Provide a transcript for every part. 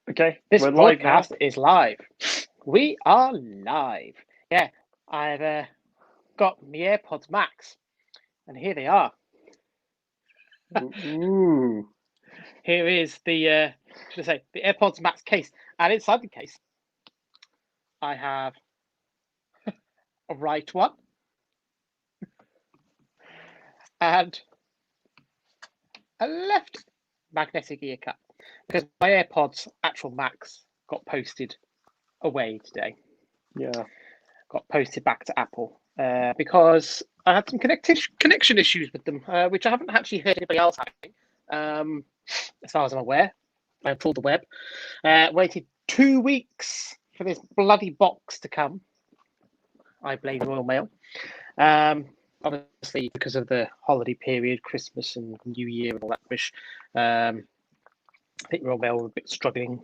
Okay, This we're live now. broadcast is live. We are live. Yeah, I've got my AirPods Max, and here they are. Ooh. Here is the should I say the AirPods Max case, and inside the case, I have a right one and a left magnetic ear cup because my AirPods actual Max got posted away today. Yeah. Got posted back to Apple because I had some connection issues with them, which I haven't actually heard anybody else having, as far as I'm aware. I pulled the web. Waited 2 weeks for this bloody box to come. I blame Royal Mail. Obviously, because of the holiday period, Christmas and New Year and all that rubbish. I think Royal Mail were a bit struggling,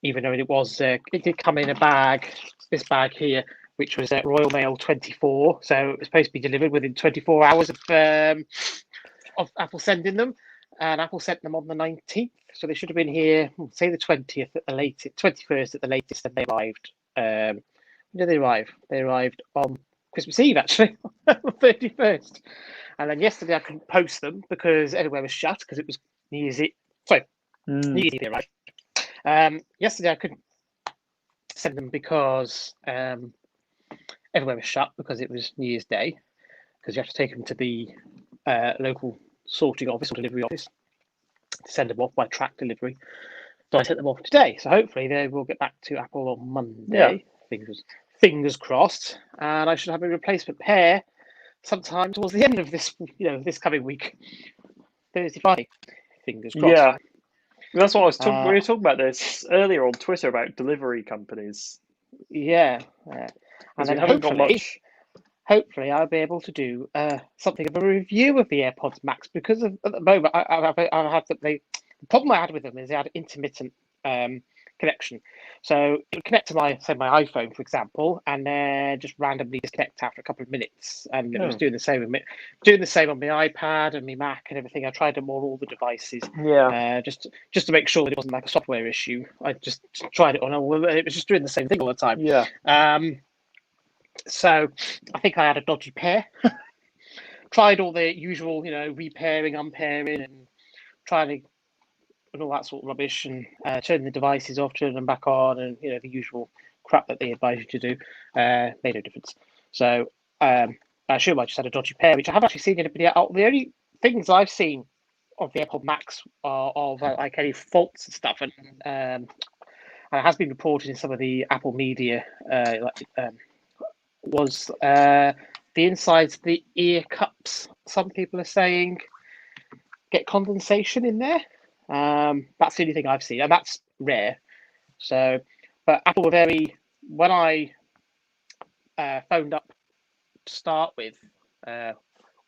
even though it did come in a bag, this bag here, which was at Royal Mail 24. So it was supposed to be delivered within 24 hours of Apple sending them. And Apple sent them on the 19th. So they should have been here, say the 20th at the latest, 21st at the latest, and they arrived. When did they arrive? They arrived on Christmas Eve, actually, on the 31st. And then yesterday I couldn't post them because everywhere was shut because it was New Year's Eve. Sorry, New Year's Eve they arrived. Yesterday I couldn't send them because everywhere was shut because it was New Year's Day, because you have to take them to the local sorting office or delivery office to send them off by track delivery. So I sent them off today. So hopefully they will get back to Apple on Monday. Yeah. Fingers crossed. And I should have a replacement pair sometime towards the end of this, this coming week. Thursday, Friday. Fingers crossed. Yeah. That's what I was talking. We were talking about this earlier on Twitter about delivery companies. Yeah. And then hopefully I'll be able to do something of a review of the AirPods Max, because at the moment I have the problem I had with them is they had intermittent connection. So it would connect to my iPhone, for example, and then just randomly disconnect after a couple of minutes. And it was doing the same on my iPad and my Mac and everything. I tried them on all the devices. Yeah. Just to make sure that it wasn't like a software issue. I just tried it on all. It was just doing the same thing all the time. Yeah. So I think I had a dodgy pair. Tried all the usual, repairing, unpairing, and trying to, and all that sort of rubbish, and turning the devices off, turning them back on, and the usual crap that they advise you to do. Made no difference. So I assume I just had a dodgy pair, which I haven't actually seen anybody else. The only things I've seen of the AirPod Max are of like any faults and stuff, and it has been reported in some of the Apple media, was the insides of the ear cups. Some people are saying get condensation in there. That's the only thing I've seen, and that's rare. So, but Apple were when I phoned up to start with,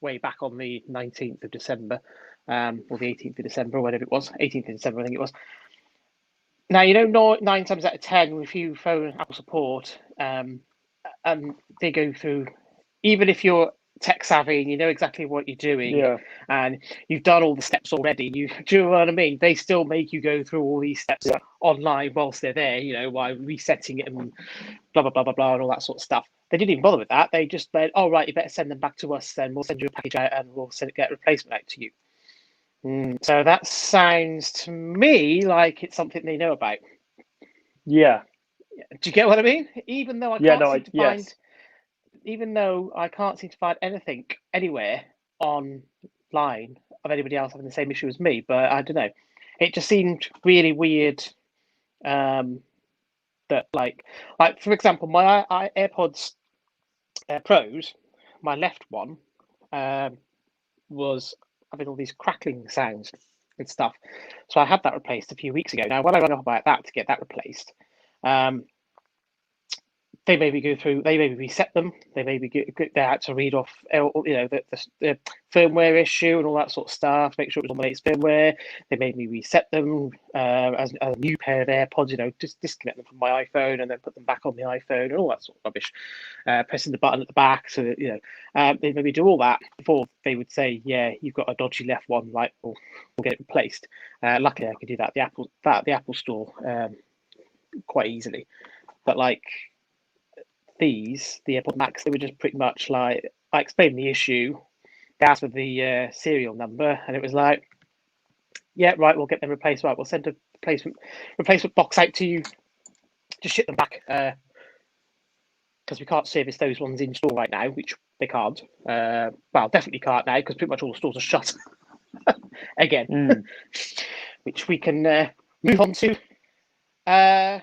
way back on the 19th of December, or the 18th of December, or whatever it was, 18th of December, I think it was. Now, 9 times out of 10, if you phone Apple support, and they go through, even if you're tech savvy and you know exactly what you're doing, and you've done all the steps already, do you know what I mean? They still make you go through all these steps online whilst they're there, while resetting it and blah, blah, blah, blah, blah, and all that sort of stuff. They didn't even bother with that. They just said, oh, right, you better send them back to us, then we'll send you a package out and we'll get a replacement out to you. So that sounds to me like it's something they know about. Yeah. Do you get what I mean? Even though I can't seem to find anything anywhere online of anybody else having the same issue as me, but I don't know. It just seemed really weird. That like for example, my AirPods Pros, my left one, was having all these crackling sounds and stuff. So I had that replaced a few weeks ago. Now, when I rang up about that to get that replaced, they maybe go through, they maybe reset them, they maybe they had to read off, the firmware issue and all that sort of stuff, make sure it was on the latest firmware. They made me reset them as a new pair of AirPods, just disconnect them from my iPhone and then put them back on the iPhone and all that sort of rubbish. Pressing the button at the back, so that, they maybe do all that before they would say, yeah, you've got a dodgy left one, like we'll get it replaced. Luckily, I could do that. The Apple Store quite easily. But like the AirPod Max, they were just pretty much like, I explained the issue, they asked for the serial number, and it was like, yeah, right, we'll get them replaced. Right, we'll send a replacement box out to you to ship them back, because we can't service those ones in store right now, which they can't. Well, definitely can't now, because pretty much all the stores are shut again, which we can move on to the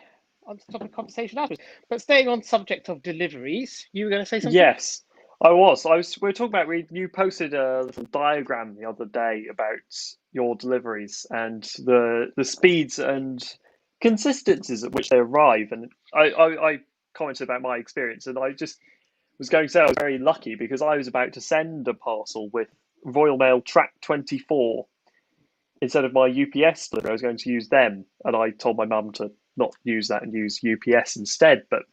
topic of conversation afterwards. But staying on subject of deliveries, you were going to say something? Yes, I was. We were talking about, you posted a little diagram the other day about your deliveries and the speeds and consistencies at which they arrive. And I commented about my experience, and I just was going to say I was very lucky because I was about to send a parcel with Royal Mail Track 24 instead of my UPS delivery. I was going to use them, and I told my mum to not use that and use UPS instead. But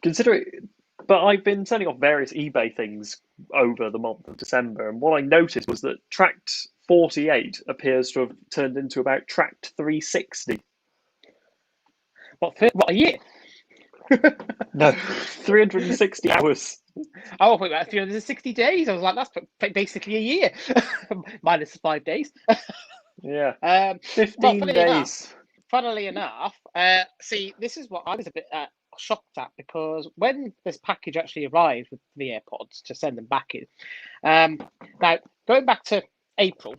consider it. But I've been sending off various eBay things over the month of December, and what I noticed was that Tract 48 appears to have turned into about Tract 360. What a year? No, 360 hours. Oh, wait, about 360 days. I was like, that's basically a year, minus 5 days. Yeah. 15 days. Funnily enough, see, this is what I was a bit shocked at, because when this package actually arrived with the AirPods to send them back in, now going back to April,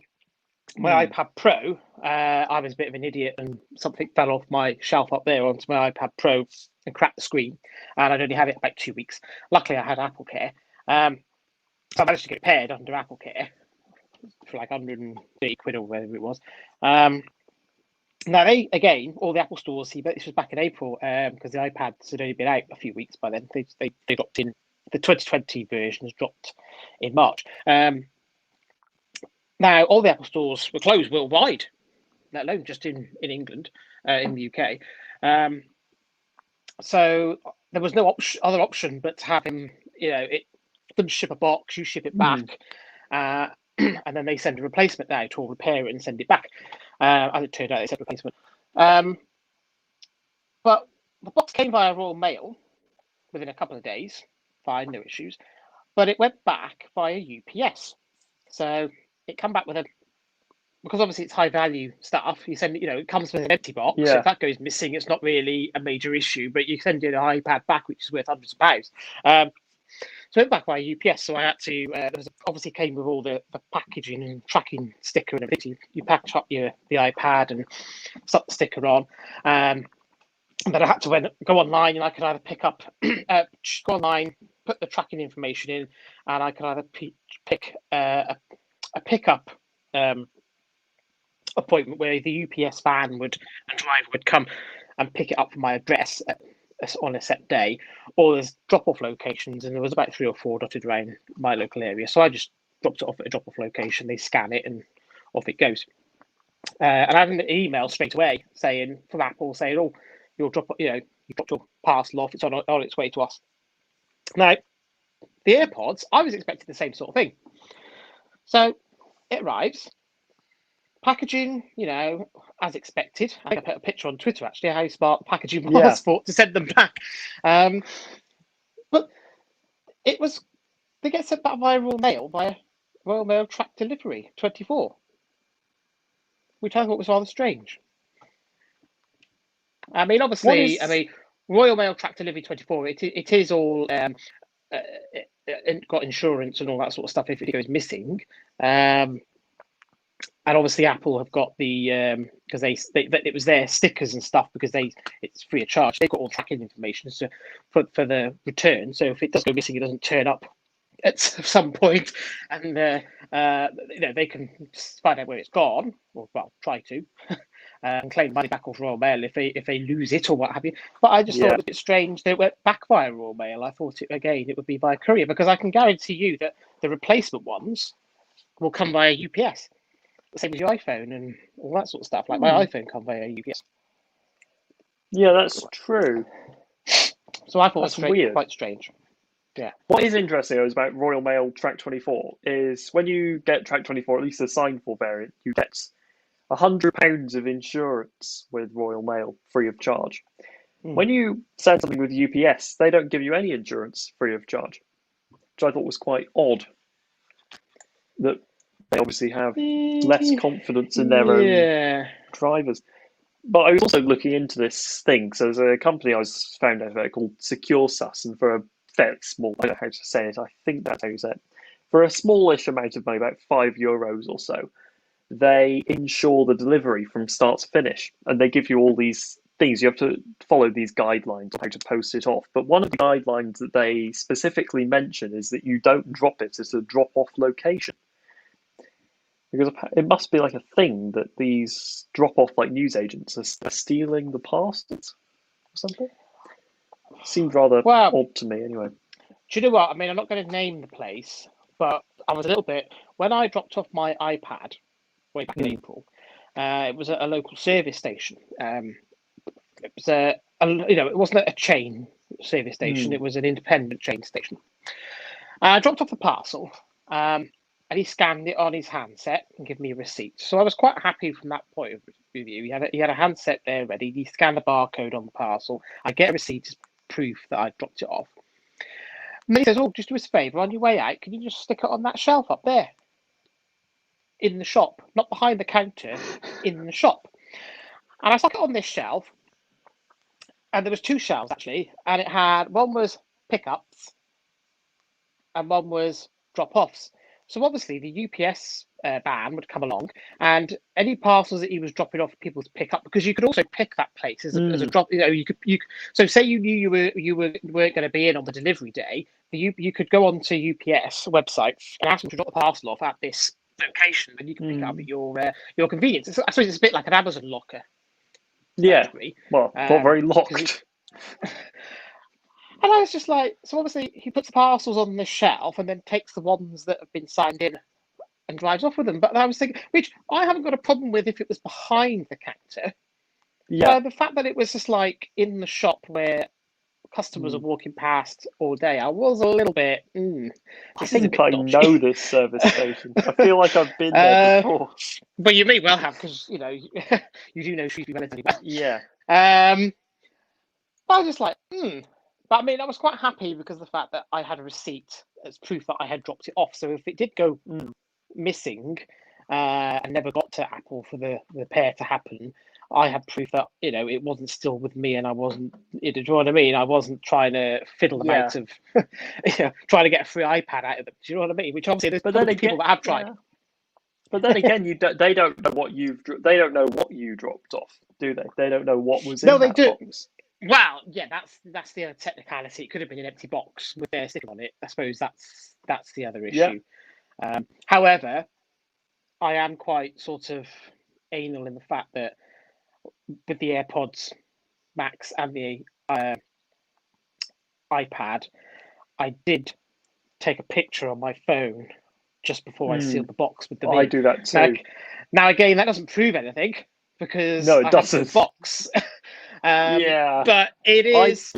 my iPad Pro, I was a bit of an idiot and something fell off my shelf up there onto my iPad Pro and cracked the screen, and I'd only had it about 2 weeks. Luckily, I had Apple Care, so I managed to get it repaired under Apple Care for like 130 quid or whatever it was. Now, all the Apple stores, see, but this was back in April, because the iPads had only been out a few weeks by then. They dropped in, the 2020 versions dropped in March. Now, all the Apple stores were closed worldwide, let alone just in England, in the UK. So there was no other option but to have him, it couldn't ship a box, you ship it back, and then they send a replacement now to repair it and send it back. As it turned out, they sent a replacement. But the box came via Royal Mail within a couple of days, fine, no issues. But it went back via UPS. So it came back with because obviously it's high value stuff, you send it comes with an empty box. Yeah. If that goes missing, it's not really a major issue, but you send an iPad back, which is worth hundreds of pounds. So it went back by UPS. So I had to, obviously came with all the packaging and tracking sticker and everything. You package up the iPad and stuck the sticker on. But I had to go online, and I could either pick up, go online, put the tracking information in, and I could either pick a pickup appointment where the UPS van and driver would come and pick it up from my address on a set day, or there's drop-off locations, and there was about 3 or 4 dotted around my local area. So I just dropped it off at a drop-off location. They scan it, and off it goes. And I had an email straight away from Apple saying, "Oh, you dropped your parcel off. It's on its way to us." Now, the AirPods, I was expecting the same sort of thing. So it arrives. Packaging, as expected. I think I put a picture on Twitter, actually, how smart the packaging was to send them back. But they get sent back via Royal Mail Track Delivery 24, which I thought was rather strange. I mean, obviously, Royal Mail Track Delivery 24, it is all got insurance and all that sort of stuff if it goes missing. And obviously, Apple have got the because it was their stickers and stuff, because it's free of charge. They've got all tracking information for the return. So if it does go missing, it doesn't turn up at some point, and they can find out where it's gone, or try to, and claim money back off Royal Mail if they lose it or what have you. But I just thought it was a bit strange that it went back via Royal Mail. I thought it would be via courier, because I can guarantee you that the replacement ones will come via UPS. The same as your iPhone and all that sort of stuff. Like my iPhone come via UPS. Yeah, that's true. So I thought it was quite strange. Yeah. What is interesting is about Royal Mail Track 24 is when you get Track 24, at least the signed for variant, you get £100 of insurance with Royal Mail free of charge. Hmm. When you send something with UPS, they don't give you any insurance free of charge, which I thought was quite odd. That they obviously have less confidence in their own Yeah. drivers. But I was also looking into this thing. So there's a company I was found out about called SecureSUS, and for a fairly small, I don't know how to say it, I think that's how you say it, for a smallish amount of money, about €5 or so, they insure the delivery from start to finish, and they give you all these things. You have to follow these guidelines on how to post it off. But one of the guidelines that they specifically mention is that you don't drop it at a drop-off location. Because it must be like a thing that these drop-off like newsagents are stealing the parcels or something. Seemed rather Well, odd to me, anyway. do you know what? I mean, I'm not going to name the place, but I was a little bit when I dropped off my iPad way back in April. It was at a local service station. It was it wasn't a chain service station. It was an independent chain station. I dropped off the parcel, and he scanned it on his handset and gave me a receipt. So I was quite happy from that point of view. He had a handset there ready. He scanned the barcode on the parcel. I get a receipt as proof that I dropped it off. And then he says, "Oh, just do us a favour. On your way out, can you just stick it on that shelf up there in the shop, not behind the counter, in the shop?" And I stuck it on this shelf, and there was two shelves actually, and it had one was pickups and one was drop-offs. So obviously the UPS van would come along, and any parcels that he was dropping off people to pick up, because you could also pick that place as a drop. So say you knew you weren't going to be in on the delivery day, you could go onto UPS website and ask them to drop the parcel off at this location, and you can pick it up at your convenience. I suppose it's a bit like an Amazon locker. Yeah, well, not very locked. And I was just like, so obviously he puts the parcels on the shelf and then takes the ones that have been signed in and drives off with them. But I was thinking, which I haven't got a problem with if it was behind the counter. Yeah. The fact that it was just like in the shop where customers are walking past all day, I was a little bit. I think I know this service station. I feel like I've been there before. But you may well have, because you do know Shrewsbury relatively well. Yeah. I was just like, But I mean, I was quite happy because of the fact that I had a receipt as proof that I had dropped it off. So if it did go missing and never got to Apple for the repair to happen, I had proof that it wasn't still with me, and I wasn't. Do you know what I mean? I wasn't trying to fiddle them out of, trying to get a free iPad out of them. Do you know what I mean? Which obviously there's probably people that have tried. Yeah. But then again, they don't know what they don't know what you dropped off, do they? They don't know what was in that box. Well, yeah, that's the other technicality. It could have been an empty box with their sticker on it. I suppose that's the other issue. Yeah. However, I am quite sort of anal in the fact that with the AirPods Max and the iPad, I did take a picture on my phone just before I sealed the box with the. I do that too. Now again, that doesn't prove anything because no, it doesn't. The box. But it is.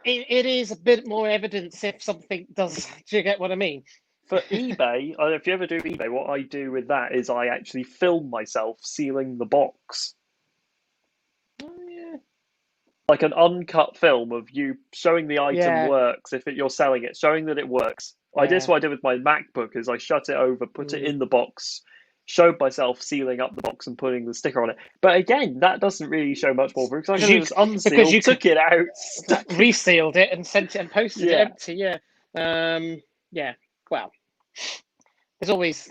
It is a bit more evidence if something does. Do you get what I mean? For eBay, if you ever do eBay, what I do with that is I actually film myself sealing the box. Oh yeah. Like an uncut film of you showing the item works. If you're selling it, showing that it works. Yeah. That's what I did with my MacBook. Is I shut it over, put it in the box, showed myself sealing up the box and putting the sticker on it. But again, that doesn't really show much more proof because it was unsealed. Because you took it out, resealed it, and sent it and posted it empty. Yeah. Well, there's always.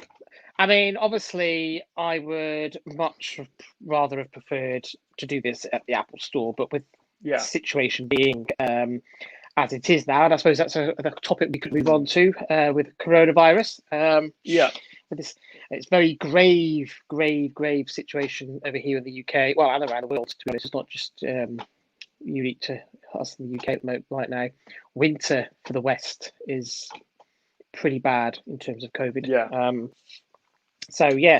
I mean, obviously, I would much rather have preferred to do this at the Apple Store, but with the situation being as it is now, and I suppose that's a topic we could move on to with coronavirus. It's very grave situation over here in the UK, well, and around the world, to be honest. It's not just unique to us in the UK at the moment right now. Winter for the West is pretty bad in terms of COVID. So yeah,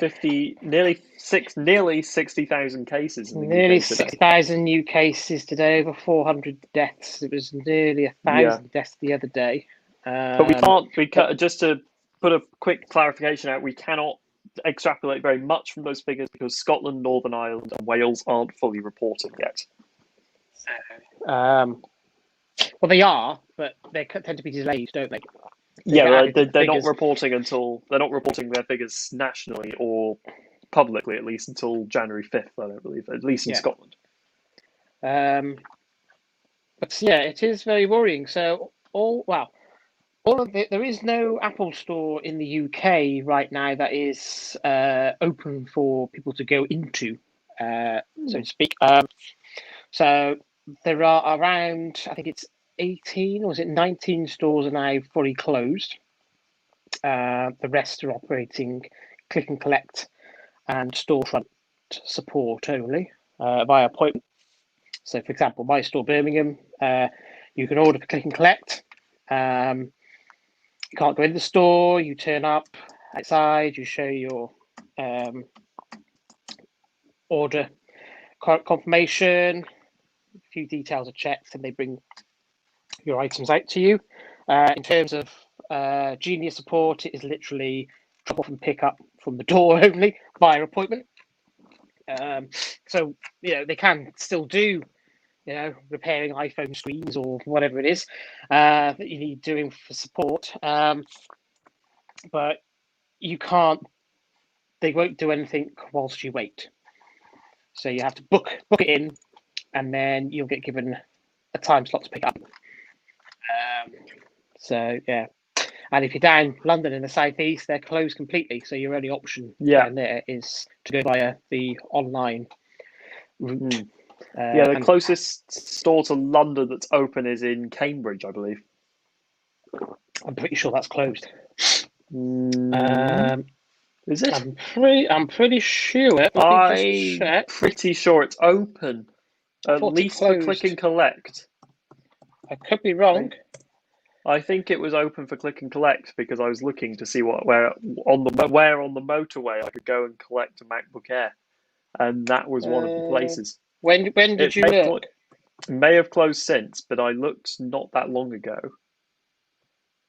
nearly 60,000 cases. Nearly 60,000 new cases today, over 400 deaths. It was nearly 1,000 deaths the other day. But we can't. Just to put a quick clarification out, we cannot extrapolate very much from those figures because Scotland, Northern Ireland, and Wales aren't fully reporting yet. Well, they are, but they tend to be delayed, don't they? They're not reporting their figures nationally or publicly, at least until January 5th, I don't believe, at least in Scotland. But yeah, it is very worrying. So there is no Apple Store in the UK right now that is open for people to go into, so to speak. So there are around, I think it's 18 or is it 19 stores are now fully closed. The rest are operating click and collect and storefront support only via appointment. So, for example, my store, Birmingham, you can order for click and collect. You can't go in the store. You turn up outside. You show your order confirmation. A few details are checked, and they bring your items out to you. In terms of Genius support, it is literally drop off and pick up from the door only via appointment. So they can still do repairing iPhone screens or whatever it is that you need doing for support. But you can't. They won't do anything whilst you wait. So you have to book it in, and then you'll get given a time slot to pick up. So yeah, and if you're down London in the southeast, they're closed completely. So your only option down there is to go via the online route. The closest store to London that's open is in Cambridge, I believe. I'm pretty sure that's closed. Is it? I'm pretty sure. I'm pretty sure it's open, at least for click and collect. I could be wrong. I think it was open for click and collect because I was looking to see where on the motorway I could go and collect a MacBook Air, and that was one of the places. When did you look? It may have closed since, but I looked not that long ago.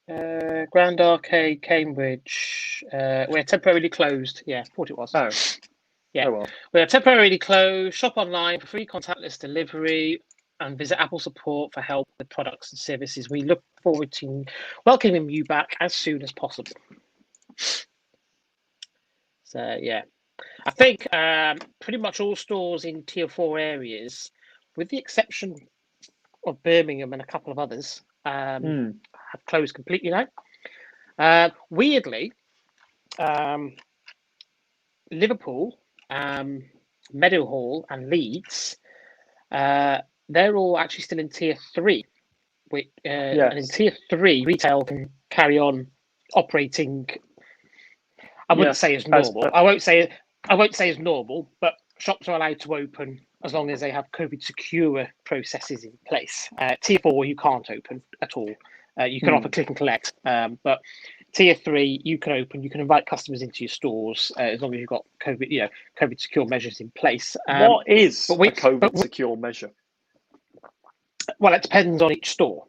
Grand Arcade, Cambridge. We're temporarily closed. Yeah, I thought it was. Oh. Yeah. Oh, well. We're temporarily closed. Shop online for free contactless delivery and visit Apple support for help with products and services. We look forward to welcoming you back as soon as possible. So, yeah. I think pretty much all stores in Tier 4 areas, with the exception of Birmingham and a couple of others, have closed completely now. Weirdly, Liverpool, Meadowhall and Leeds, they're all actually still in Tier 3. And in Tier 3, retail can carry on operating. I wouldn't say as normal. I won't say as normal, but shops are allowed to open as long as they have COVID secure processes in place. Tier 4, you can't open at all. You can offer click and collect, but Tier 3, you can open. You can invite customers into your stores as long as you've got COVID secure measures in place. What is a COVID secure measure? Well, it depends on each store.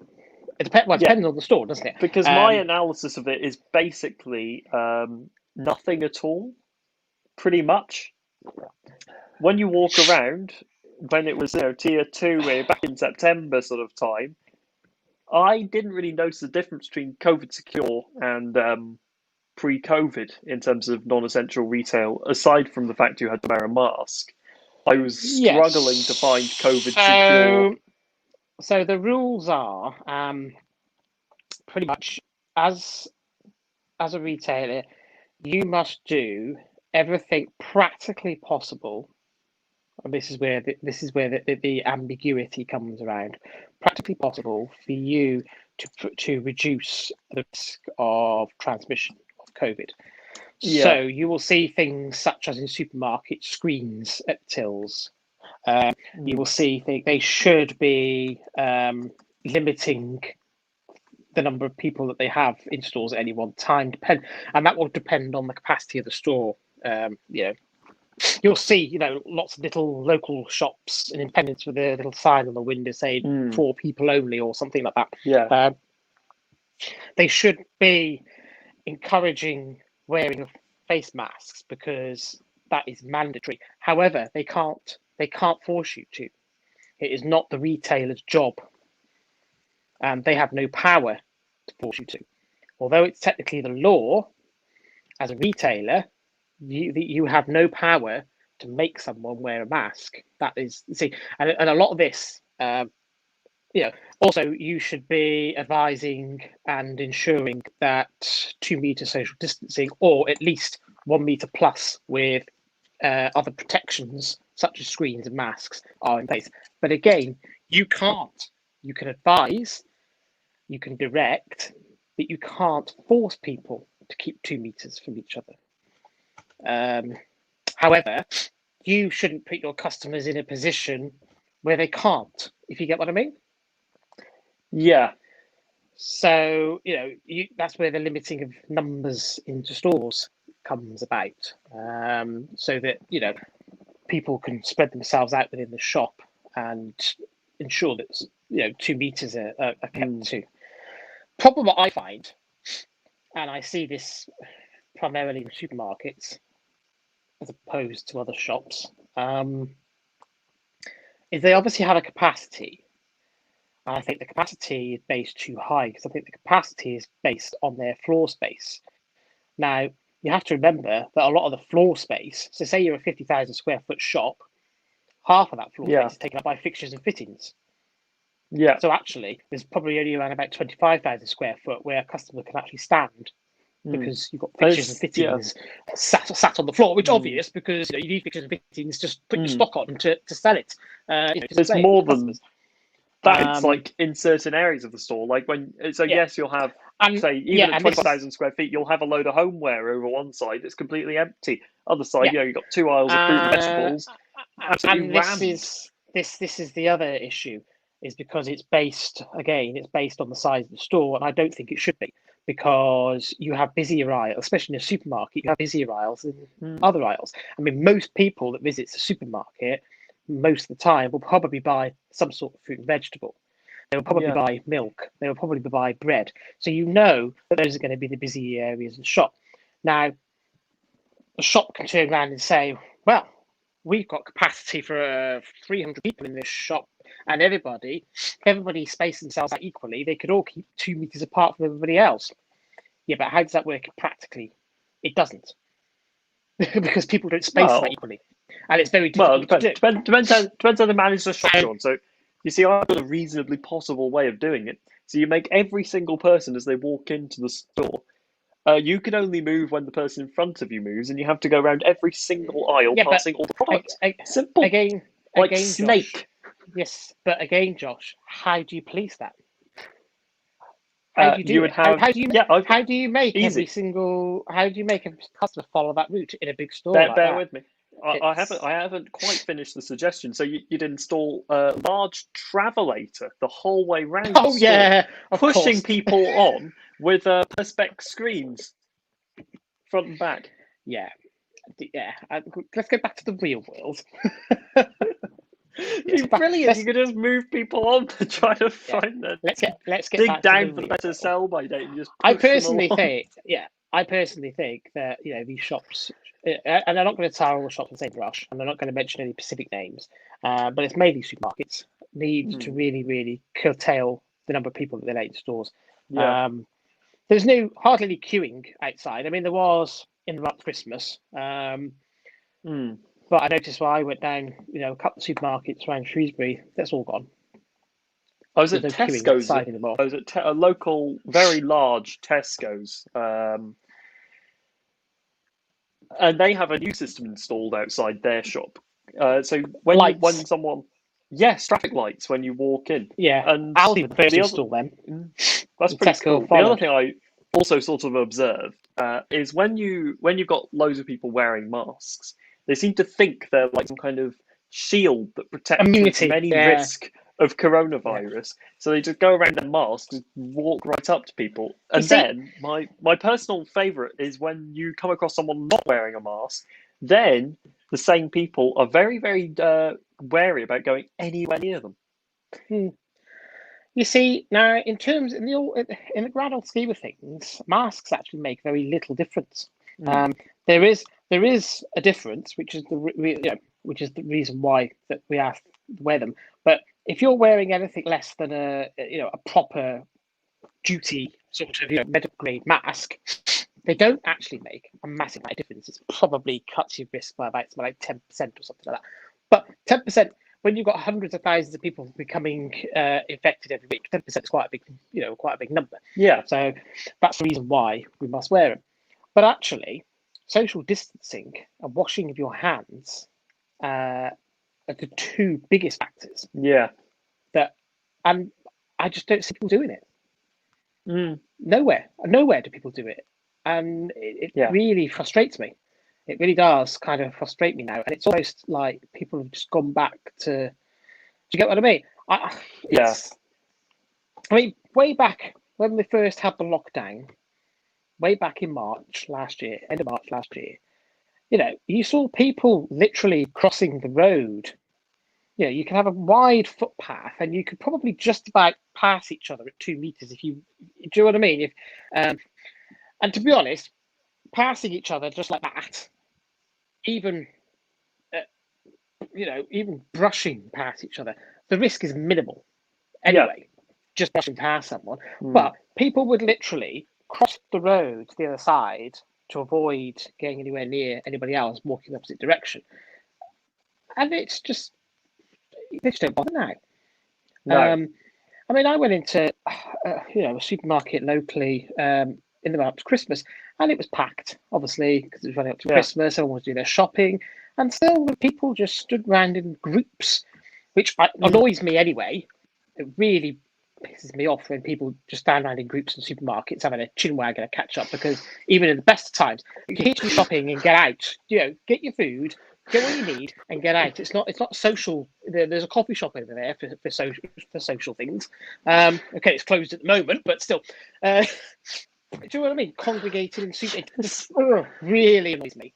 It depends on the store, doesn't it? Because my analysis of it is basically nothing at all, pretty much. When you walk around, when it was Tier 2 back in September sort of time, I didn't really notice the difference between COVID secure and pre-COVID in terms of non-essential retail, aside from the fact you had to wear a mask. I was struggling to find COVID secure. So the rules are pretty much as a retailer, you must do everything practically possible. And this is where the ambiguity comes around. Practically possible for you to reduce the risk of transmission of COVID. Yeah. So you will see things such as in supermarkets, screens at tills. You will see they should be limiting the number of people that they have in stores at any one time. And that will depend on the capacity of the store. You'll see, lots of little local shops and independents with a little sign on the window saying 4 people only or something like that. Yeah. They should be encouraging wearing face masks because that is mandatory. However, they can't force you to. It is not the retailer's job. They have no power to force you to. Although it's technically the law, as a retailer, you have no power to make someone wear a mask. That is, see, and a lot of this, also you should be advising and ensuring that 2 meter social distancing, or at least 1 meter plus with other protections such as screens and masks are in place. But again, you can't. You can advise, you can direct, but you can't force people to keep 2 meters from each other. However, you shouldn't put your customers in a position where they can't, if you get what I mean. Yeah. So, that's where the limiting of numbers into stores comes about, so that, people can spread themselves out within the shop and ensure that, 2 meters are kept to. Problem what I find, and I see this primarily in supermarkets as opposed to other shops, is they obviously have a capacity. And I think the capacity is based too high, because I think the capacity is based on their floor space. Now, you have to remember that a lot of the floor space, so say you're a 50,000 square foot shop, half of that floor space is taken up by fixtures and fittings. Yeah. So actually, there's probably only around about 25,000 square foot where a customer can actually stand, because you've got fixtures and fittings sat on the floor, which is obvious, because you need fixtures and fittings, just put your stock on to sell it. There's more than that. It's like in certain areas of the store, like yes, you'll have, say, even at 25,000 square feet, you'll have a load of homeware over one side that's completely empty. Other side, you've got 2 aisles of fruit and vegetables. Absolutely rammed. This is the other issue, is because it's based on the size of the store, and I don't think it should be, because you have busier aisles, especially in a supermarket. You have busier aisles than other aisles. I mean, most people that visit the supermarket most of the time will probably buy some sort of fruit and vegetable. They will probably buy milk. They will probably buy bread. So that those are going to be the busy areas of the shop. Now, the shop can turn around and say, well, we've got capacity for 300 people in this shop, and everybody space themselves out equally. They could all keep 2 meters apart from everybody else. Yeah, but how does that work practically? It doesn't, because people don't space that equally, and it's very difficult. Depends how they manage the shop, John. So you see, I've got a reasonably possible way of doing it. So you make every single person, as they walk into the store, you can only move when the person in front of you moves, and you have to go around every single aisle, passing all the products. Simple. Again, Snake. Josh, yes, but again, Josh, how do you police that? How do you make a customer follow that route in a big store? Bear with me. I haven't quite finished the suggestion. So you'd install a large travelator the whole way round. Oh yeah, pushing people on with perspex screens, front and back. Yeah. Let's go back to the real world. It'd be brilliant. You could just move people on to try to find them. Let's get dig down for the better sell by date and just. I personally think that these shops, and I'm not going to tar all the shops in the same brush, and I'm not going to mention any specific names, but it's mainly supermarkets need to really, really curtail the number of people that they let in stores. Yeah. There's hardly any queuing outside. I mean, there was in the run up to Christmas. But I noticed when I went down, a couple of supermarkets around Shrewsbury, that's all gone. I was at Tesco's. I was at a local, very large Tesco's, and they have a new system installed outside their shop. So when someone, traffic lights when you walk in. Yeah, and Aldi the first install them. That's pretty cool. The other thing I also sort of observed is when you've got loads of people wearing masks, they seem to think they're like some kind of shield that protects from any risk of coronavirus. So they just go around in masks and walk right up to people. And then my personal favourite is when you come across someone not wearing a mask, then the same people are very, very wary about going anywhere near them. You see, now in the grand old scheme of things, masks actually make very little difference. There is a difference, which is which is the reason why that we have to wear them. But if you're wearing anything less than a proper duty sort of medical grade mask, they don't actually make a massive amount of difference. It probably cuts your risk by about 10% or something like that. But 10%, when you've got hundreds of thousands of people becoming infected every week, 10% is quite a big number. Yeah. So that's the reason why we must wear them. But actually, social distancing and washing of your hands are the two biggest factors. Yeah. And I just don't see people doing it. Nowhere do people do it, and it really frustrates me. It really does kind of frustrate me now, and it's almost like people have just gone back to. Do you get what I mean? I mean, way back when we first had the lockdown, way back in March last year, end of March last year, you saw people literally crossing the road. You can have a wide footpath, and you could probably just about pass each other at 2 meters if you. Do you know what I mean? And to be honest, passing each other just like that, even even brushing past each other, the risk is minimal. Anyway, just brushing past someone, but people would literally cross the road to the other side to avoid getting anywhere near anybody else walking the opposite direction, and it's just. They just don't bother now. No. I mean, I went into a supermarket locally in the run up to Christmas, and it was packed, obviously, because it was running up to Christmas. Everyone was doing their shopping, and still the people just stood around in groups, which annoys me anyway. It really pisses me off when people just stand around in groups in supermarkets having a chin wag and a catch up, because even in the best of times, you can do shopping and get out. Get your food. Get what you need and get out. It's not social. There's a coffee shop over there for social things. Okay, it's closed at the moment, but still. Do you know what I mean? Congregating and it just really annoys me.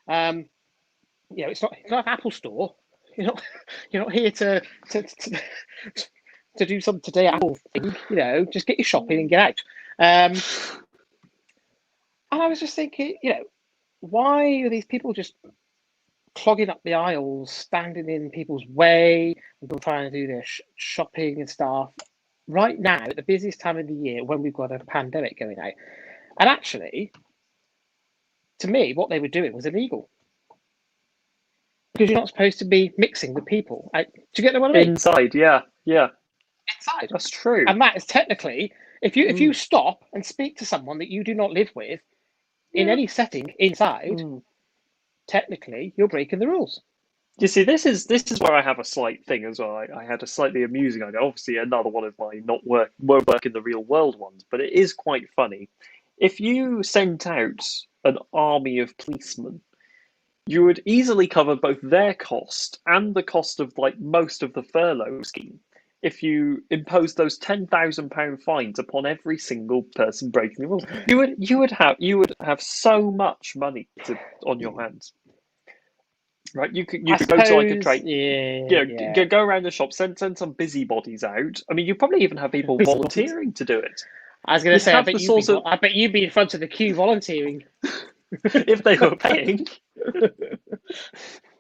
It's not an Apple store. You're not here to do some Today Apple thing. Just get your shopping and get out. And I was just thinking, why are these people just clogging up the aisles, standing in people's way, and people trying to do their shopping and stuff right now at the busiest time of the year when we've got a pandemic going out. And actually, to me, what they were doing was illegal, because you're not supposed to be mixing with people. Do you get what I mean? Inside, yeah. Inside, that's true. And that is technically, if you stop and speak to someone that you do not live with in any setting inside. Technically, you're breaking the rules. You see, this is where I have a slight thing as well. I had a slightly amusing idea. Obviously, another one of my won't work in the real world ones, but it is quite funny. If you sent out an army of policemen, you would easily cover both their cost and the cost of most of the furlough scheme if you imposed those £10,000 fines upon every single person breaking the rules. You would have so much money on your hands. Right, you could go to a trade, go around the shop, send some busybodies out. I mean, you probably even have people volunteering to do it. I was going to say, I bet you'd be in front of the queue volunteering if they were paying.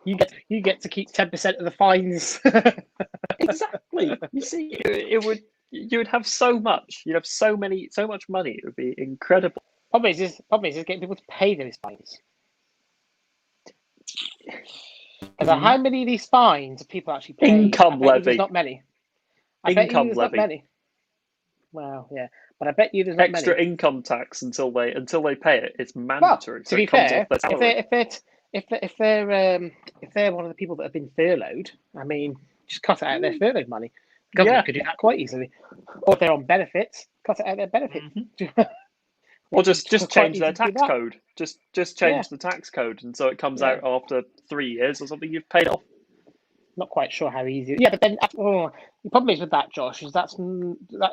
You get to keep 10% of the fines. Exactly. You see, you would have so much. You'd have so much money. It would be incredible. Problem is getting people to pay those fines. How many of these fines are people actually paying? Income levy. There's not many. Income levy. Not many. Well, yeah, but I bet you there's not extra many. Income tax until they pay it. It's mandatory. Well, to be fair, if they're one of the people that have been furloughed, I mean, just cut it out of their furlough money. The government could do that quite easily. Or if they're on benefits, cut it out of their benefits. Or just change their tax code. Just change the tax code, and so it comes out after 3 years or something. You've paid off. Not quite sure how easy. Yeah, but then the problem is with that, Josh, is that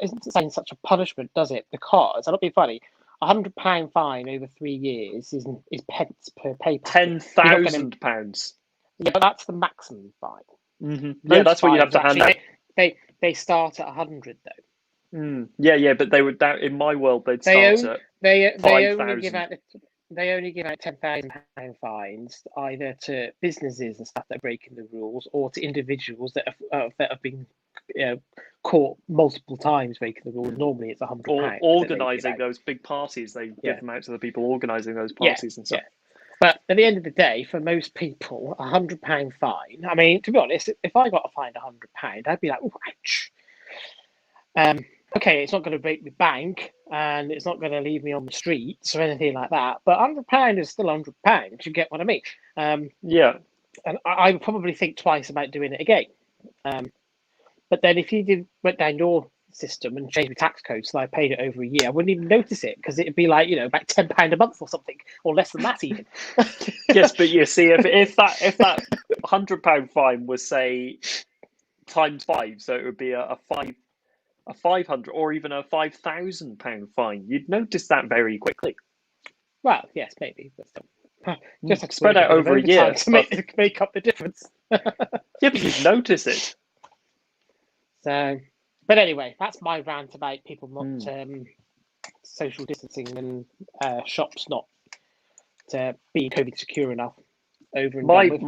isn't saying such a punishment, does it? Because I'll not be funny. £100 fine over 3 years is pence per paper. £10,000. Yeah, but that's the maximum fine. Mm-hmm. Yeah, that's what you have to hand out. They start at 100 though. Yeah, but they would. In my world, they'd start at 5,000. they only give out £10,000 fines either to businesses and stuff that are breaking the rules, or to individuals that have been caught multiple times breaking the rules. Normally, it's £100. Or organising those big parties, they give them out to the people organising those parties and stuff. But at the end of the day, for most people, £100 fine. I mean, to be honest, if I got fined £100, I'd be like, ouch. Okay, it's not going to break the bank, and it's not going to leave me on the streets or anything like that. But £100 is still £100. You get what I mean? Yeah. And I would probably think twice about doing it again. But then if you went down your system and changed the tax code so I paid it over a year, I wouldn't even notice it, because it'd be like, about £10 a month or something, or less than that even. Yes, but you see, if that £100 fine was, say, times 5, so it would be a 500 or even a £5,000 fine, you'd notice that very quickly. Well, yes, maybe, but still. Just have to spread out over a year to make up the difference. Yeah, but you'd notice it. So, but anyway, that's my rant about people not social distancing and shops not being COVID secure enough. Over and done with.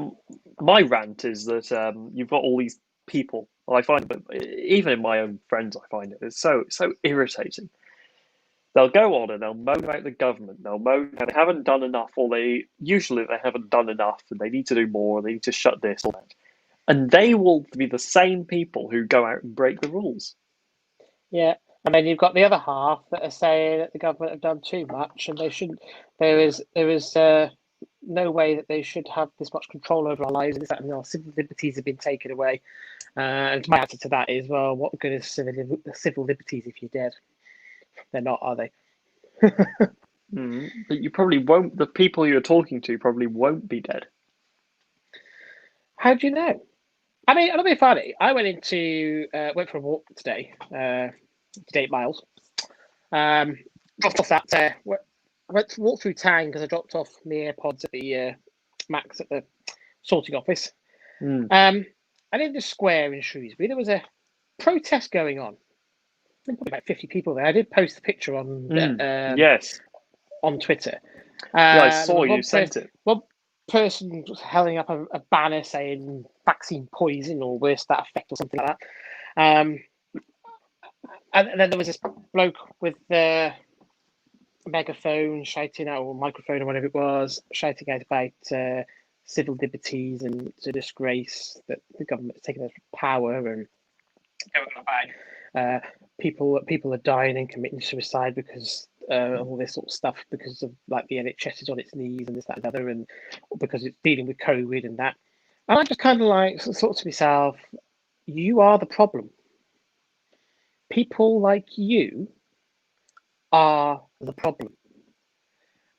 My rant is that you've got all these people. I find, but even in my own friends, I find it's so irritating. They'll go on and they'll moan about the government. They'll moan that they haven't done enough, or they haven't done enough, and they need to do more. They need to shut this or that, and they will be the same people who go out and break the rules. Yeah, and then you've got the other half that are saying that the government have done too much, and they shouldn't. There is no way that they should have this much control over our lives. And our civil liberties have been taken away. And my answer to that is, well, what good is civil liberties if you're dead? They're not, are they? But you probably won't. The people you're talking to probably won't be dead. How do you know? I mean, it'll be funny. I went for a walk today. Did 8 miles. Dropped off that. I went to walk through town because I dropped off my AirPods at the Max at the sorting office. And in the square in Shrewsbury, there was a protest going on. Probably about 50 people there. I did post the picture on on Twitter. Yeah, I saw you sent it. One person was holding up a banner saying vaccine poison or worse that effect or something like that. And then there was this bloke with the megaphone shouting out, or microphone or whatever it was, shouting out about civil liberties and it's a disgrace that the government has taken over power, and people are dying and committing suicide because all this sort of stuff, because of like the NHS is on its knees and this, that, and other, and because it's dealing with COVID and that. And I just kind of like thought to myself, you are the problem. People like you are the problem,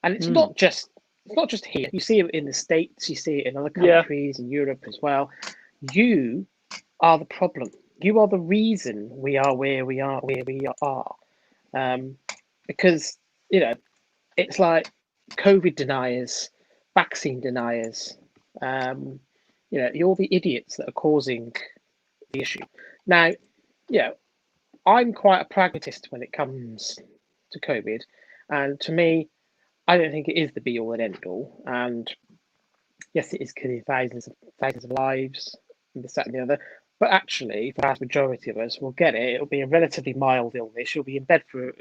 and it's not just here. You see it in the States, you see it in other countries, in Europe as well. You are the problem. You are the reason we are where we are. Because it's like COVID deniers, vaccine deniers. You're the idiots that are causing the issue. Now, I'm quite a pragmatist when it comes to COVID, and to me, I don't think it is the be all and end all. And yes, it is killing thousands of lives, and this, that, and the other. But actually, the vast majority of us will get it. It'll be a relatively mild illness. You'll be in bed for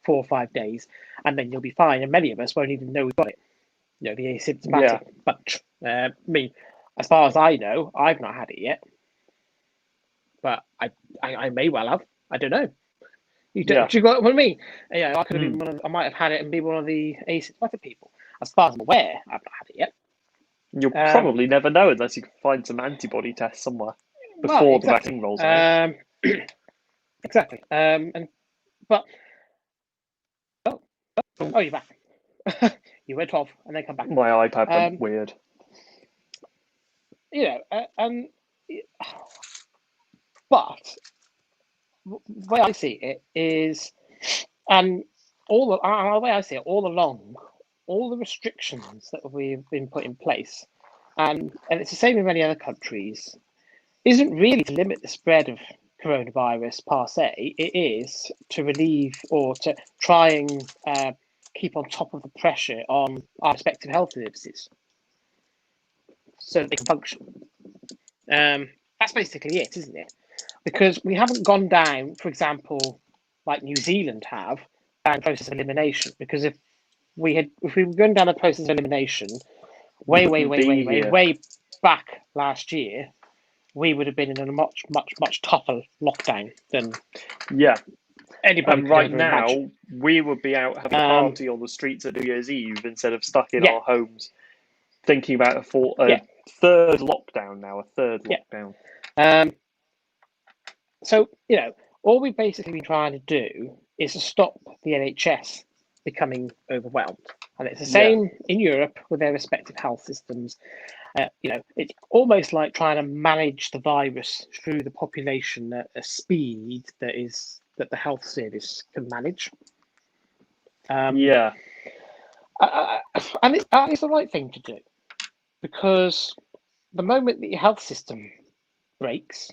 4 or 5 days, and then you'll be fine. And many of us won't even know we've got it. The asymptomatic bunch. Me, as far as I know, I've not had it yet, but I may well have. I don't know. Do you got what I mean? I could have been I might have had it and be one of the asymptomatic people. As far as I'm aware, I've not had it yet. You'll probably never know unless you can find some antibody tests somewhere before the vaccine rolls out. Exactly. But you're back. You went off and then come back. My iPad went weird. But the way I see it is, the way I see it all along, all the restrictions that we've been put in place, and it's the same in many other countries, isn't really to limit the spread of coronavirus per se. It is to relieve or to try and keep on top of the pressure on our respective health services so that they can function. That's basically it, isn't it? Because we haven't gone down, for example, like New Zealand have, down the process of elimination. Because if we were going down the process of elimination way back last year, we would have been in a much tougher lockdown than anybody And could right ever now, imagine. we would be out having a party on the streets at New Year's Eve instead of stuck in Yeah. our homes, thinking about a third lockdown now, a third lockdown. So, all we've basically been trying to do is to stop the NHS becoming overwhelmed. And it's the same in Europe with their respective health systems. It's almost like trying to manage the virus through the population at a speed that the health service can manage. And it's the right thing to do, because the moment that your health system breaks,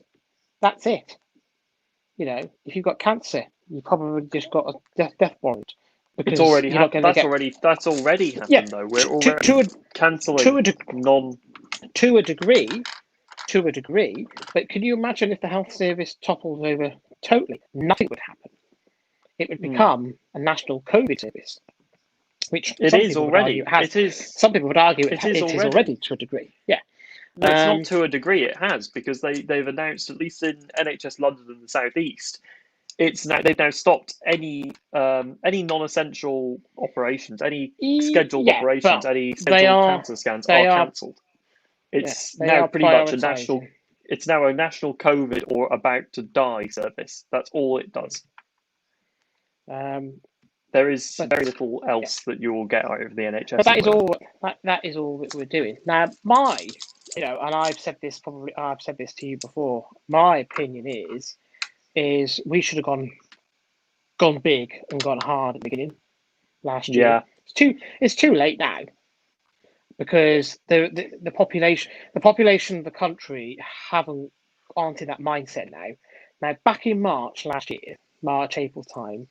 that's it. If you've got cancer, you probably just got a death warrant. It's already happened. That's already happened, though. We're already cancelling to a degree. But can you imagine if the health service toppled over totally? Nothing would happen. It would become a national COVID service, which it is already. Some people would argue it is already to a degree. Yeah. No, it's not to a degree. It has, because they've announced, at least in NHS London and the South East, they've now stopped any non-essential operations, any scheduled operations, any scheduled cancer scans are cancelled. It's now pretty much a national. It's now a national COVID or about to die service. That's all it does. There is very little else that you will get out of the NHS. But that is all that we're doing now. And I've said this to you before. My opinion is we should have gone big and gone hard at the beginning last year. It's too late now, because the population of the country aren't in that mindset now. Now, back in March last year, April time,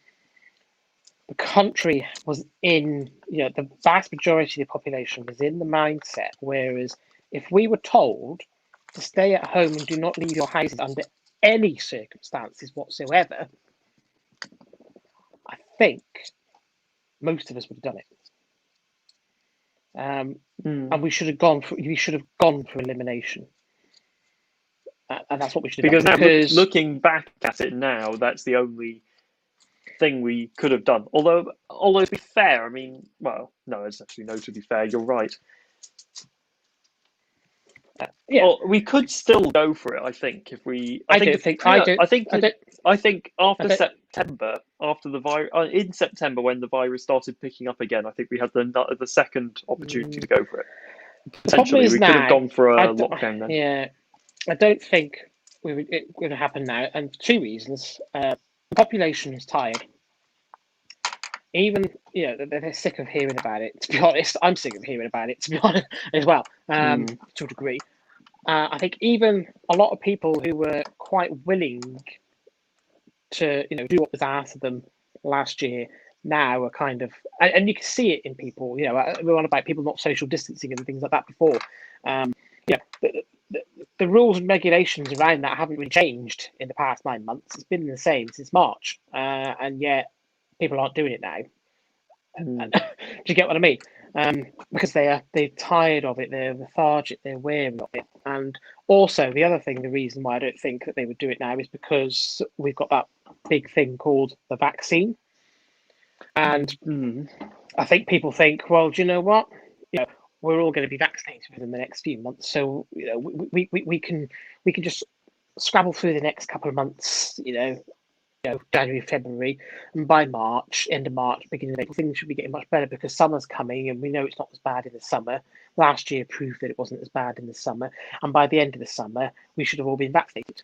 the country was in, the vast majority of the population was in the mindset, whereas if we were told to stay at home and do not leave your houses under any circumstances whatsoever, I think most of us would have done it. And we should have gone for elimination. And that's what we should have done. Because looking back at it now, that's the only thing we could have done. Although to be fair, I mean, well, no, it's actually no. To be fair, you're right. Well, we could still go for it. I think if we. I think after September, in September when the virus started picking up again, I think we had the second opportunity to go for it. Potentially, we could have gone for a lockdown then. Yeah, I don't think it would happen now, and for two reasons. The population is tired. Even they're sick of hearing about it. To be honest, I'm sick of hearing about it. To be honest, as well, to a degree. I think even a lot of people who were quite willing to do what was asked of them last year now are kind of, and you can see it in people. We're on about people not social distancing and things like that before. The rules and regulations around that haven't really changed in the past 9 months. It's been the same since March, and yet people aren't doing it now. Do you get what I mean? Because they're tired of it, they're lethargic, they're weary of it. And also the reason why I don't think that they would do it now is because we've got that big thing called the vaccine. And I think people think, well, do you know what? We're all going to be vaccinated within the next few months, so we can just scrabble through the next couple of months, January, February, and by March, end of March, beginning of April, things should be getting much better because summer's coming, and we know it's not as bad in the summer. Last year proved that it wasn't as bad in the summer, and by the end of the summer, we should have all been vaccinated.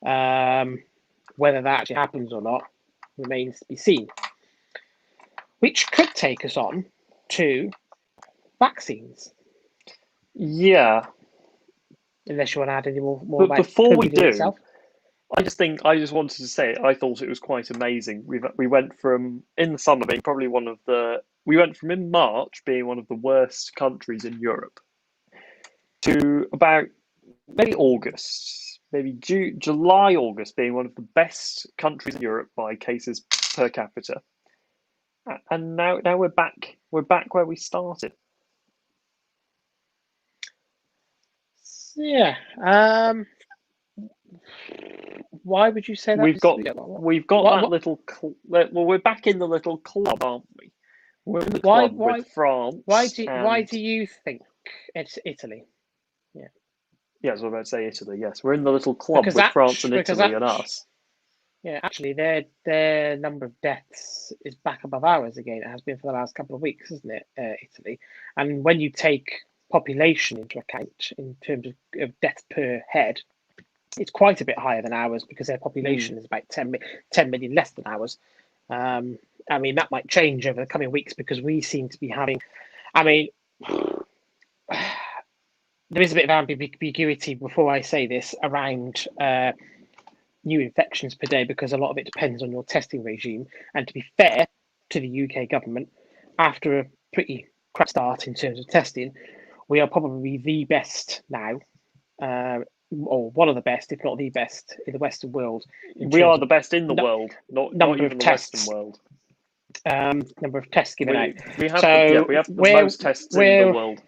Whether that actually happens or not remains to be seen, which could take us on to vaccines. Yeah. Unless you want to add any more but about before we COVID do, itself. I just wanted to say I thought it was quite amazing. We went from in the summer being probably one of the we went from in March being one of the worst countries in Europe to about maybe August, maybe July, August being one of the best countries in Europe by cases per capita. And now we're back. We're back where we started. Yeah. Why would you say that? We've got Yeah, we've got what, that what, little. Well, we're back in the little club, aren't we? We're in the why, club why, with France why and do you think it's Italy? Yeah, yes, I was about to say Italy. Yes, we're in the little club because with France and Italy and actually, us. yeah, actually, their number of deaths is back above ours again. It has been for the last couple of weeks, isn't it, Italy? And when you take population into account in terms of deaths per head, it's quite a bit higher than ours because their Mm. population is about 10 million less than ours. I mean, that might change over the coming weeks because we seem to be having. I mean, there is a bit of ambiguity before I say this around new infections per day because a lot of it depends on your testing regime. And to be fair to the UK government, after a pretty crap start in terms of testing, we are probably the best now, or one of the best, if not the best, in the Western world in We terms are of the best in the world, not number even of the Western tests, world. number of tests given out. We have So we have the most tests in the world.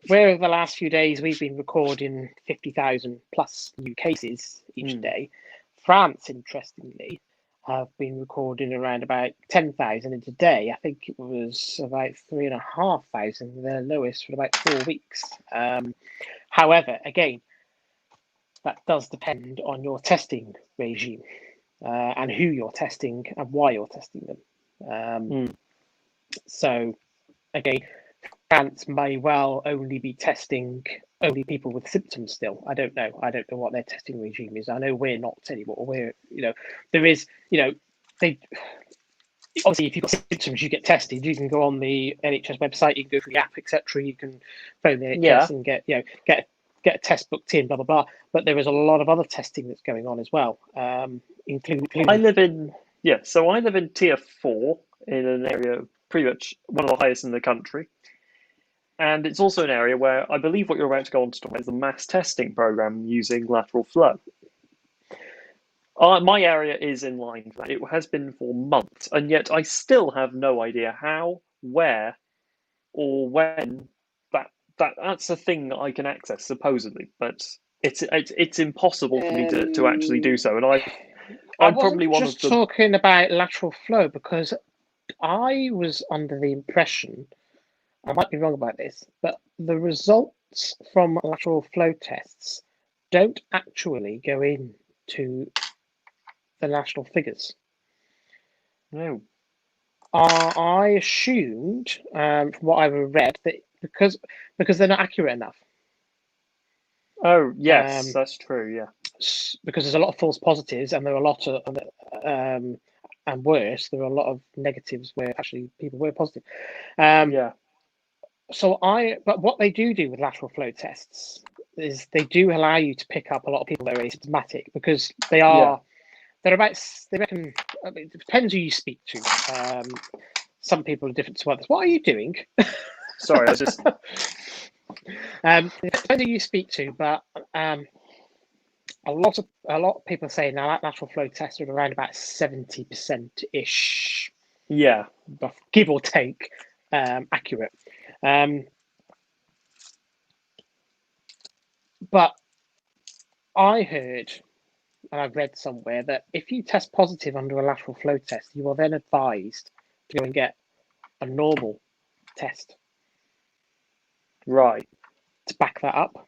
where over the last few days we've been recording 50,000 plus new cases each Mm. day. France, interestingly, have been recording around about 10,000 in a day. I think it was about 3,500, their lowest for about 4 weeks. However, again, that does depend on your testing regime and who you're testing and why you're testing them. Mm. So, again, France may well only be testing only people with symptoms still. I don't know. I don't know what their testing regime is. I know we're not anymore. There is, they obviously if you've got symptoms, you get tested. You can go on the NHS website, you can go through the app, etc. You can phone the Yeah, NHS and get a test booked in, blah blah blah. But there is a lot of other testing that's going on as well, I including. live in So I live in tier 4 in an area pretty much one of the highest in the country. And it's also an area where I believe what you're about to go on to talk about is the mass testing program using lateral flow. My area is in line for that. It has been for months, and yet I still have no idea how, where, or when that's a thing that I can access supposedly, but it's impossible for me to actually do Um, so. And I I'm wasn't probably one of just the talking about lateral flow because I was under the impression, I might be wrong about this, but the results from lateral flow tests don't actually go into the national figures. no. I assumed, from what I've read, that because they're not accurate enough, Oh yes, um, that's true. Yeah, because there's a lot of false positives and there are a lot of, and worse, there are a lot of negatives where actually people were positive. Um, yeah, but what they do with lateral flow tests is they do allow you to pick up a lot of people that are asymptomatic because yeah. they're about, they reckon, I mean, it depends who you speak to. Some people are different to others. What are you doing? Sorry, I was just It depends who you speak to, but a lot of people say now that lateral flow tests are around about 70% ish, yeah. give or take, accurate. Um, but I heard and I've read somewhere that if you test positive under a lateral flow test, you are then advised to go and get a normal test Right. to back that up.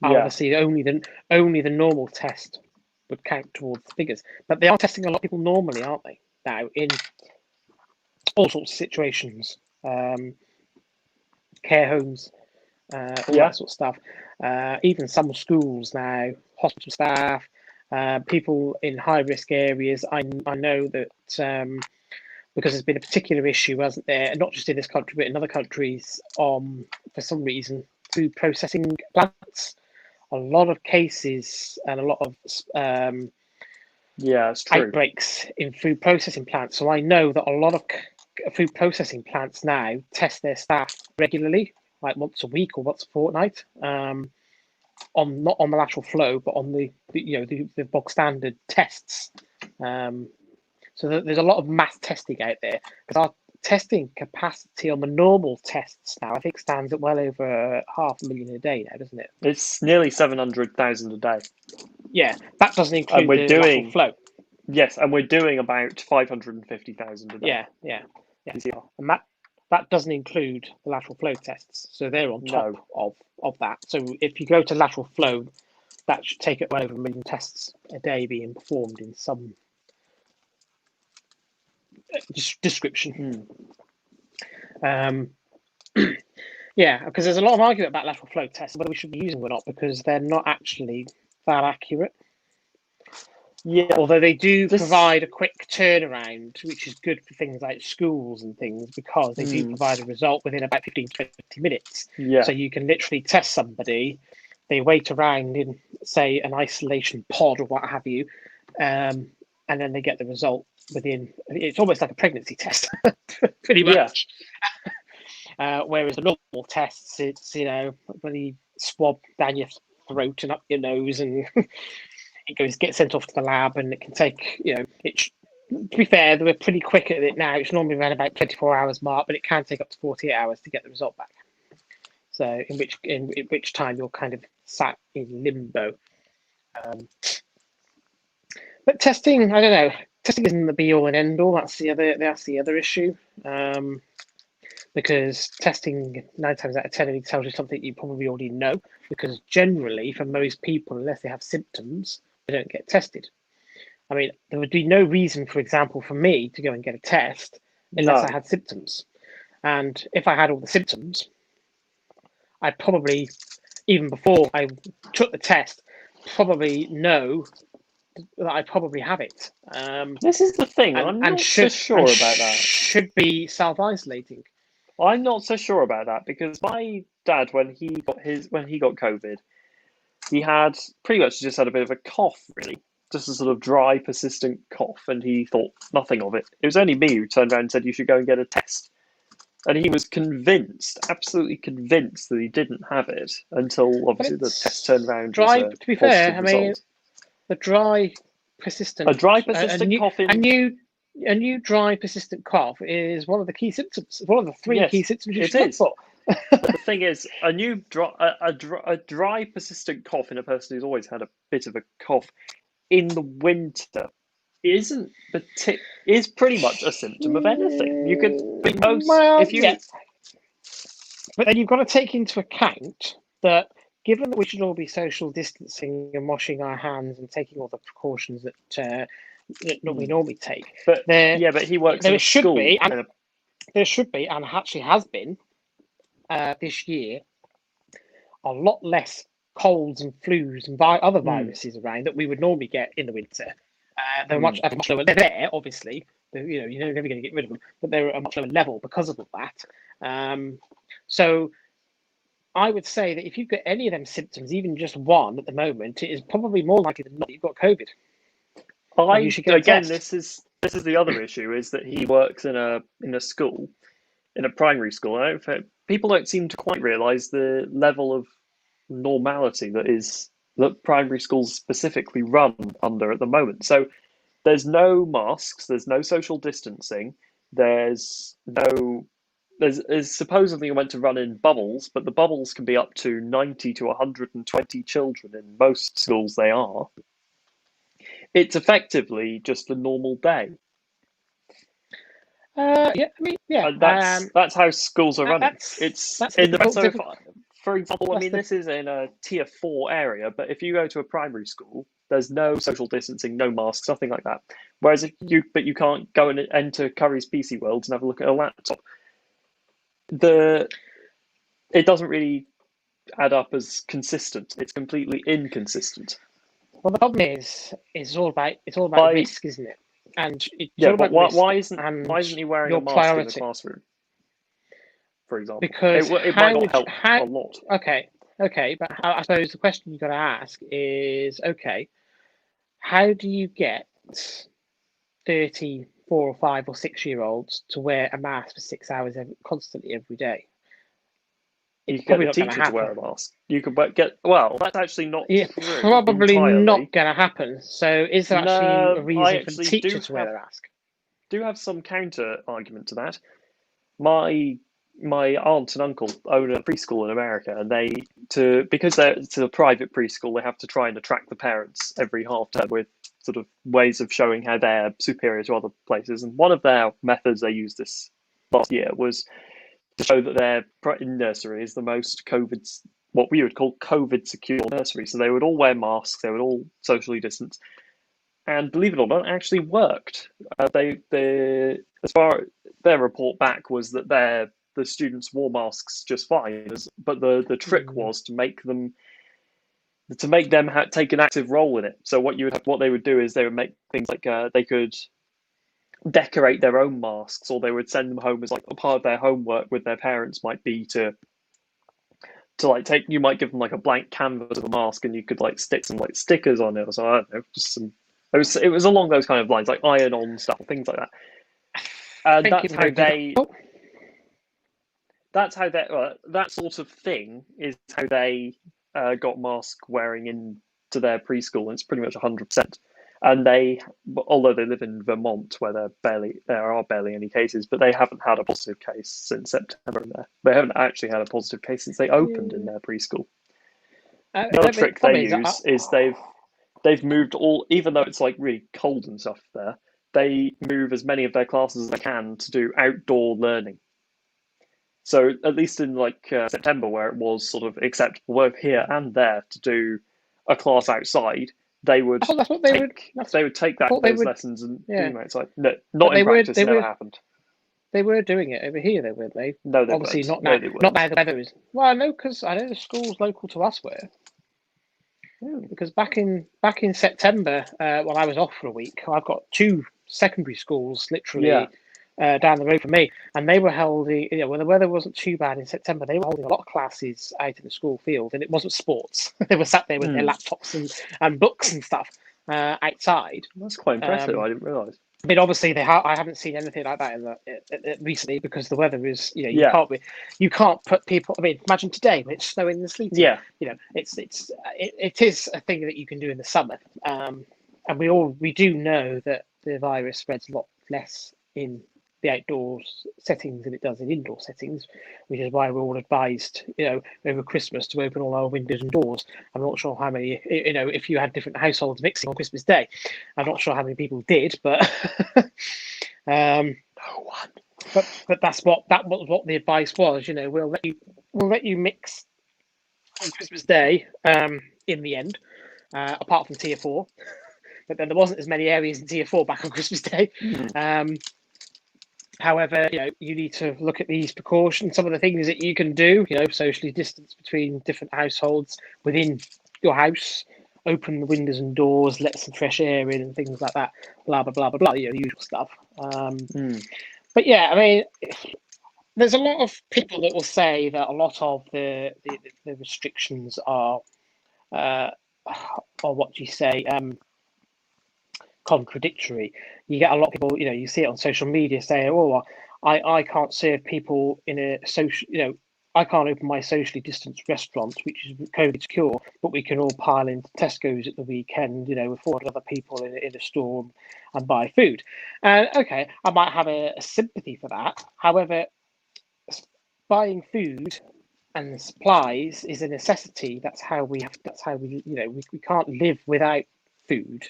Yeah. Obviously, only the normal test would count towards the figures. But they are testing a lot of people normally, aren't they? Now in all sorts of situations, care homes, all Yeah. that sort of stuff. Even some schools now, hospital staff, people in high risk areas. I know that because there's been a particular issue, hasn't there? Not just in this country, but in other countries, for some reason, food processing plants. A lot of cases and a lot of Yeah, it's true. outbreaks in food processing plants. So I know that a lot of food processing plants now test their staff regularly, like once a week or once a fortnight, on not on the lateral flow, but on the bog standard tests. So there's a lot of mass testing out there because our testing capacity on the normal tests now, I think, stands at well over 500,000 a day now, doesn't it? It's nearly 700,000 a day. Yeah, that doesn't And include we're the doing, lateral flow. yes, and we're doing about 550,000 a day. Yeah. PCR. And that doesn't include the lateral flow tests. So they're on top of that. So if you go to lateral flow, that should take it well over 1 million tests a day being performed in some description. Yeah, because there's a lot of argument about lateral flow tests, whether we should be using them or not, because they're not actually that accurate. Yeah. Although they do provide a quick turnaround, which is good for things like schools and things, because they do provide a result within about 15 to 20 minutes. Yeah. So you can literally test somebody, they wait around in, say, an isolation pod or what have you, and then they get the result within, it's almost like a pregnancy test, pretty much. Yeah. Whereas the normal tests, it's, really swab down your throat and up your nose, and it gets sent off to the lab, and it can take, to be fair, they were pretty quick at it now. It's normally around about 24 hours mark, but it can take up to 48 hours to get the result back. So in which time you're kind of sat in limbo. But testing, I don't know. Testing isn't the be all and end all. That's the other issue. Because testing 9 times out of 10 only tells you something you probably already know. Because generally, for most people, unless they have symptoms, they don't get tested. I mean, there would be no reason, for example, for me to go and get a test unless I had symptoms. And if I had all the symptoms, I'd probably, even before I took the test, probably know that I probably have it. This is the thing. I'm not so sure about that. Should be self-isolating. I'm not so sure about that because my dad, when he got COVID, he had pretty much just had a bit of a cough, really, just a sort of dry, persistent cough, and he thought nothing of it. It was only me who turned around and said you should go and get a test, and he was convinced, absolutely convinced, that he didn't have it until obviously the test turned around. To be fair, I mean, the dry, persistent, cough a new dry persistent cough is one of the key symptoms. One of the three key symptoms you should look for. But the thing is, a dry persistent cough in a person who's always had a bit of a cough in the winter is pretty much a symptom of anything. You could But then you've got to take into account that given that we should all be social distancing and washing our hands and taking all the precautions that we normally take. But he works in a school. There should be, and actually has been, this year, a lot less colds and flus and other viruses around that we would normally get in the winter. They're much lower. They're there, obviously. You're never going to get rid of them, but they're at a much lower level because of that. So I would say that if you've got any of them symptoms, even just one at the moment, it is probably more likely than not you've got COVID. This is the other issue, is that he works in a school, in a primary school. People don't seem to quite realise the level of normality that primary schools specifically run under at the moment. So there's no masks, there's no social distancing, there's supposedly meant to run in bubbles, but the bubbles can be up to 90 to 120 children in most schools they are. It's effectively just a normal day. That's how schools are running. For example, I mean, this is in a tier 4 area, but if you go to a primary school, there's no social distancing, no masks, nothing like that. Whereas you can't go and enter Curry's PC World and have a look at a laptop. It doesn't really add up as consistent. It's completely inconsistent. Well, the problem is, it's all about risk, isn't it? And why isn't he wearing a mask in the classroom, for example? Because it might not help a lot. Okay, but I suppose the question you've got to ask is, okay, how do you get 34 or 5 or 6-year-olds to wear a mask for 6 hours constantly every day. You It's could get probably the not going to teacher to wear happen. a mask. You could well, that's actually not Yeah, true probably entirely. not going to happen. So, is there actually a No, I reason for the actually teacher to wear the mask? do have some counter argument to that. My aunt and uncle own a preschool in America, and because it's a private preschool, they have to try and attract the parents every half term with sort of ways of showing how they're superior to other places. And one of their methods they used this last year was to show that their nursery is the most what we would call COVID secure nursery. So they would all wear masks, they would all socially distance, and believe it or not, it actually worked. As far their report back was that the students wore masks just fine, but the trick was to make them take an active role in it. So what they would do is they would make things like they could decorate their own masks, or they would send them home as like a part of their homework with their parents might be to like take you might give them like a blank canvas of a mask and you could like stick some like stickers on it or so I don't know, just some it was along those kind of lines, like iron on stuff, things like that. And that's how they that sort of thing is how they got mask wearing into their preschool, and it's pretty much 100%. And although they live in Vermont, where there are barely any cases, but they haven't had a positive case since September in there. They haven't actually had a positive case since they opened in their preschool. The other trick they use is they've moved even though it's like really cold and stuff there, they move as many of their classes as they can to do outdoor learning. So at least in like September, where it was sort of acceptable both here and there to do a class outside, they would take those lessons and do them outside. No, not in practice. Never happened. They were doing it over here, though, weren't they? No, they obviously weren't. not now. Not now the weather is. Well, no, because I know the schools local to us were. Because back in September, while I was off for a week, I've got 2 secondary schools literally down the road from me, and they were holding. When the weather wasn't too bad in September, they were holding a lot of classes out in the school field, and it wasn't sports. They were sat there with their laptops and books and stuff outside. That's quite impressive. I didn't realise. I mean, obviously, I haven't seen anything like that recently because the weather is, you can't put people. I mean, imagine today when it's snowing and sleeting. Yeah, it is a thing that you can do in the summer, and we do know that the virus spreads a lot less in the outdoors settings than it does in indoor settings, which is why we're all advised, over Christmas to open all our windows and doors. I'm not sure how many, if you had different households mixing on Christmas Day, I'm not sure how many people did, but no one. But that's what the advice was. We'll let you mix on Christmas Day. In the end, apart from Tier 4, but then there wasn't as many areas in Tier 4 back on Christmas Day. However, you need to look at these precautions, some of the things that you can do, socially distance between different households within your house, open the windows and doors, let some fresh air in and things like that, blah, blah, blah, blah, blah, the usual stuff. But yeah, I mean, there's a lot of people that will say that a lot of the restrictions are, or what do you say, contradictory. You get a lot of people, you see it on social media saying, "Oh, I can't serve people in a social, I can't open my socially distanced restaurant, which is COVID secure, but we can all pile into Tesco's at the weekend, with 400 other people in a store and buy food." And okay, I might have a sympathy for that. However, buying food and supplies is a necessity. That's how we, we can't live without food.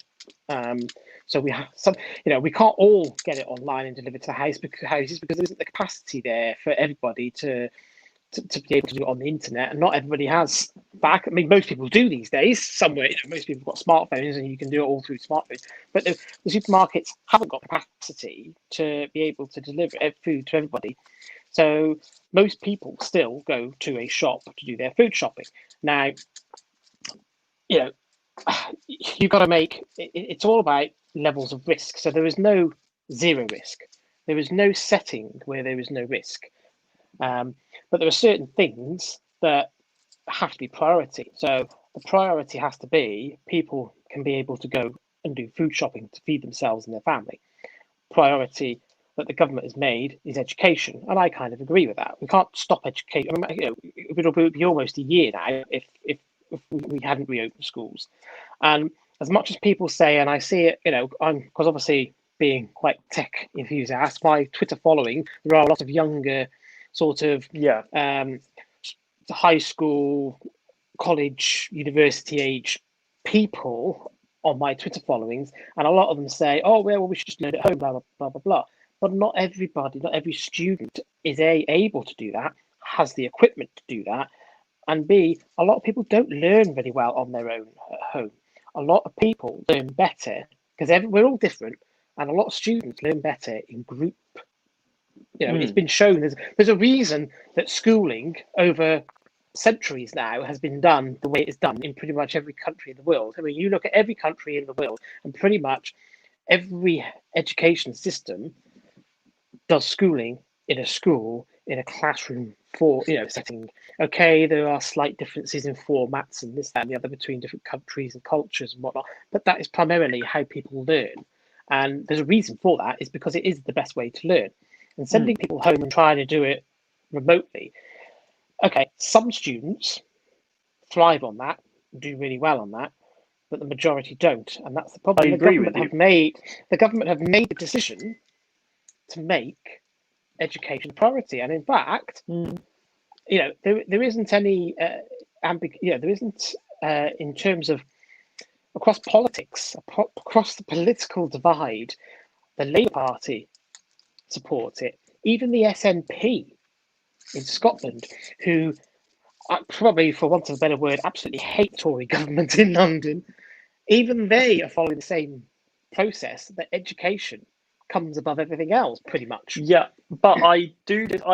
So we have we can't all get it online and delivered to the houses because there isn't the capacity there for everybody to be able to do it on the internet, and not everybody has back. I mean, most people do these days. Somewhere, most people have got smartphones, and you can do it all through smartphones. But the supermarkets haven't got capacity to be able to deliver food to everybody. So most people still go to a shop to do their food shopping. Now, you've got to make it's all about levels of risk. So there is no zero risk. There is no setting where there is no risk. But there are certain things that have to be priority. So the priority has to be people can be able to go and do food shopping to feed themselves and their family. Priority that the government has made is education, and I kind of agree with that. We can't stop education. I mean, it'll be almost a year now if we hadn't reopened schools. And as much as people say, and I see it, because obviously being quite tech enthusiast, my Twitter following, there are a lot of younger sort of high school, college, university age people on my Twitter followings, and a lot of them say, "Oh, well, we should just learn at home," blah blah blah blah blah. But not everybody, not every student is able to do that, has the equipment to do that, and B, a lot of people don't learn very well on their own at home. A lot of people learn better because we're all different, and a lot of students learn better in group. It's been shown there's a reason that schooling over centuries now has been done the way it's done in pretty much every country in the world. I mean, you look at every country in the world, and pretty much every education system does schooling in a school, in a classroom setting. Okay, there are slight differences in formats and this, that, and the other between different countries and cultures and whatnot, but that is primarily how people learn. And there's a reason for that, is because it is the best way to learn. And sending people home and trying to do it remotely, okay, some students thrive on that, do really well on that, but the majority don't, and that's the problem. The government have made the decision to make education a priority, and in fact, there isn't any there isn't in terms of across politics, across the political divide, the Labour Party supports it. Even the SNP in Scotland, who probably, for want of a better word, absolutely hate Tory government in London, even they are following the same process, that education comes above everything else, pretty much. Yeah, but I agree with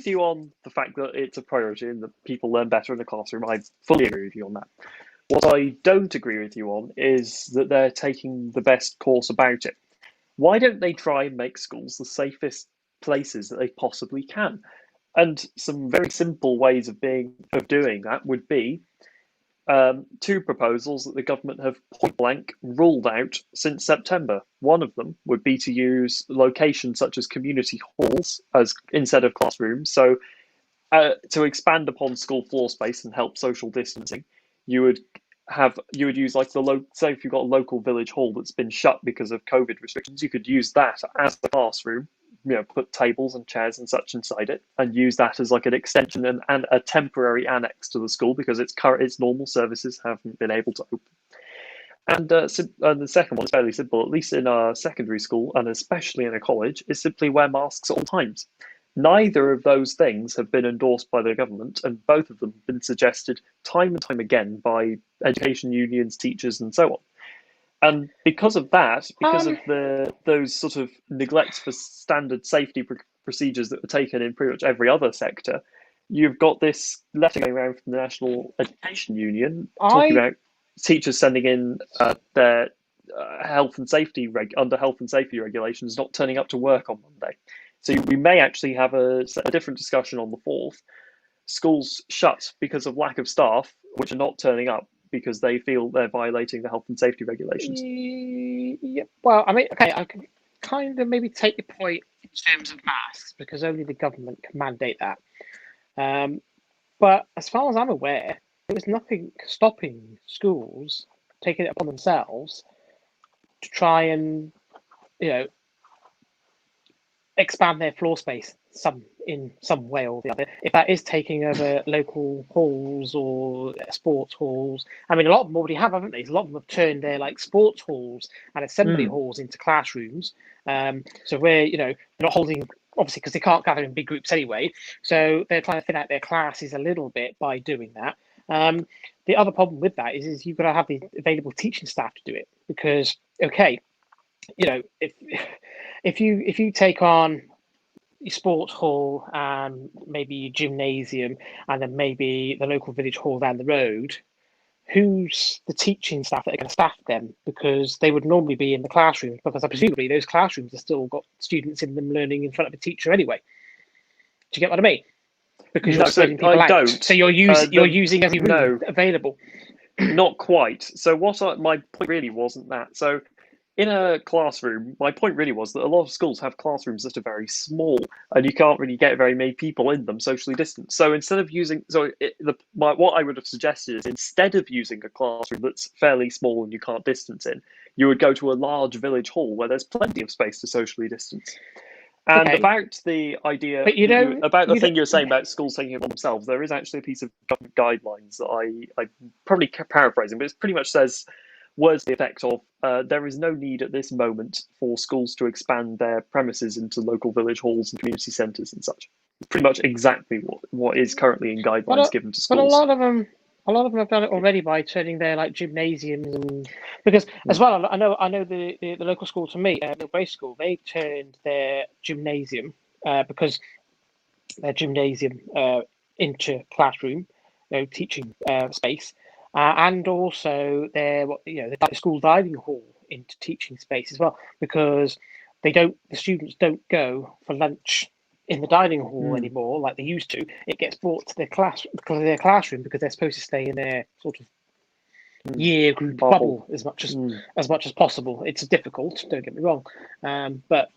you on the fact that it's a priority and that people learn better in the classroom. I fully agree with you on that. What I don't agree with you on is that they're taking the best course about it. Why don't they try and make schools the safest places that they possibly can? And some very simple ways of doing that would be two proposals that the government have point blank ruled out since September. One of them would be to use locations such as community halls as instead of classrooms. So to expand upon school floor space and help social distancing, you would use like say if you've got a local village hall that's been shut because of COVID restrictions, you could use that as the classroom. Put tables and chairs and such inside it, and use that as like an extension and a temporary annex to the school because its normal services haven't been able to open. And the second one is fairly simple, at least in a secondary school and especially in a college, is simply wear masks at all times. Neither of those things have been endorsed by the government, and both of them have been suggested time and time again by education unions, teachers, and so on. And because of that, because of those sort of neglects for standard safety procedures that were taken in pretty much every other sector, you've got this letter going around from the National Education Union talking about teachers sending in their health and safety regulations not turning up to work on Monday. So we may actually have a different discussion on the 4th. Schools shut because of lack of staff, which are not turning up because they feel they're violating the health and safety regulations. Yeah, well, I mean, okay, I can kind of maybe take your point in terms of masks because only the government can mandate that. But as far as I'm aware, there was nothing stopping schools taking it upon themselves to try and, expand their floor space in some way or the other. If that is taking over local halls or sports halls, I mean, a lot of them already have, haven't they? A lot of them have turned their sports halls and assembly halls into classrooms. So where they're not holding, obviously, because they can't gather in big groups anyway. So they're trying to thin out their classes a little bit by doing that. The other problem with that is you've got to have the available teaching staff to do it because, okay, if you take on your sports hall and maybe your gymnasium and then maybe the local village hall down the road, who's the teaching staff that are going to staff them? Because they would normally be in the classrooms because presumably those classrooms have still got students in them learning in front of a teacher anyway. Do you get what I mean? Because you're spreading people out. So you're using every room available. not quite. So my point really wasn't that. So in a classroom, my point really was that a lot of schools have classrooms that are very small, and you can't really get very many people in them socially distanced. So instead of using, what I would have suggested is instead of using a classroom that's fairly small and you can't distance in, you would go to a large village hall where there's plenty of space to socially distance. And Okay, about the idea but about the you thing don't. you're saying about schools taking it on themselves, there is actually a piece of government guidelines that I probably paraphrasing, but it pretty much says words to the effect of there is no need at this moment for schools to expand their premises into local village halls and community centres and such. It's pretty much exactly what is currently in But guidelines given to but schools. a lot of them have done it already by turning their like gymnasiums and because as Mm. well I know the local school to me, Millbrae School, they turned their gymnasium because their gymnasium into classroom, teaching space, and also the school dining hall into teaching space as well because the students don't go for lunch in the dining hall Mm. anymore like they used to. It gets brought to their classroom because they're supposed to stay in their sort of Mm. year group bubble Mm. as much as possible. It's difficult, don't get me wrong, but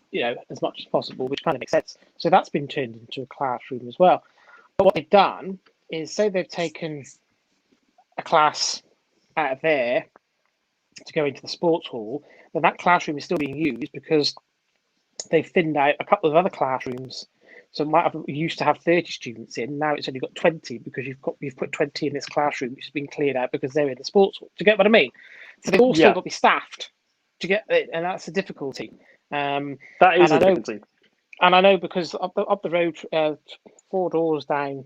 as much as possible, which kind of makes sense. So that's been turned into a classroom as well. But what they've done is say they've taken a class out of there to go into the sports hall, then that classroom is still being used because they've thinned out a couple of other classrooms. So it might have used to have 30 students in. Now it's only got 20 because you've put 20 in this classroom, which has been cleared out because they're in the sports hall. Do you get what I mean? So they've all still Yeah, got to be staffed to get it, and that's the difficulty. that And is I a know, difficulty. because up the road, 4 doors down,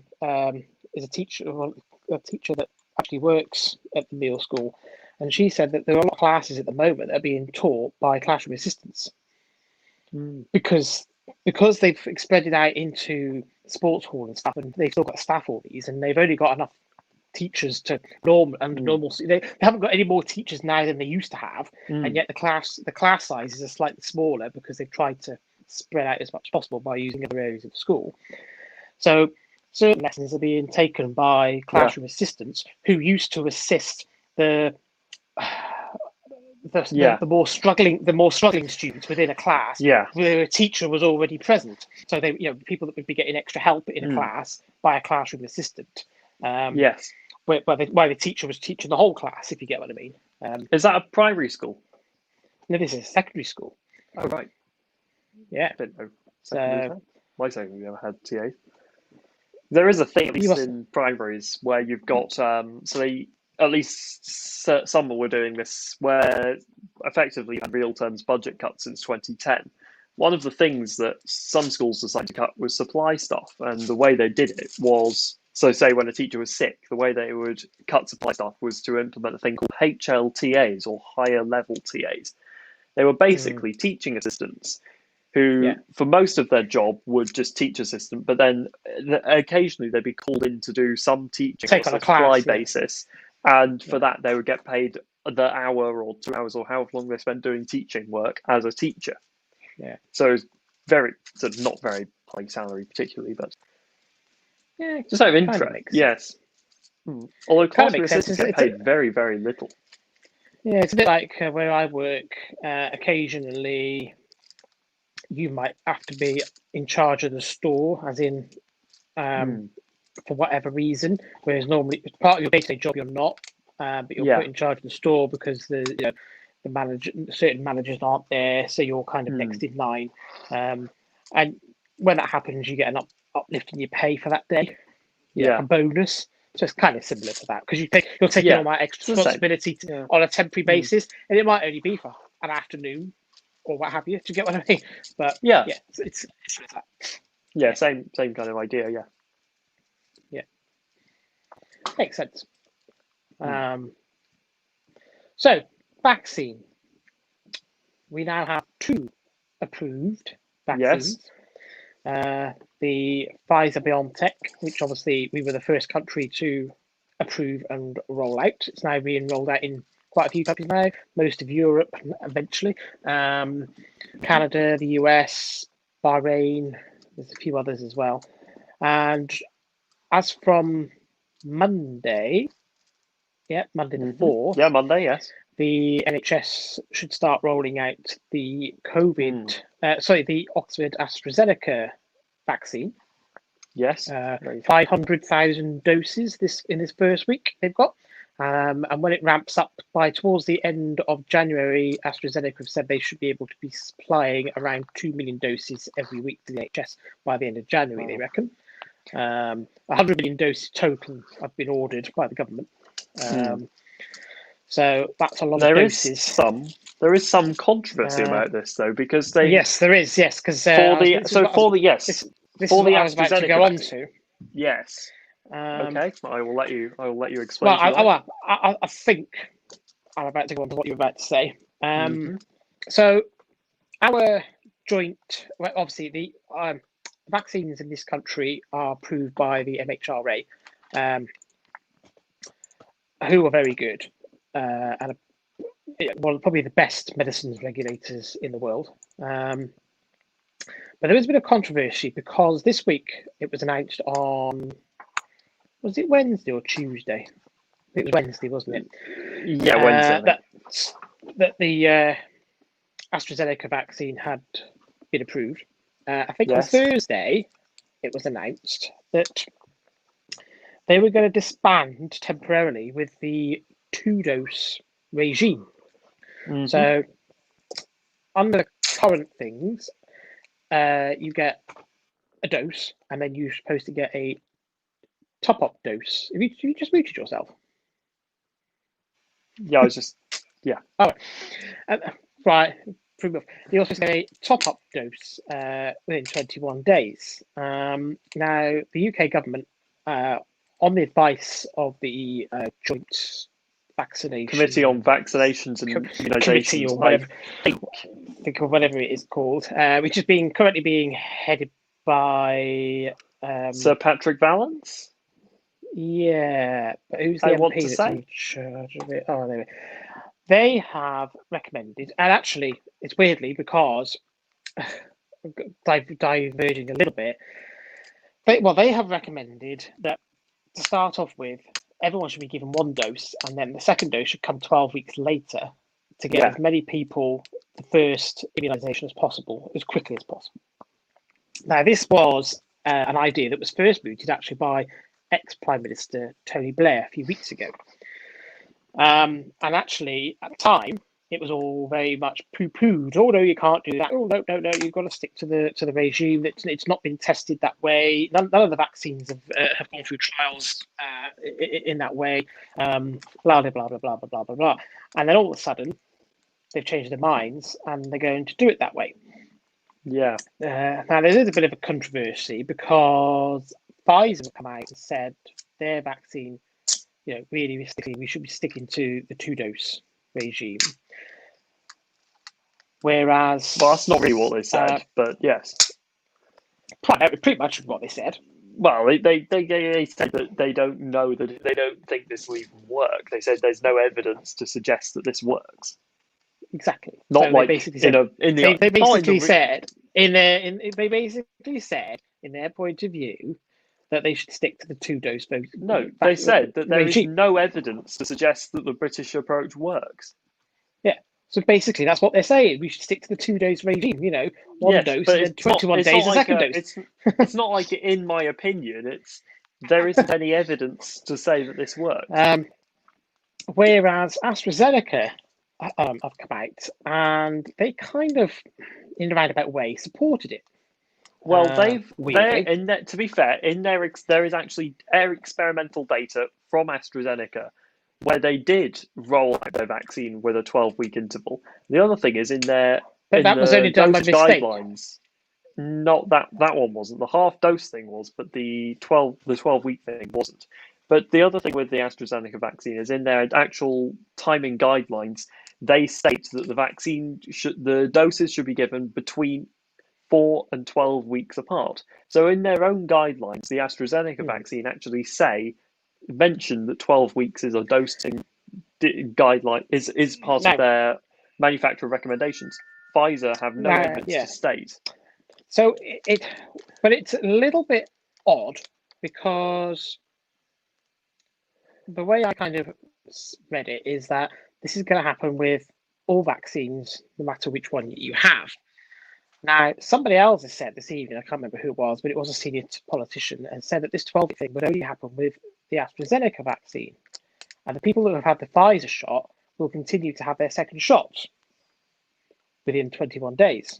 is a teacher that actually works at the Meal School, and she said that there are a lot of classes at the moment that are being taught by classroom assistants Mm. because they've expanded out into sports hall and stuff, and they've still got staff all these, and they've only got enough teachers to Mm. normal. They haven't got any more teachers now than they used to have, and Mm. yet the class sizes are slightly smaller because they've tried to spread out as much as possible by using other areas of the school. So certain lessons are being taken by Yeah, classroom assistants who used to assist the yeah, the more struggling students within a class yeah. where a teacher was already present. So they people that would be getting extra help in a Mm. class by a classroom assistant. Um, Yes. where the teacher was teaching the whole class, if you get what I mean. Is that a primary school? No, this is secondary school. Oh, right. Yeah. Didn't know secondaries So had. My secondary never had TAs. There is a thing, at you least must. in primaries, where you've got so they at least some were doing this, where effectively you've had real terms budget cuts since 2010. One of the things that some schools decided to cut was supply staff, and the way they did it was so say when a teacher was sick, the way they would cut supply staff was to implement a thing called HLTAs or higher level TAs. They were Mm, basically teaching assistants who, yeah. for most of their job, would just teach assistant, but then occasionally they'd be called in to do some teaching on a Take on a supply class. Yeah. basis, and for Yeah. that they would get paid the hour or 2 hours or however long they spent doing teaching work as a teacher. Yeah. So it's very sort of not very high salary particularly, but Yeah. just out of Kind of interest, makes sense. yes. Although Kind of classroom makes sense. assistants get paid very, very little. Yeah, it's a bit like where I work. Occasionally, you might have to be in charge of the store, as in um, Mm. for whatever reason. Whereas normally, it's part of your day-to-day job, you're not, but you're put Yeah. in charge of the store because the manager, certain managers aren't there, so you're kind of Mm. next in line. And when that happens, you get an uplift in your pay for that day, like a Yeah. bonus. So it's kind of similar to that because you're taking Yeah. on that It's extra the same. responsibility Yeah. on a temporary Mm. basis, and it might only be for an afternoon or what have you. Do you get what I mean? But Yeah. yeah, it's that. Yeah. Yeah, Same kind of idea. Yeah. yeah, makes sense. Mm. Um, so vaccine. We now have 2 approved Yes. vaccines. The Pfizer BioNTech, which obviously we were the first country to approve and roll out. It's now being rolled out in quite a few countries now, most of Europe eventually. Canada, the US, Bahrain, there's a few others as well. And as from Monday, yeah, Monday the 4th, Yeah, Monday, yes. the NHS should start rolling out the the Oxford AstraZeneca vaccine. Yes. 500,000 doses in this first week they've got. And when it ramps up by towards the end of January, AstraZeneca have said they should be able to be supplying around 2 million doses every week to the NHS by the end of January, they reckon. 100 million doses total have been ordered by the government. So that's a lot of doses. There is some controversy about this, though, because they... Yes, there is, yes, because... this is what I was about to go on to. Yes. Okay, I will let you explain. Well, I think I'm about to go on to what you're about to say. So our joint, well, obviously the vaccines in this country are approved by the MHRA, who are very good and probably the best medicines regulators in the world. But there is a bit of controversy because this week it was announced on, was it Wednesday or Tuesday? It was Wednesday, wasn't it? Yeah, Wednesday. That the AstraZeneca vaccine had been approved. I think on Thursday it was announced that they were going to disband temporarily with the 2-dose regime. So under the current things, you get a dose and then you're supposed to get a top-up dose. Have you just muted yourself? Yeah, I was just... Yeah. Oh, right. You're supposed to get a top-up dose within 21 days. Now, the UK government, on the advice of the Joint Vaccination Committee on Vaccinations and Immunisations, or whatever, think of whatever it is called, which is currently being headed by Sir Patrick Vallance. Yeah, but who's the MP that's in charge of it? Oh, there. They have recommended, and actually, it's weirdly because diverging a little bit. They have recommended that to start off with, everyone should be given 1 dose, and then the second dose should come 12 weeks later to get as many people the first immunisation as possible, as quickly as possible. Now, this was an idea that was first mooted actually by ex-Prime Minister Tony Blair a few weeks ago. And actually, at the time, it was all very much poo-pooed. Oh, no, you can't do that. Oh, no, you've got to stick to the regime. It's not been tested that way. None of the vaccines have gone through trials in that way. Blah, blah, blah, blah, blah, blah, blah, blah. And then all of a sudden, they've changed their minds and they're going to do it that way. Yeah. Now, there is a bit of a controversy because Pfizer have come out and said their vaccine, realistically, we should be sticking to the 2-dose regime. Whereas... Well, that's not really what they said, but yes. Pretty much what they said. Well, they said that they don't know, that they don't think this will even work. They said there's no evidence to suggest that this works. Exactly. Not so like they basically said, they basically said in their point of view that they should stick to the 2-dose. No, they said that there is no evidence to suggest that the British approach works. Yeah. So basically, that's what they're saying. We should stick to the 2-dose regime. 1 dose and then 21 days a second dose. It's not like, in my opinion, there isn't any evidence to say that this works. Whereas AstraZeneca have come out and they kind of, in a roundabout way, supported it. Well, to be fair, there is actually experimental data from AstraZeneca where they did roll out their vaccine with a 12-week interval. The other thing is that was only done by mistake. Guidelines. Not that one wasn't. The half-dose thing was, but the 12-week thing wasn't. But the other thing with the AstraZeneca vaccine is in their actual timing guidelines, they state that the doses should be given between 4 and 12 weeks apart. So in their own guidelines, the AstraZeneca vaccine actually mention that 12 weeks is a dosing guideline, is part of their manufacturer recommendations. Pfizer have no evidence to state. So but it's a little bit odd because the way I kind of read it, is that this is going to happen with all vaccines, no matter which one you have. Now, somebody else has said this evening, I can't remember who it was, but it was a senior politician, and said that this 12 thing would only happen with the AstraZeneca vaccine. And the people that have had the Pfizer shot will continue to have their second shots within 21 days.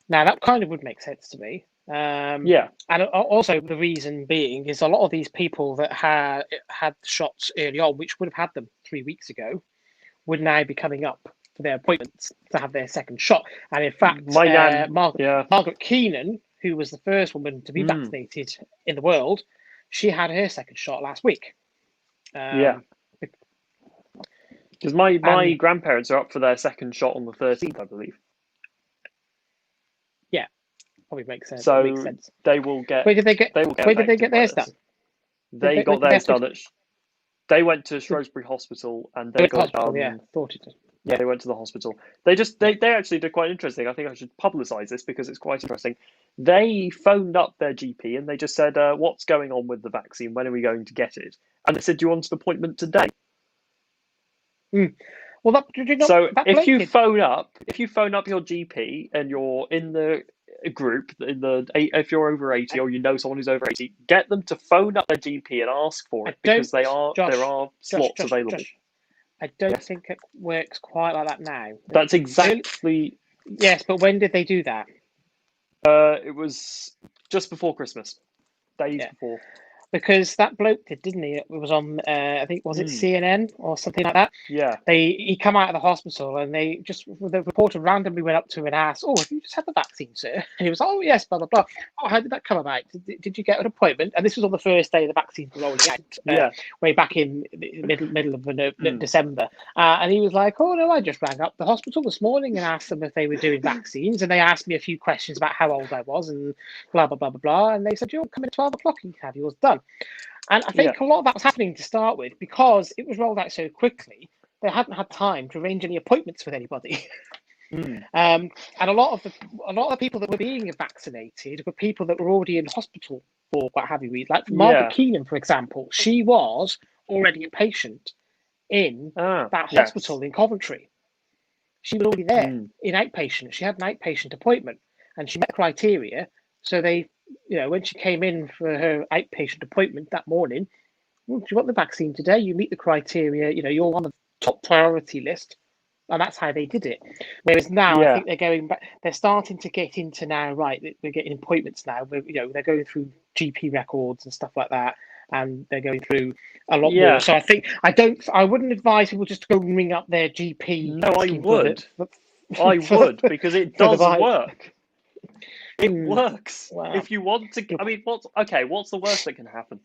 Now, that kind of would make sense to me. Yeah. And also the reason being is a lot of these people that had shots early on, which would have had them 3 weeks ago, would now be coming up for their appointments to have their second shot. And in fact, Margaret Keenan, who was the first woman to be vaccinated in the world, she had her second shot last week. Because my grandparents are up for their second shot on the 13th, I believe. Yeah, probably makes sense. So makes sense. They will get. Where did they get theirs done? They got theirs done at. They went to Shrewsbury Hospital and they got done. Yeah, thought it. Yeah, they went to the hospital. They actually did quite interesting. I think I should publicise this because it's quite interesting. They phoned up their GP and they just said, "What's going on with the vaccine? When are we going to get it?" And they said, "Do you want an appointment today?" Well, if you phone up your GP and you're in the group, if you're over 80 or you know someone who's over 80, get them to phone up their GP and ask for it because there are slots available. Josh, I don't think it works quite like that now. That's exactly. Yes, but when did they do that? It was just before Christmas, days before. Because that bloke didn't he? It was on, I think, was it CNN or something like that? Yeah. He come out of the hospital and the reporter randomly went up to him and asked, "Oh, have you just had the vaccine, sir?" And he was, "Oh, yes, blah, blah, blah." "Oh, how did that come about? Did you get an appointment?" And this was on the first day the vaccines were rolling out, way back in the middle of December. And he was like, "Oh, no, I just rang up the hospital this morning and asked them if they were doing vaccines. And they asked me a few questions about how old I was and blah, blah, blah, blah, blah. And they said, you'll come at 12 o'clock and have yours done." And I think a lot of that was happening to start with because it was rolled out so quickly. They hadn't had time to arrange any appointments with anybody. And a lot of the people that were being vaccinated were people that were already in hospital for what have you. Like Margaret Keenan, for example, she was already a patient in that hospital in Coventry. She was already there in outpatient. She had an outpatient appointment and she met the criteria. So they, when she came in for her outpatient appointment that morning, "Do you want the vaccine today? You meet the criteria, you're on the top priority list." And that's how they did it. Whereas now, I think they're going back, they're starting to get into now, right, we're getting appointments now, where, they're going through GP records and stuff like that. And they're going through a lot more. So I wouldn't advise people just to go and ring up their GP. No, I would. I would, because it does work. It works. Wow. If you want to, what's the worst that can happen?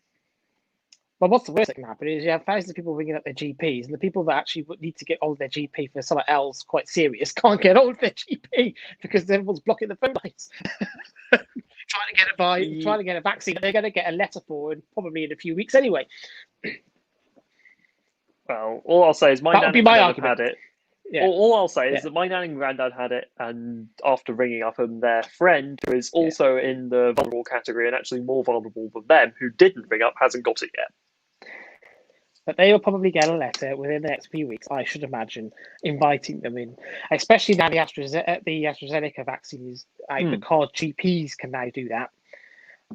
Well, what's the worst that can happen is you have thousands of people ringing up their GPs, and the people that actually need to get hold of their GP for something else quite serious can't get hold of their GP because everyone's blocking the phone lines. trying to get a vaccine that they're going to get a letter for, and probably in a few weeks anyway. Well, all I'll say is my nan and granddad had it. Yeah. All I'll say is that my nan and granddad had it, and after ringing up and their friend, who is also in the vulnerable category and actually more vulnerable than them, who didn't ring up, hasn't got it yet. But they will probably get a letter within the next few weeks, I should imagine, inviting them in. Especially now the AstraZeneca vaccine is out because GPs can now do that.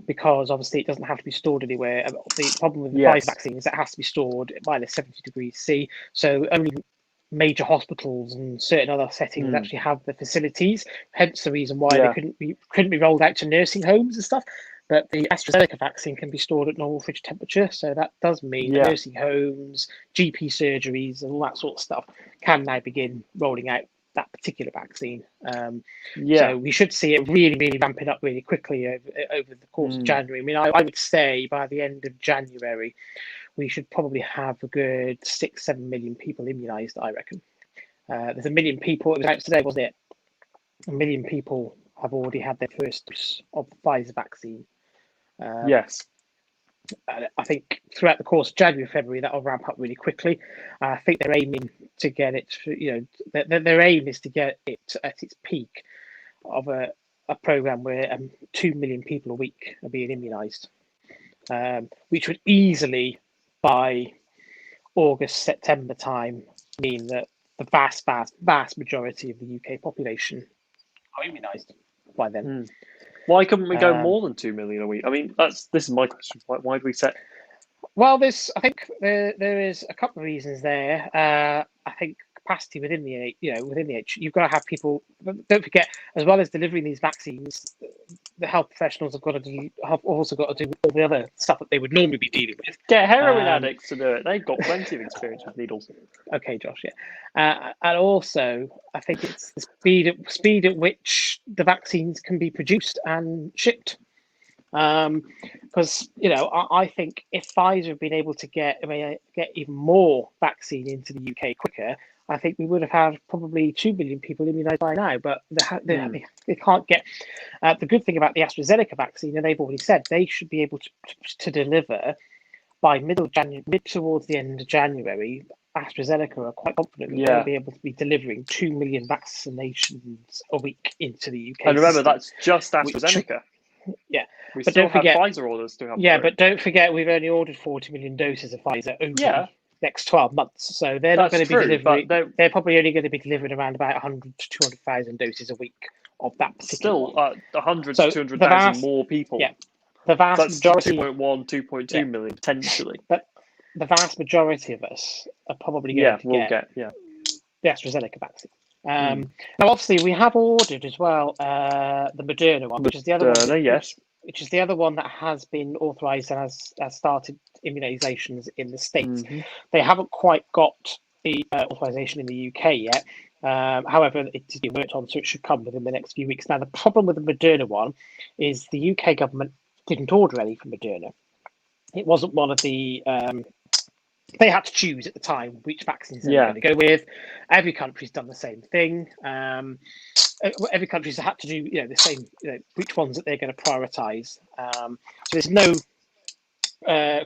Because obviously it doesn't have to be stored anywhere. The problem with the Pfizer vaccine is it has to be stored at minus 70 degrees C. So only major hospitals and certain other settings actually have the facilities. Hence the reason why they couldn't be rolled out to nursing homes and stuff. But the AstraZeneca vaccine can be stored at normal fridge temperature, so that does mean nursing homes, GP surgeries, and all that sort of stuff can now begin rolling out that particular vaccine. So we should see it really, really ramping up really quickly over the course of January. I mean, I would say by the end of January, we should probably have a good 6-7 million people immunised, I reckon. There's 1 million people, it was out today, wasn't it? 1 million people have already had their first dose of the Pfizer vaccine. Yes. I think throughout the course of January, February, that'll ramp up really quickly. I think they're aiming to get it, their aim is to get it at its peak of a program where 2 million people a week are being immunised, which would easily by August, September time mean that the vast majority of the UK population are immunised by then. Why couldn't we go more than 2 million a week? I mean, this is my question. Why do we set? Well, I think there is a couple of reasons there. I think capacity within the you've got to have people. Don't forget, as well as delivering these vaccines, the health professionals have also got to do all the other stuff that they would normally be dealing with. Get heroin addicts to do it. They've got plenty of experience with needles. Okay, Josh. Yeah, and also I think it's the speed at which the vaccines can be produced and shipped. Because I think if Pfizer had been able to get even more vaccine into the UK quicker, I think we would have had probably 2 million people immunised by now. But they can't get. The good thing about the AstraZeneca vaccine, and they've already said they should be able to deliver by mid towards the end of January. AstraZeneca are quite confident that they'll be able to be delivering 2 million vaccinations a week into the UK. And remember, that's just AstraZeneca. We still have Pfizer orders to have. Yeah, but don't forget we've only ordered 40 million doses of Pfizer over the next 12 months. So they're not going to be delivering. They're probably only going to be delivering around about 100 to 200,000 doses a week of that particular. Still, 100 to 200,000 more people. Yeah, the vast majority. 2.1, 2.2 million potentially. But the vast majority of us are probably going to get the AstraZeneca vaccine. Now, obviously, we have ordered as well the Moderna one, which is the other one. Which is the other one that has been authorised and has started immunisations in the States. They haven't quite got the authorisation in the UK yet. However, it's being worked on, so it should come within the next few weeks. Now, the problem with the Moderna one is the UK government didn't order any from Moderna. It wasn't one of the... they had to choose at the time which vaccines they were going to go with. Every country's done the same thing. Every country's had to do the same, which ones that they're going to prioritise. So there's no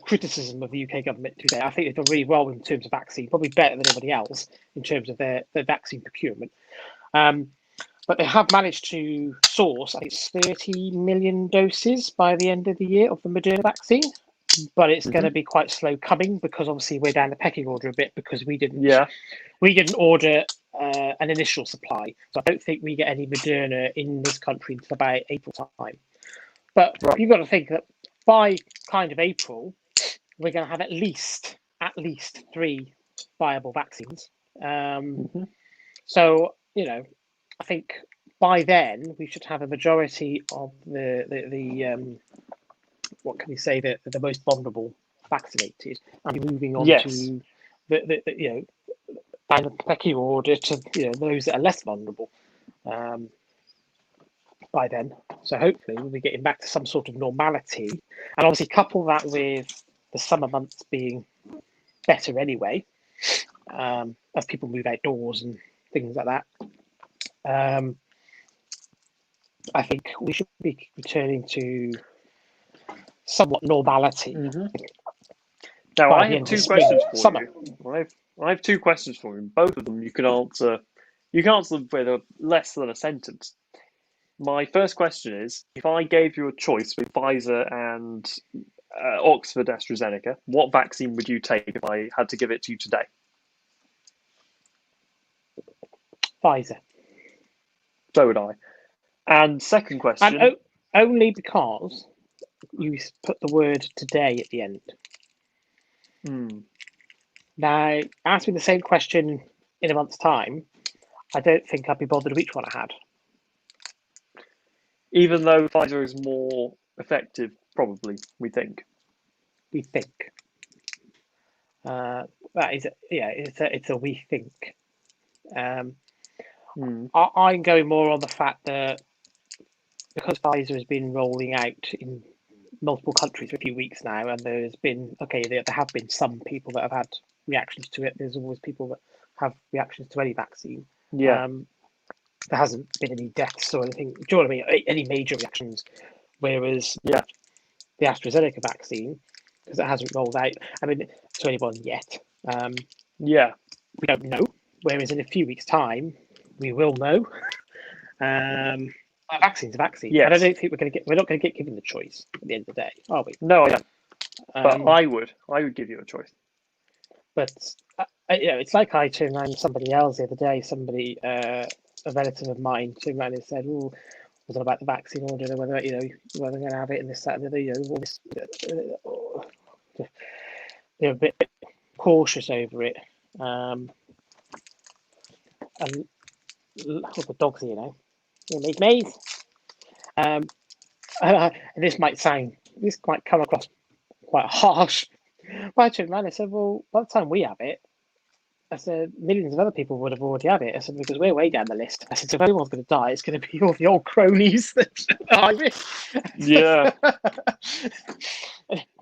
criticism of the UK government today. I think they've done really well in terms of vaccine, probably better than anybody else in terms of their vaccine procurement. But they have managed to source, I think it's 30 million doses by the end of the year of the Moderna vaccine. But it's going to be quite slow coming because obviously we're down the pecking order a bit because we didn't order an initial supply. So I don't think we get any Moderna in this country until about April time. But you've got to think that by kind of April, we're going to have at least 3 viable vaccines. So I think by then we should have a majority of the what can we say, the most vulnerable vaccinated, and moving on to the down the pecking order to those that are less vulnerable by then. So hopefully we'll be getting back to some sort of normality, and obviously couple that with the summer months being better anyway, as people move outdoors and things like that. I think we should be returning to somewhat normality. Now, I have 2 questions for you. I have 2 questions for you. Both of them you can answer. You can answer them with less than a sentence. My first question is: if I gave you a choice with Pfizer and Oxford AstraZeneca, what vaccine would you take if I had to give it to you today? Pfizer. So would I. And second question. And only because you put the word today at the end. Now, ask me the same question in a month's time. I don't think I'd be bothered which one I had. Even though Pfizer is more effective, probably, we think. We think. That is, it's a we think. I'm going more on the fact that because Pfizer has been rolling out in multiple countries for a few weeks now, and there have been some people that have had reactions to it. There's always people that have reactions to any vaccine. There hasn't been any deaths or anything. Do you know what I mean? Any major reactions. Whereas the AstraZeneca vaccine, because it hasn't rolled out, to anyone yet. We don't know. Whereas in a few weeks' time, we will know. A vaccine's a vaccine. Yes. And I don't think we're not going to get given the choice at the end of the day, are we? No, I don't. But I would give you a choice. But it's like I turned around to somebody else the other day. Somebody, a relative of mine, turned around and said, "Oh, was it about the vaccine order? Whether whether they're going to have it in this, that, and the other, all this." They're a bit cautious over it. And the dogs here now. They make maze. And this might come across quite harsh. But I turned around and I said, well, by the time we have it, I said, millions of other people would have already had it. I said, because we're way down the list. I said, so if anyone's going to die, it's going to be all the old cronies that are Yeah.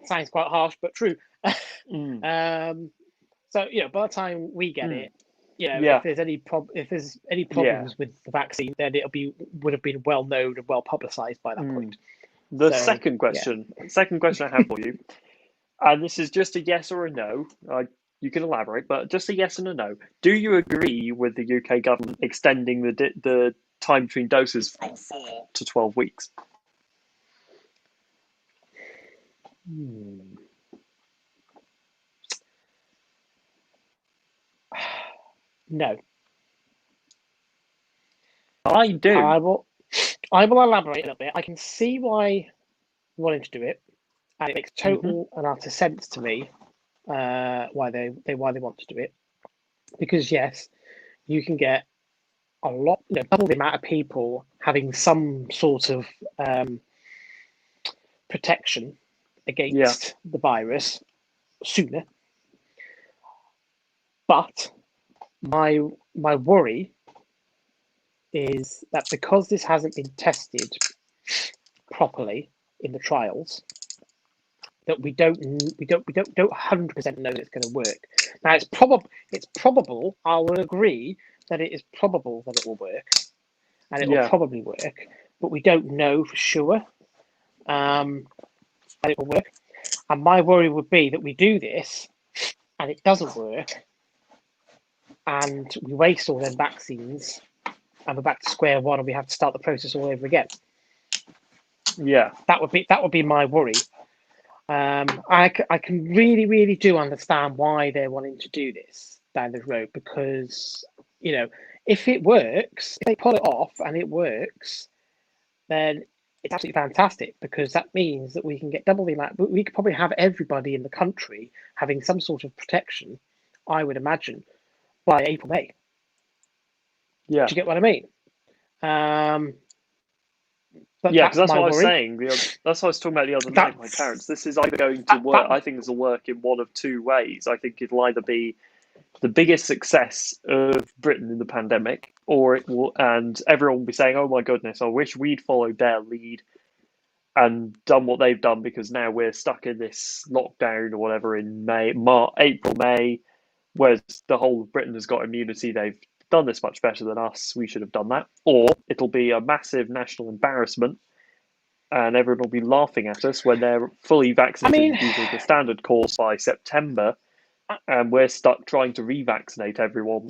Sounds quite harsh, but true. Mm. So, by the time we get it, Yeah. if there's any problems with the vaccine, then would have been well known and well publicized by that point. The second question I have for you, and this is just a yes or a no. You can elaborate, but just a yes and a no. Do you agree with the UK government extending the time between doses from 4 to 12 weeks? No. I do. I will elaborate a little bit. I can see why wanting to do it, and it makes total and utter sense to me why they want to do it. Because yes, you can get a lot, double the amount of people having some sort of protection against the virus sooner. But my worry is that because this hasn't been tested properly in the trials, that we don't 100% know that it's going to work. Now it's probable. I will agree that it is probable that it will work, and it will probably work, but we don't know for sure that it will work. And my worry would be that we do this and it doesn't work, and we waste all them vaccines, and we're back to square one, and we have to start the process all over again. Yeah, that would be my worry. I can really do understand why they're wanting to do this down the road, because if it works, if they pull it off and it works, then it's absolutely fantastic, because that means that we can get double the amount. We could probably have everybody in the country having some sort of protection, I would imagine, by April, May. Yeah. Do you get what I mean? Because that's what I was saying. That's what I was talking about the other night with my parents. This is either going to work. I think this will work in one of two ways. I think it'll either be the biggest success of Britain in the pandemic, or it will, and everyone will be saying, "Oh my goodness, I wish we'd followed their lead and done what they've done, because now we're stuck in this lockdown or whatever in April, May, whereas the whole of Britain has got immunity. They've done this much better than us. We should have done that." Or it'll be a massive national embarrassment, and everyone will be laughing at us when they're fully vaccinated using the standard course by September, and we're stuck trying to revaccinate everyone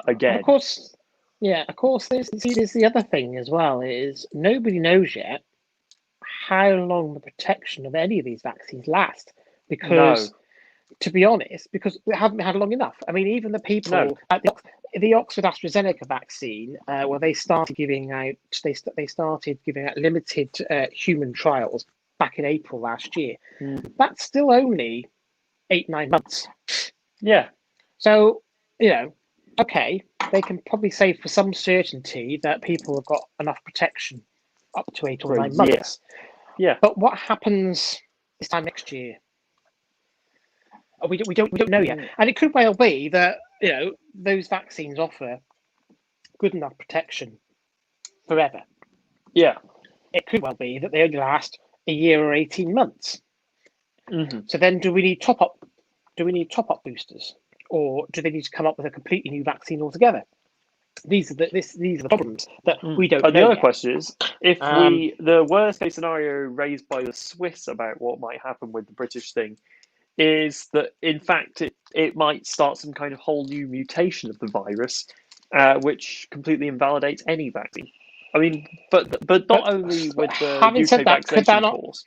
again. Of course, there's the other thing as well, is nobody knows yet how long the protection of any of these vaccines last, because to be honest, because we haven't had long enough. I mean, even the people at the Oxford AstraZeneca vaccine, where they started giving out limited human trials back in April last year. That's still only 8-9 months. Yeah. So okay, they can probably say for some certainty that people have got enough protection up to 8 or 9 months. Yeah. But what happens this time next year? We don't know yet, and it could well be that those vaccines offer good enough protection forever. Yeah, it could well be that they only last a year or 18 months. So then, do we need top up? Do we need top up boosters, or do they need to come up with a completely new vaccine altogether? These are the problems that we don't know. The other question is, if the worst case scenario raised by the Swiss about what might happen with the British thing is that, in fact, it might start some kind of whole new mutation of the virus, which completely invalidates any vaccine. I mean, but not only with the UK vaccination course.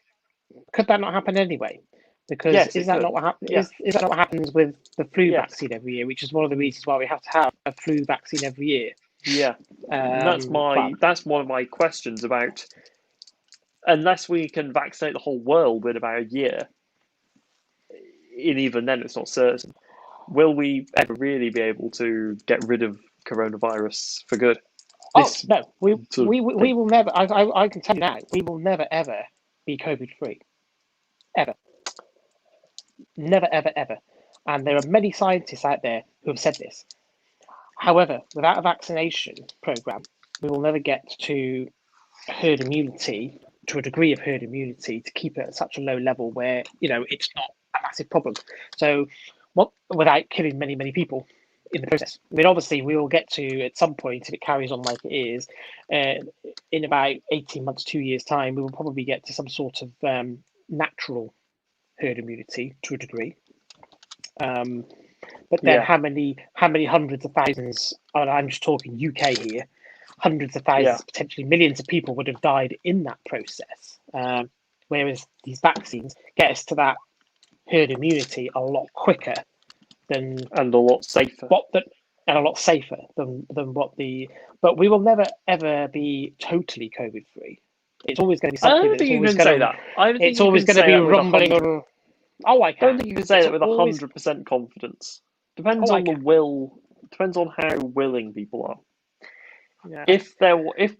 Could that not happen anyway? Because Yes, is it that could. not what Yeah, is that not what happens with the flu yeah, vaccine every year, which is one of the reasons why we have to have a flu vaccine every year. yeah. And Well, that's one of my questions about, unless we can vaccinate the whole world in about a year, and even then it's not certain. Will we ever really be able to get rid of coronavirus for good? oh This no, sort of we thing. will never. I can tell you now, we will never ever be COVID free, ever, never ever ever. And there are many scientists out there who have said this. However, without a vaccination program, we will never get to herd immunity, to a degree of herd immunity, to keep it at such a low level where it's not a massive problem. So, what without killing many people in the process. I mean, obviously, we will get to at some point if it carries on like it is, in about 18 months, 2 years time, we will probably get to some sort of natural herd immunity to a degree. But then Yeah, how many hundreds of thousands, and I'm just talking UK here, hundreds of yeah. thousands, potentially millions of people would have died in that process. Whereas these vaccines get us to that herd immunity a lot quicker than And a lot safer. what that and a lot safer than what the but we will never ever be totally COVID free. It's always going to be I something don't that's think you always can say going to that. I don't think it's you always can going to say be that with a rumbling hundred. on. Oh, I Don't can. think you can say It's that with always 100% confidence. Depends oh I on the can. will. Depends on how willing people are. Yeah.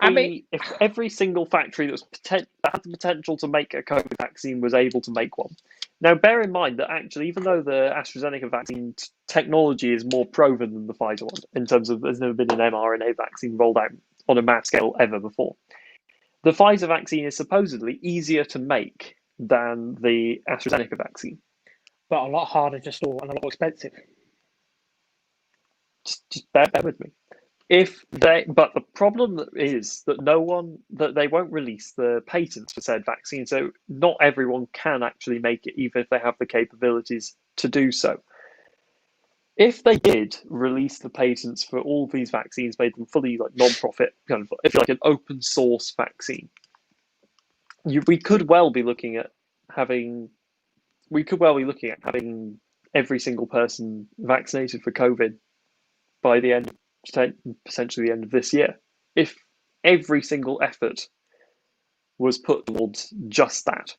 I mean, If every single factory that had the potential to make a COVID vaccine was able to make one. Now, bear in mind that actually, even though the AstraZeneca vaccine technology is more proven than the Pfizer one, in terms of there's never been an mRNA vaccine rolled out on a mass scale ever before, the Pfizer vaccine is supposedly easier to make than the AstraZeneca vaccine. but a lot harder to store and a lot more expensive. Just bear with me. But the problem is that that they won't release the patents for said vaccine, so not everyone can actually make it, even if they have the capabilities to do so. If they did release the patents for all these vaccines, made them fully like non-profit, kind of, if like an open source vaccine, we could well be looking at having every single person vaccinated for COVID by the end, potentially the end of this year, if every single effort was put towards just that.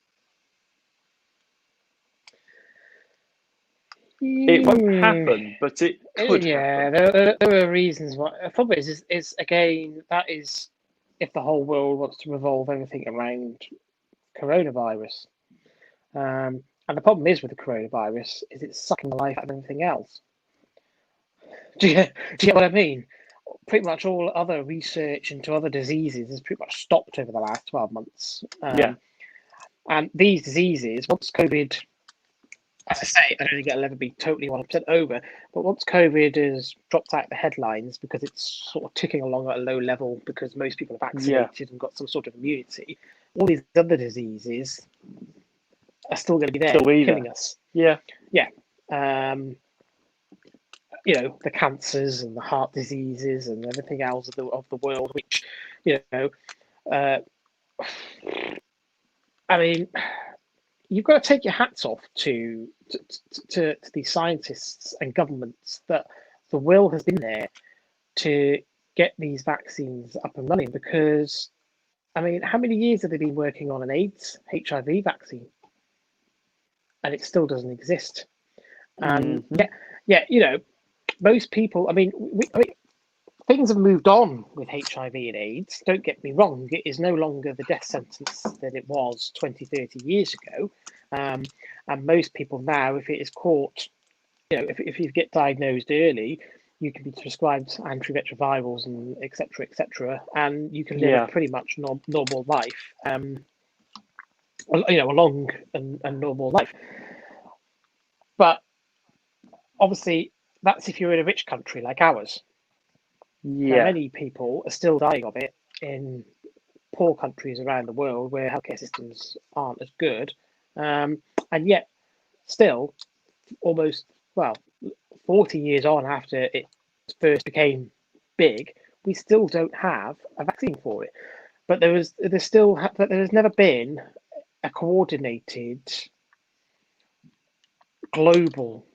It won't happen, but it could Yeah, happen. there are reasons why. The problem is again that is if the whole world wants to revolve everything around coronavirus. And the problem is with the coronavirus is it's sucking the life out of everything else. Do you get what I mean? Pretty much all other research into other diseases has pretty much stopped over the last 12 months. Yeah, And these diseases, once COVID, as I say, I don't think it'll ever be totally 100% over, but once COVID has dropped out the headlines because it's sort of ticking along at a low level because most people are yeah, vaccinated and got some sort of immunity, all these other diseases are still going to be there still be there. killing us. Yeah, Yeah. Um, the cancers and the heart diseases and everything else of the world, which, uh, I mean, you've got to take your hats off to these scientists and governments that the will has been there to get these vaccines up and running because, I mean, how many years have they been working on an AIDS, HIV vaccine? And it still doesn't exist. And mm-hmm. yeah, most people, I mean, things have moved on with HIV and AIDS. Don't get me wrong, it is no longer the death sentence that it was 20, 30 years ago. And most people now, if it is caught, if you get diagnosed early, you can be prescribed antiretrovirals and etc., and you can live a Yeah, pretty much normal life, a long and normal life. But obviously, that's if you're in a rich country like ours. Now, yeah, many people are still dying of it in poor countries around the world where healthcare systems aren't as good. And yet, still, almost, well, 40 years on after it first became big, we still don't have a vaccine for it. But there's never been a coordinated global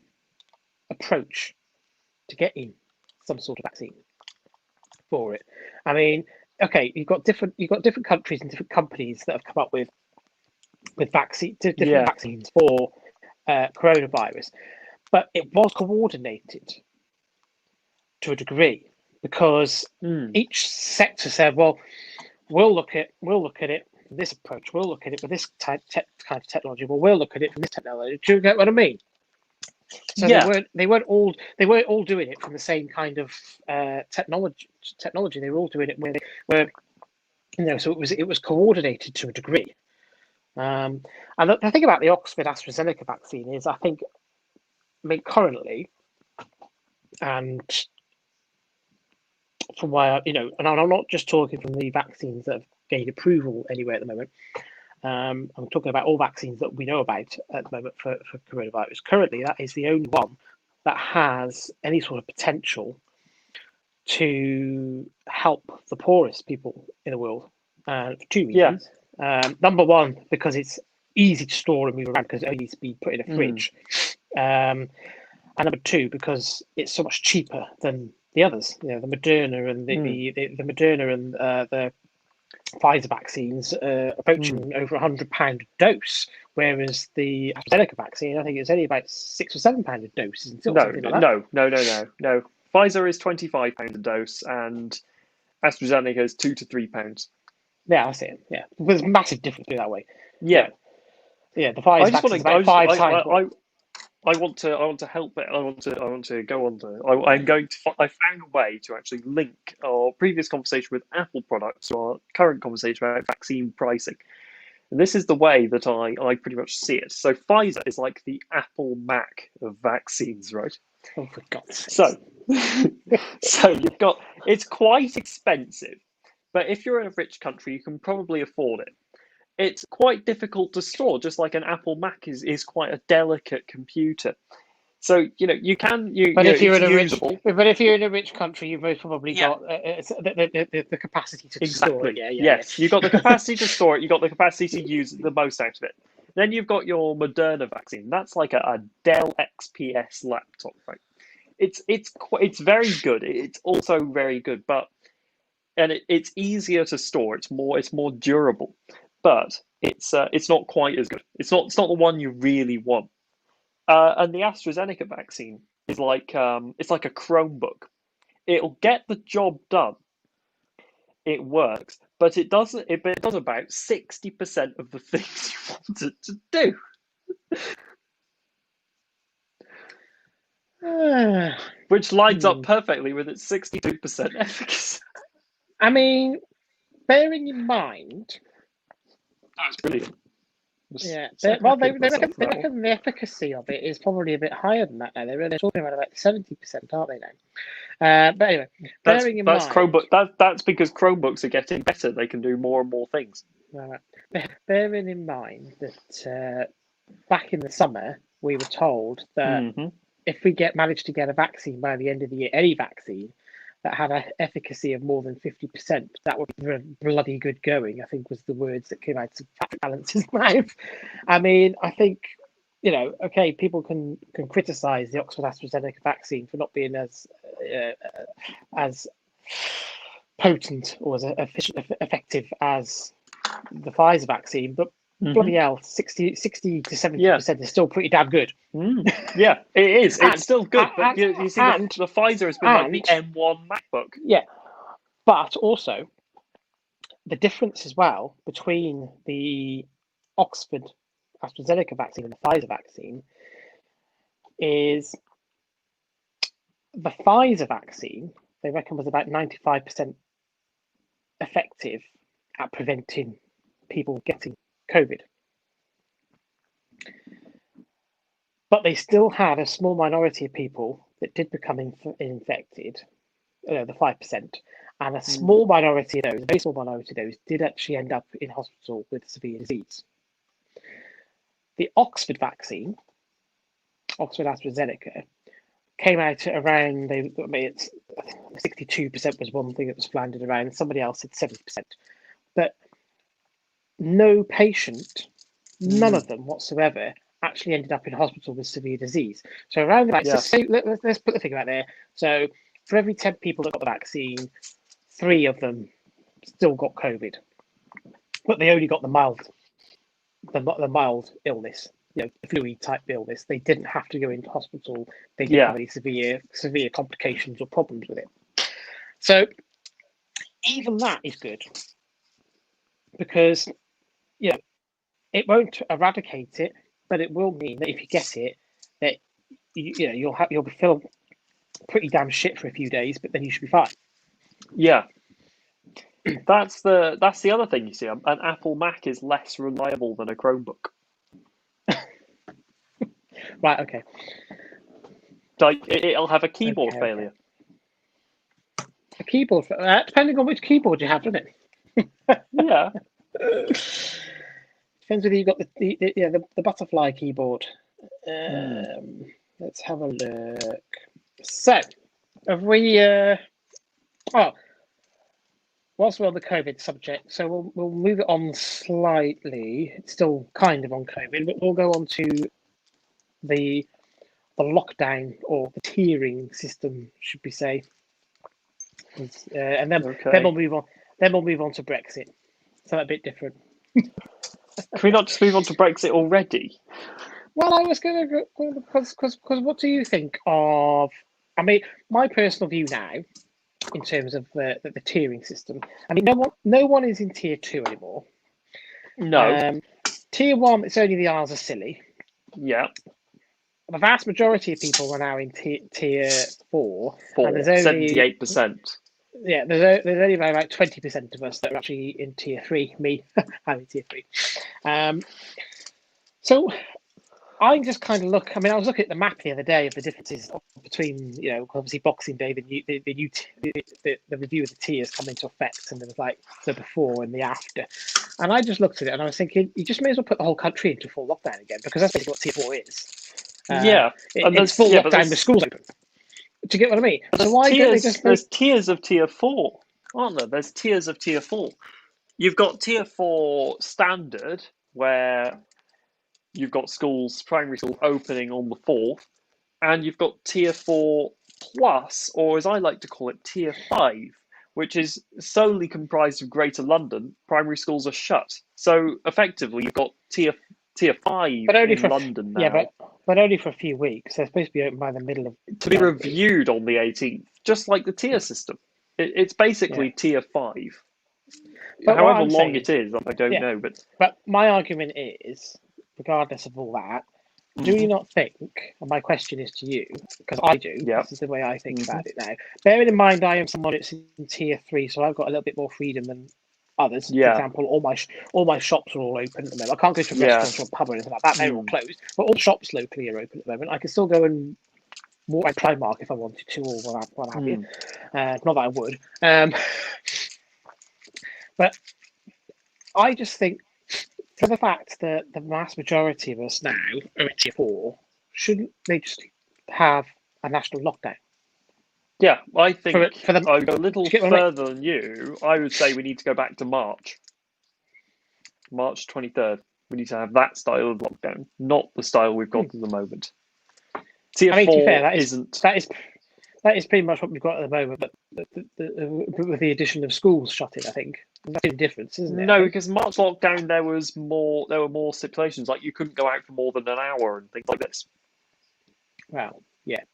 approach to getting some sort of vaccine for it. I mean, okay, you've got different countries and different companies that have come up with different vaccines for coronavirus, but it was coordinated to a degree because each sector said, "Well, we'll look at it from this approach. We'll look at it with this kind of technology. Well, we'll look at it from this technology." Do you get what I mean? So they weren't all doing it from the same kind of technology. They were all doing it where so it was coordinated to a degree. And the thing about the Oxford AstraZeneca vaccine is, I mean, currently, and from where, and I'm not just talking from the vaccines that have gained approval anywhere at the moment. I'm talking about all vaccines that we know about at the moment for coronavirus. Currently, that is the only one that has any sort of potential to help the poorest people in the world for two reasons. Number one, because it's easy to store and move around because it only needs to be put in a fridge. And number two, because it's so much cheaper than the others. The Moderna and the Moderna and the Pfizer vaccines approaching over £100 a dose, whereas the AstraZeneca vaccine, I think it's only about £6 or £7 a dose. Isn't it? No. Pfizer is £25 a dose, and AstraZeneca is £2 to £3. Yeah, that's it. Yeah, there's a massive difference that way. Yeah, the Pfizer vaccine is about 5 times. I want to help it. I want to go on to. I found a way to actually link our previous conversation with Apple products to our current conversation about vaccine pricing. And this is the way that I pretty much see it. So Pfizer is like the Apple Mac of vaccines, right? Oh, for God's sake. So you've got, it's quite expensive, but if you're in a rich country, you can probably afford it. It's quite difficult to store, just like an Apple Mac is quite a delicate computer. So you can But if you're in a rich country, you've most probably got the capacity to store it. Yes, you've got the capacity to store it. You've got the capacity to use the most out of it. Then you've got your Moderna vaccine. That's like a Dell XPS laptop, right? It's very good. It's also very good, it's easier to store. It's more durable, but it's not quite as good. It's not the one you really want. And the AstraZeneca vaccine is it's like a Chromebook. It'll get the job done. It works, but it does about 60% of the things you want it to do. Which lines up perfectly with its 62% efficacy. I mean, bearing in mind, that's brilliant. Yeah, they reckon the efficacy of it is probably a bit higher than that now. They're talking about 70%, aren't they now? But anyway, bearing in mind, Chromebook. That's because Chromebooks are getting better. They can do more and more things. Right. Bearing in mind that back in the summer we were told that if we manage to get a vaccine by the end of the year, any vaccine that had an efficacy of more than 50%, that would be bloody good going, I think was the words that came out of Patrick Valllance's mouth. I mean, I think, okay, people can criticise the Oxford AstraZeneca vaccine for not being as potent or as effective as the Pfizer vaccine, but bloody hell, 60 to 70% is still pretty damn good. Yeah, it is. It's still good, but you see, the Pfizer has been like the M1 MacBook. Yeah, but also the difference as well between the Oxford AstraZeneca vaccine and the Pfizer vaccine is the Pfizer vaccine, they reckon, was about 95% effective at preventing people getting COVID. But they still had a small minority of people that did become infected, the 5%, and a small minority of those, a very small minority of those, did actually end up in hospital with severe disease. The Oxford vaccine, Oxford AstraZeneca, came out at around, 62% was one thing that was landed around, somebody else said 70%. But no patient, none of them whatsoever, actually ended up in hospital with severe disease. So around about, Yeah. so let's put the figure out there. So for every 10 people that got the vaccine, 3 of them still got COVID, but they only got the mild illness, flu type illness. They didn't have to go into hospital. They didn't have any severe complications or problems with it. So even that is good, because it won't eradicate it, but it will mean that if you get it, that you'll be feeling pretty damn shit for a few days, but then you should be fine. Yeah. That's the other thing you see. An Apple Mac is less reliable than a Chromebook. Right. Okay. Like it'll have a keyboard failure. A keyboard, depending on which keyboard you have, doesn't it? Yeah. Depends whether you've got the butterfly keyboard. Let's have a look. So, have we? Whilst we're on the COVID subject, so we'll move it on slightly. It's still kind of on COVID, but we'll go on to the lockdown, or the tiering system, should we say? And then we'll move on. Then we'll move on to Brexit. So a bit different. Can we not just move on to Brexit already? Well, I was going to go because what do you think of? I mean, my personal view now, in terms of the tiering system. I mean, no one is in tier 2 anymore. No. Tier 1, it's only the Isles of Scilly. Yeah. The vast majority of people are now in tier 4. 4. And there's only 78%. Yeah, there's only about 20% of us that are actually in tier 3. Me, I'm in tier 3. So I just kind of look. I mean, I was looking at the map the other day of the differences between, obviously Boxing Day, the review of the tiers come into effect, and there was like the before and the after. And I just looked at it and I was thinking, you just may as well put the whole country into full lockdown again, because that's basically what tier 4 is. It's full lockdown with schools open. Do you get what I mean? So why don't they just there's tiers of tier 4, aren't there? There's tiers of tier 4. You've got tier 4 standard, where you've got primary schools opening on the 4th, and you've got tier 4 plus, or as I like to call it, tier 5, which is solely comprised of Greater London. Primary schools are shut. So effectively, you've got tier 5 in London now. Yeah, but only for a few weeks. They're supposed to be open by the middle of... To be reviewed on the 18th, just like the tier system. It's basically tier 5. But however long it is, I don't know. But my argument is, regardless of all that, do you not think, and my question is to you, because I do, this is the way I think about it now, bearing in mind I am someone that's in tier 3, so I've got a little bit more freedom than others. For example, all my shops are all open at the moment. I can't go to a restaurant or a pub or anything like that. They're all closed. But all shops locally are open at the moment. I can still go and walk my Primark if I wanted to, or what have you. Not that I would. But I just think, for the fact that the vast majority of us now are in tier 4, shouldn't they just have a national lockdown? Yeah, I think I would go a little further than you. I would say we need to go back to March 23rd. We need to have that style of lockdown, not the style we've got at the moment. Tier 4 isn't. That is pretty much what we've got at the moment, but with the addition of schools shutting, I think that's a difference, isn't it? No, because March lockdown there were more stipulations, like you couldn't go out for more than an hour and things like this. Well, yeah.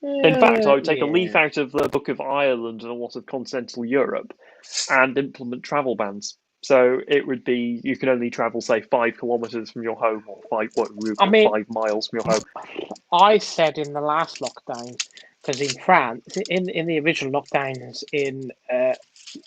In fact, I would take a leaf out of the Book of Ireland and a lot of continental Europe and implement travel bans. So it would be, you can only travel, say, 5 kilometres from your home, or 5 miles from your home. I said in the last lockdown, because in France, in the original lockdowns in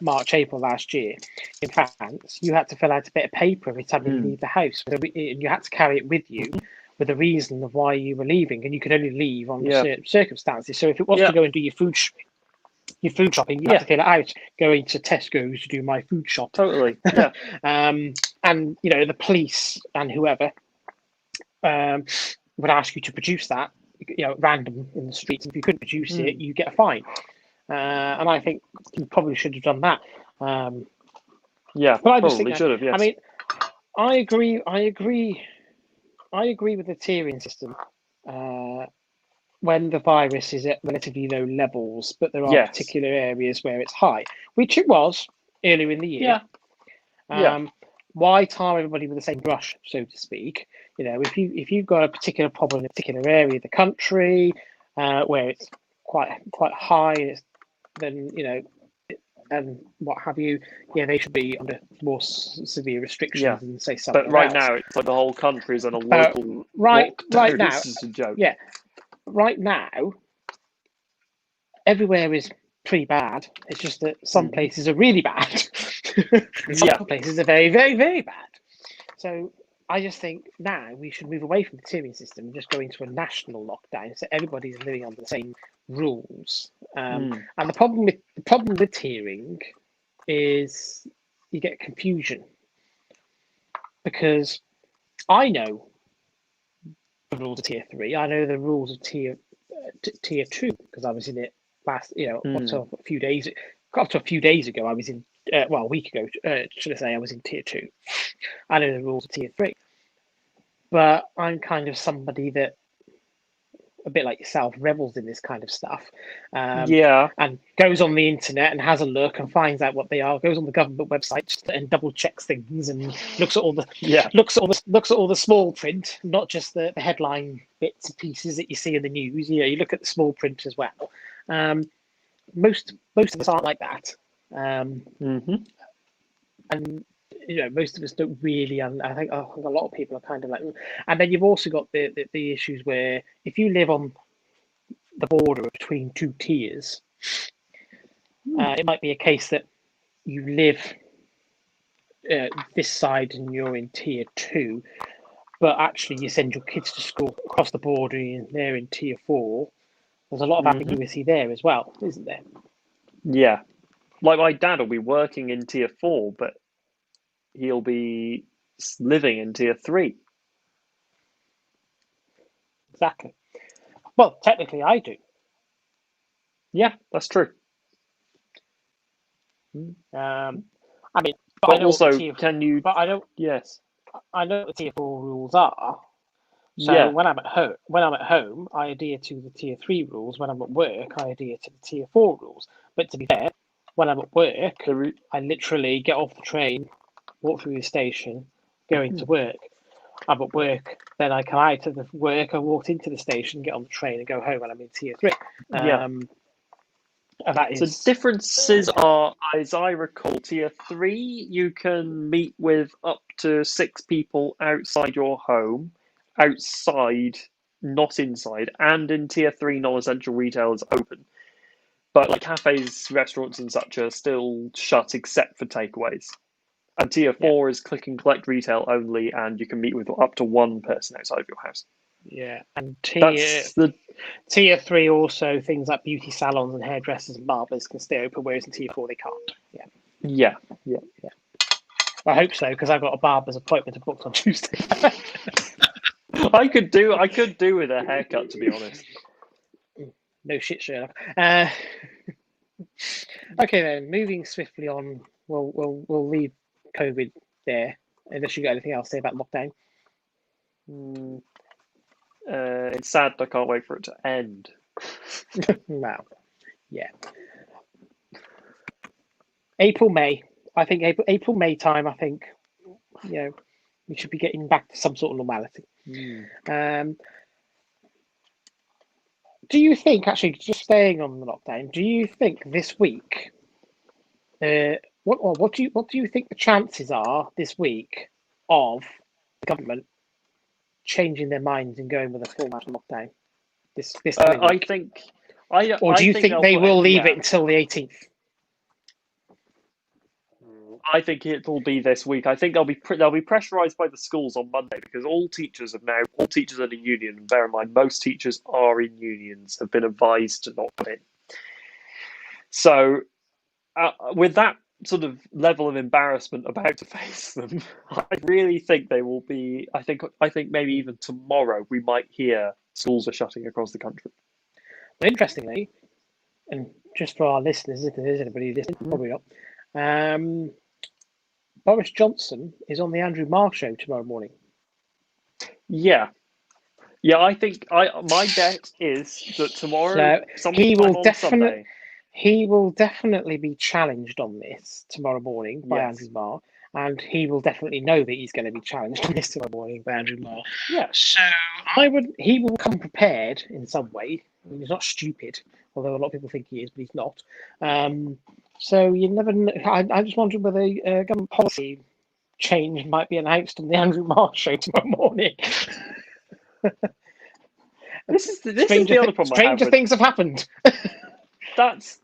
March, April last year, in France, you had to fill out a bit of paper every time you leave the house, and you had to carry it with you with the reason of why you were leaving, and you could only leave on certain circumstances. So if it was to go and do your food shopping, you had to fill it out, going to Tesco's to do my food shop. Totally, yeah. And, the police and whoever would ask you to produce that, random in the streets. If you couldn't produce it, you get a fine. And I think you probably should have done that. Yeah, but I probably should have, yes. I mean, I agree. I agree. I agree with the tiering system. When the virus is at relatively low levels, but there are Yes. particular areas where it's high, which it was earlier in the year. Yeah. Yeah. Why tar everybody with the same brush, so to speak? If you've got a particular problem in a particular area of the country where it's quite high, then and what have you, they should be under more severe restrictions Yeah. than say But somewhere right else. now, it's like the whole country is on a But local right lockdown. now, This is a joke. yeah, right now, everywhere is pretty bad. It's just that some places are really bad, and some Yeah. places are very, very, very bad. So I just think now we should move away from the tiering system and just go into a national lockdown, so everybody's living under the same rules. And the problem with tiering is you get confusion, because I know the rules of tier 3. I know the rules of tier 2 because I was in it last. Up to a few days. Up to a few days ago, I was in. Well, a week ago, should I say? I was in tier 2. I know the rules of tier 3, but I'm kind of somebody that, a bit like yourself, revels in this kind of stuff, Yeah. and goes on the internet and has a look and finds out what they are. Goes on the government website and double checks things and looks at all the Yeah. looks at all the small print, not just the headline bits and pieces that you see in the news. You look at the small print as well. Most of us aren't like that, and most of us don't really. I think a lot of people are kind of like, and then you've also got the issues where if you live on the border between two tiers, it might be a case that you live this side and you're in tier 2, but actually you send your kids to school across the border and they're in tier 4. There's a lot of ambiguity there as well, isn't there? Yeah. Like my dad will be working in tier 4, but he'll be living in tier 3. Exactly. Well, technically, I do. Yeah, that's true. I mean, but I But know what the also, tier. can you? But Yes. I know what the tier 4 rules are. So Yeah. when I'm at home, I adhere to the tier 3 rules. When I'm at work, I adhere to the tier 4 rules. But to be fair, when I'm at work, I literally get off the train, walk through the station, go into work. I'm at work, then I come out of the work, I walk into the station, get on the train, and go home, and I'm in tier 3. Yeah. And that So is differences are, as I recall, tier 3, you can meet with up to 6 people outside your home, outside, not inside, and in tier 3, non-essential retail is open. But like cafes, restaurants, and such are still shut except for takeaways. And tier 4 is click and collect retail only, and you can meet with up to one person outside of your house. and That's the tier 3 also, things like beauty salons and hairdressers and barbers can stay open, whereas in tier 4 they can't. yeah. I hope so, because I've got a barber's appointment booked on Tuesday. I could do with a haircut, to be honest. No shit, Sherlock. Okay then, moving swiftly on. We'll leave COVID there, unless you got anything else to say about lockdown. It's sad. I can't wait for it to end. Wow. Yeah. April, May. I think April, May time. I think we should be getting back to some sort of normality. Do you think, actually, just staying on the lockdown, do you think this week? What do you think the chances are this week of the government changing their minds and going with a full national lockdown this coming I week? think. Or do you think they will leave it until the 18th? I think it'll be this week. I think they'll be pressurised by the schools on Monday because all teachers in a union. And bear in mind, most teachers are in unions. Have been advised to not come in. So, with that sort of level of embarrassment about to face them, I really think they will be. I think maybe even tomorrow we might hear schools are shutting across the country. But interestingly, and just for our listeners, if there is anybody listening, probably not. Boris Johnson is on the Andrew Marr show tomorrow morning. Yeah. Yeah, I think my bet is that tomorrow, So he will sometime on Sunday. He will definitely be challenged on this tomorrow morning by Yes. Andrew Marr, and he will definitely know that he's going to be challenged on this tomorrow morning by Andrew Marr. Yeah. So he will come prepared in some way. I mean, he's not stupid, although a lot of people think he is, but he's not. So you never know. I just wondered whether government policy change might be announced on the Andrew Marr show tomorrow morning. This is the other problem I have. Stranger things have happened.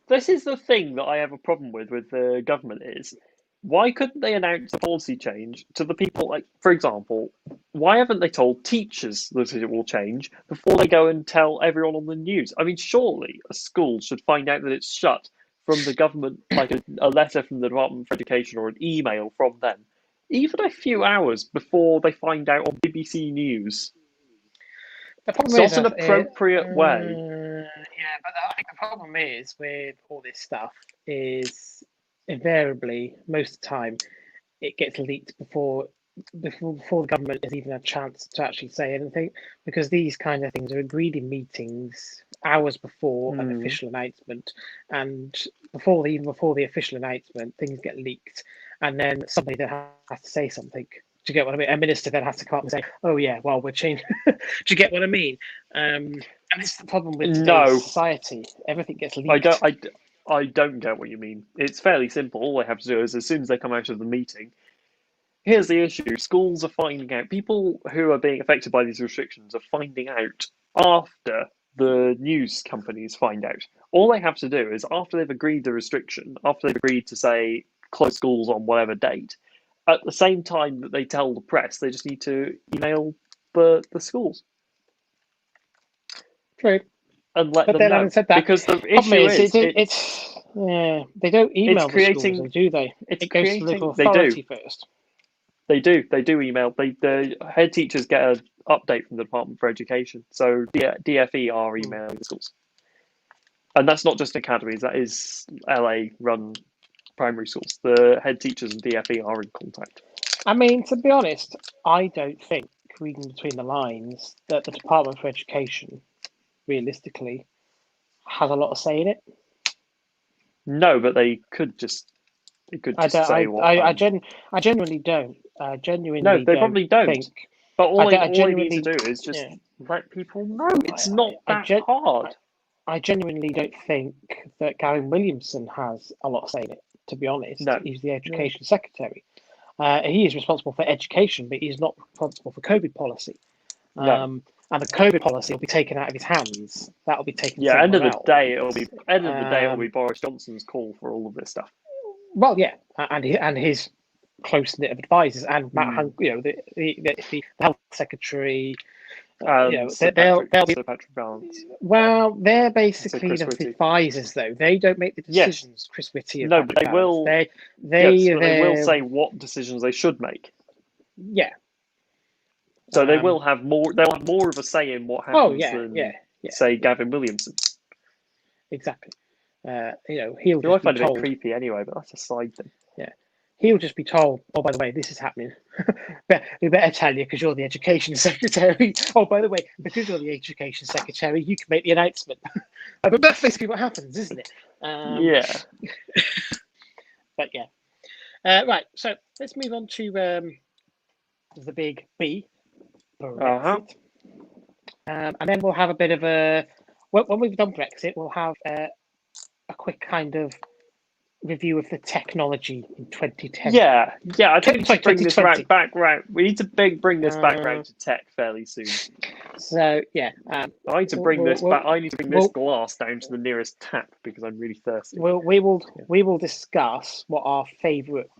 This is the thing that I have a problem with the government is why couldn't they announce a policy change to the people? Like, for example, why haven't they told teachers that it will change before they go and tell everyone on the news? I mean, surely a school should find out that it's shut from the government, like a letter from the Department for Education or an email from them, even a few hours before they find out on BBC News. The problem It's is not an appropriate way. Yeah, but I think the problem is with all this stuff is invariably most of the time it gets leaked before the government has even a chance to actually say anything, because these kind of things are agreed in meetings hours before an official announcement, and even before the official announcement, things get leaked, and then somebody then has to say something. Do you get what I mean? A minister then has to come up and say, "Oh yeah, well we're changing." Do you get what I mean? And this is the problem with today's society. Everything gets leaked. I don't get what you mean. It's fairly simple. All they have to do is, as soon as they come out of the meeting, here's the issue. Schools are finding out. People who are being affected by these restrictions are finding out after the news companies find out. All they have to do is, after they've agreed the restriction, after they've agreed to say close schools on whatever date, at the same time that they tell the press, they just need to email the schools. True. And let them then know. having said that, because the issue is they don't email the schools, do they? It goes to the local authority first. They do email. The head teachers get an update from the Department for Education. So DFE are emailing the schools. And that's not just academies, that is LA-run primary schools. The head teachers and DFE are in contact. I mean, to be honest, I don't think, reading between the lines, that the Department for Education, realistically, has a lot of say in it. No, but they could just say what. I genuinely don't. No, they probably don't. But all they need to do is just let people know. It's not that hard. I genuinely don't think that Gavin Williamson has a lot of say in it, to be honest. No. He's the Education Secretary. He is responsible for education, but he's not responsible for COVID policy. No. And the COVID policy will be taken out of his hands. That will be taken. Yeah, end of the day, it'll be Boris Johnson's call for all of this stuff. Well, yeah, and his close knit of advisors, and Matt Hunt, the health secretary. They'll be Patrick Vallance. Well, they're basically the advisors, though. They don't make the decisions. Yes. Chris Whitty. No, but they will. They will say what decisions they should make. Yeah. So they will have more. They'll have more of a say in what happens than say Gavin Williamson. Exactly. He'll. I find it a bit creepy anyway, but that's a side thing. Yeah. He'll just be told, "Oh, by the way, this is happening. We better tell you because you're the Education Secretary. Oh, by the way, because you're the Education Secretary, you can make the announcement." But that's basically what happens, isn't it? Yeah. But yeah. Right. So let's move on to the big B. Brexit. And then we'll have a bit of a. When we've done Brexit, we'll have a quick kind of review of the technology in 2010. Yeah. I think we should bring this back round. We need to bring this back round to tech fairly soon. So yeah, I need to bring this back. I need to bring this glass down to the nearest tap because I'm really thirsty. We will discuss what our favourite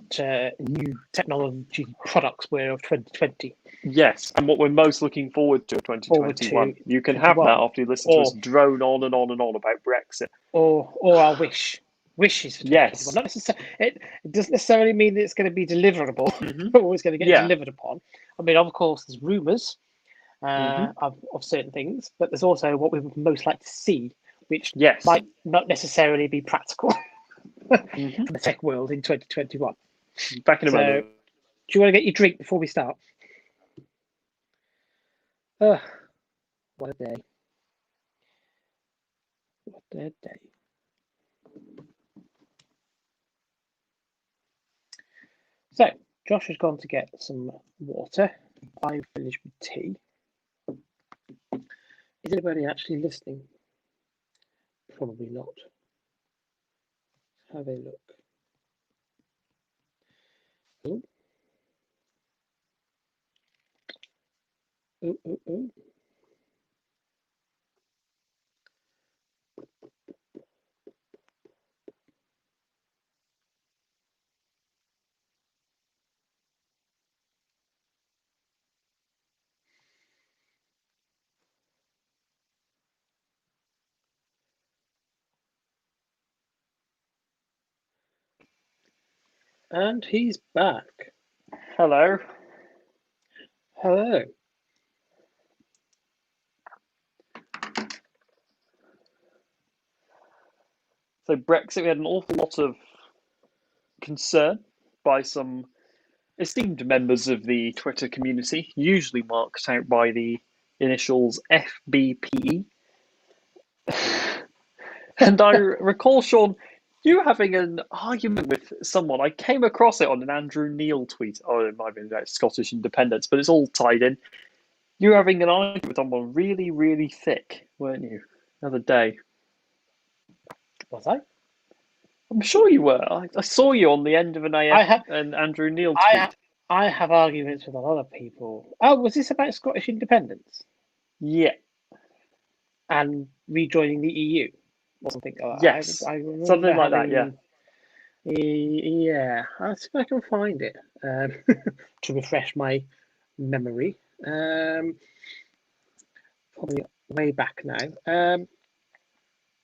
new technology products were of 2020. Yes, and what we're most looking forward to of 2021. You can have that after you listen to us drone on and on and on about Brexit. Or our wishes for 2021. Not necessarily, it doesn't necessarily mean that it's going to be deliverable. Or it's going to get delivered upon. I mean, of course, there's rumours of certain things, but there's also what we would most like to see, which might not necessarily be practical from the tech world in 2021. Back in a So, moment. do you want to get your drink before we start? What a day. What a day. So, Josh has gone to get some water. I've finished with tea. Is anybody actually listening? Probably not. Have a look. Oh. Oh, oh, oh. And he's back. Hello. Hello. So Brexit, we had an awful lot of concern by some esteemed members of the Twitter community, usually marked out by the initials FBPE. And I recall, Sean, you having an argument with someone. I came across it on an Andrew Neil tweet. Oh, it might have been about Scottish independence, but it's all tied in. You were having an argument with someone really, really thick, weren't you? The other day. Was I? I'm sure you were. I saw you on the end of an an Andrew Neil tweet. I have arguments with a lot of people. Oh, was this about Scottish independence? Yeah. And rejoining the EU? Or something like that. Yes. I remember Something like that, yeah. Yeah, I'll see if I can find it to refresh my memory. Probably way back now.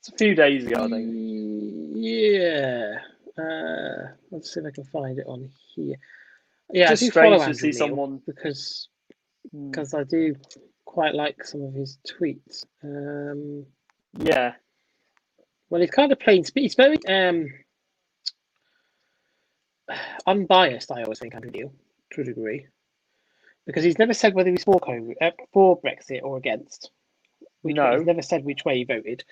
It's a few days ago, I think. Yeah. Let's see if I can find it on here. Yeah, Just I do follow strange to Andrew see Neil someone because I do quite like some of his tweets. Yeah. Well, he's kind of plain speak. He's very unbiased, I always think, Andrew Neil, to a degree, because he's never said whether he's for Brexit or against. He's never said which way he voted,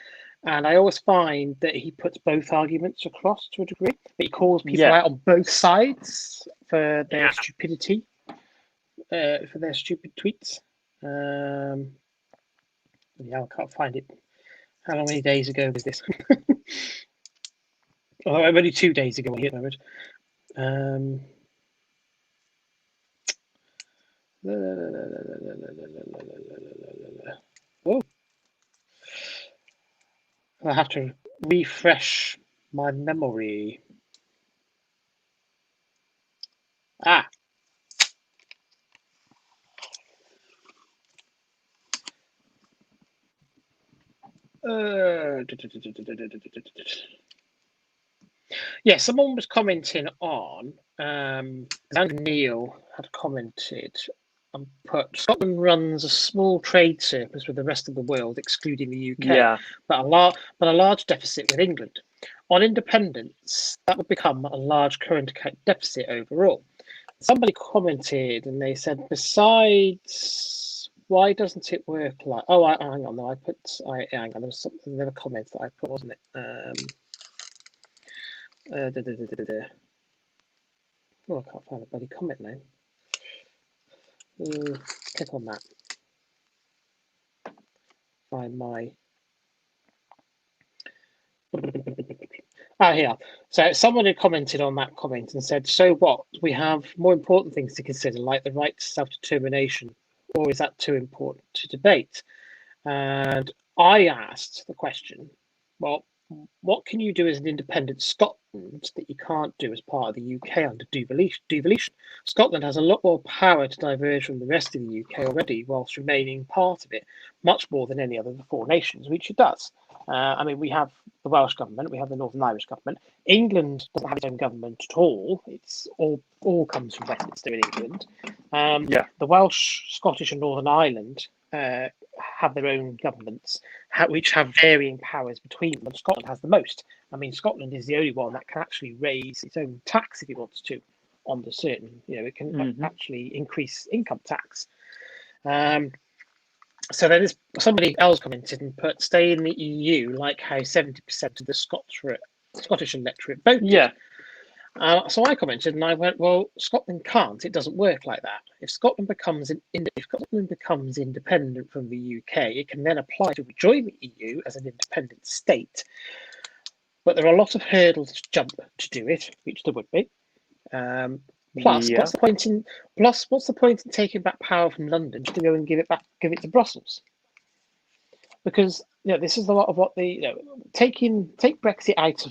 and I always find that he puts both arguments across to a degree, but he calls people out on both sides for their stupidity, for their stupid tweets. Yeah, I can't find it. How many days ago was this? Oh, only 2 days ago. I hit it. Oh, I have to refresh my memory. Ah. Yeah, someone was commenting on. Andrew Neil had commented and put Scotland runs a small trade surplus with the rest of the world, excluding the UK, but a large deficit with England. On independence, that would become a large current account deficit overall. Somebody commented and they said, besides, why doesn't it work like? Oh, hang on, no, hang on. There was something. There were comments that I put, wasn't it? Oh, I can't find a bloody comment now. Click on that. Find my. Here. So someone had commented on that comment and said, so what? We have more important things to consider, like the right to self-determination, or is that too important to debate? And I asked the question, well, what can you do as an independent Scotland that you can't do as part of the UK under devolution? Scotland has a lot more power to diverge from the rest of the UK already, whilst remaining part of it, much more than any other of the four nations, which it does. I mean, we have the Welsh government, we have the Northern Irish government. England doesn't have its own government at all. It's all comes from Westminster in England. The Welsh, Scottish, and Northern Ireland have their own governments, which have varying powers between them. Scotland has the most. I mean, Scotland is the only one that can actually raise its own tax if it wants to. on the certain, it can Hmm. actually increase income tax. So then somebody else commented and put, stay in the EU, like how 70% of the Scottish electorate voted. Yeah. So I commented and I went, well, Scotland can't. It doesn't work like that. If Scotland becomes independent from the UK, it can then apply to join the EU as an independent state. But there are a lot of hurdles to jump to do it, which there would be. Plus, Yeah. what's the point in taking back power from London just to go and give it to Brussels? Because this is a lot of what take Brexit out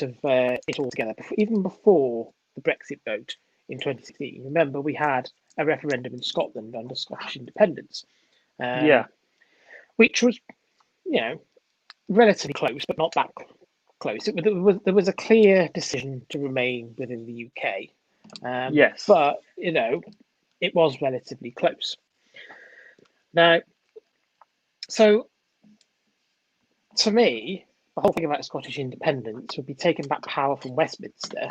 of it altogether. Even before the Brexit vote in 2016, remember we had a referendum in Scotland under Scottish independence, Yeah. which was relatively close, but not that close. There was a clear decision to remain within the UK, Yes. but it was relatively close. Now, so to me, the whole thing about Scottish independence would be taking back power from Westminster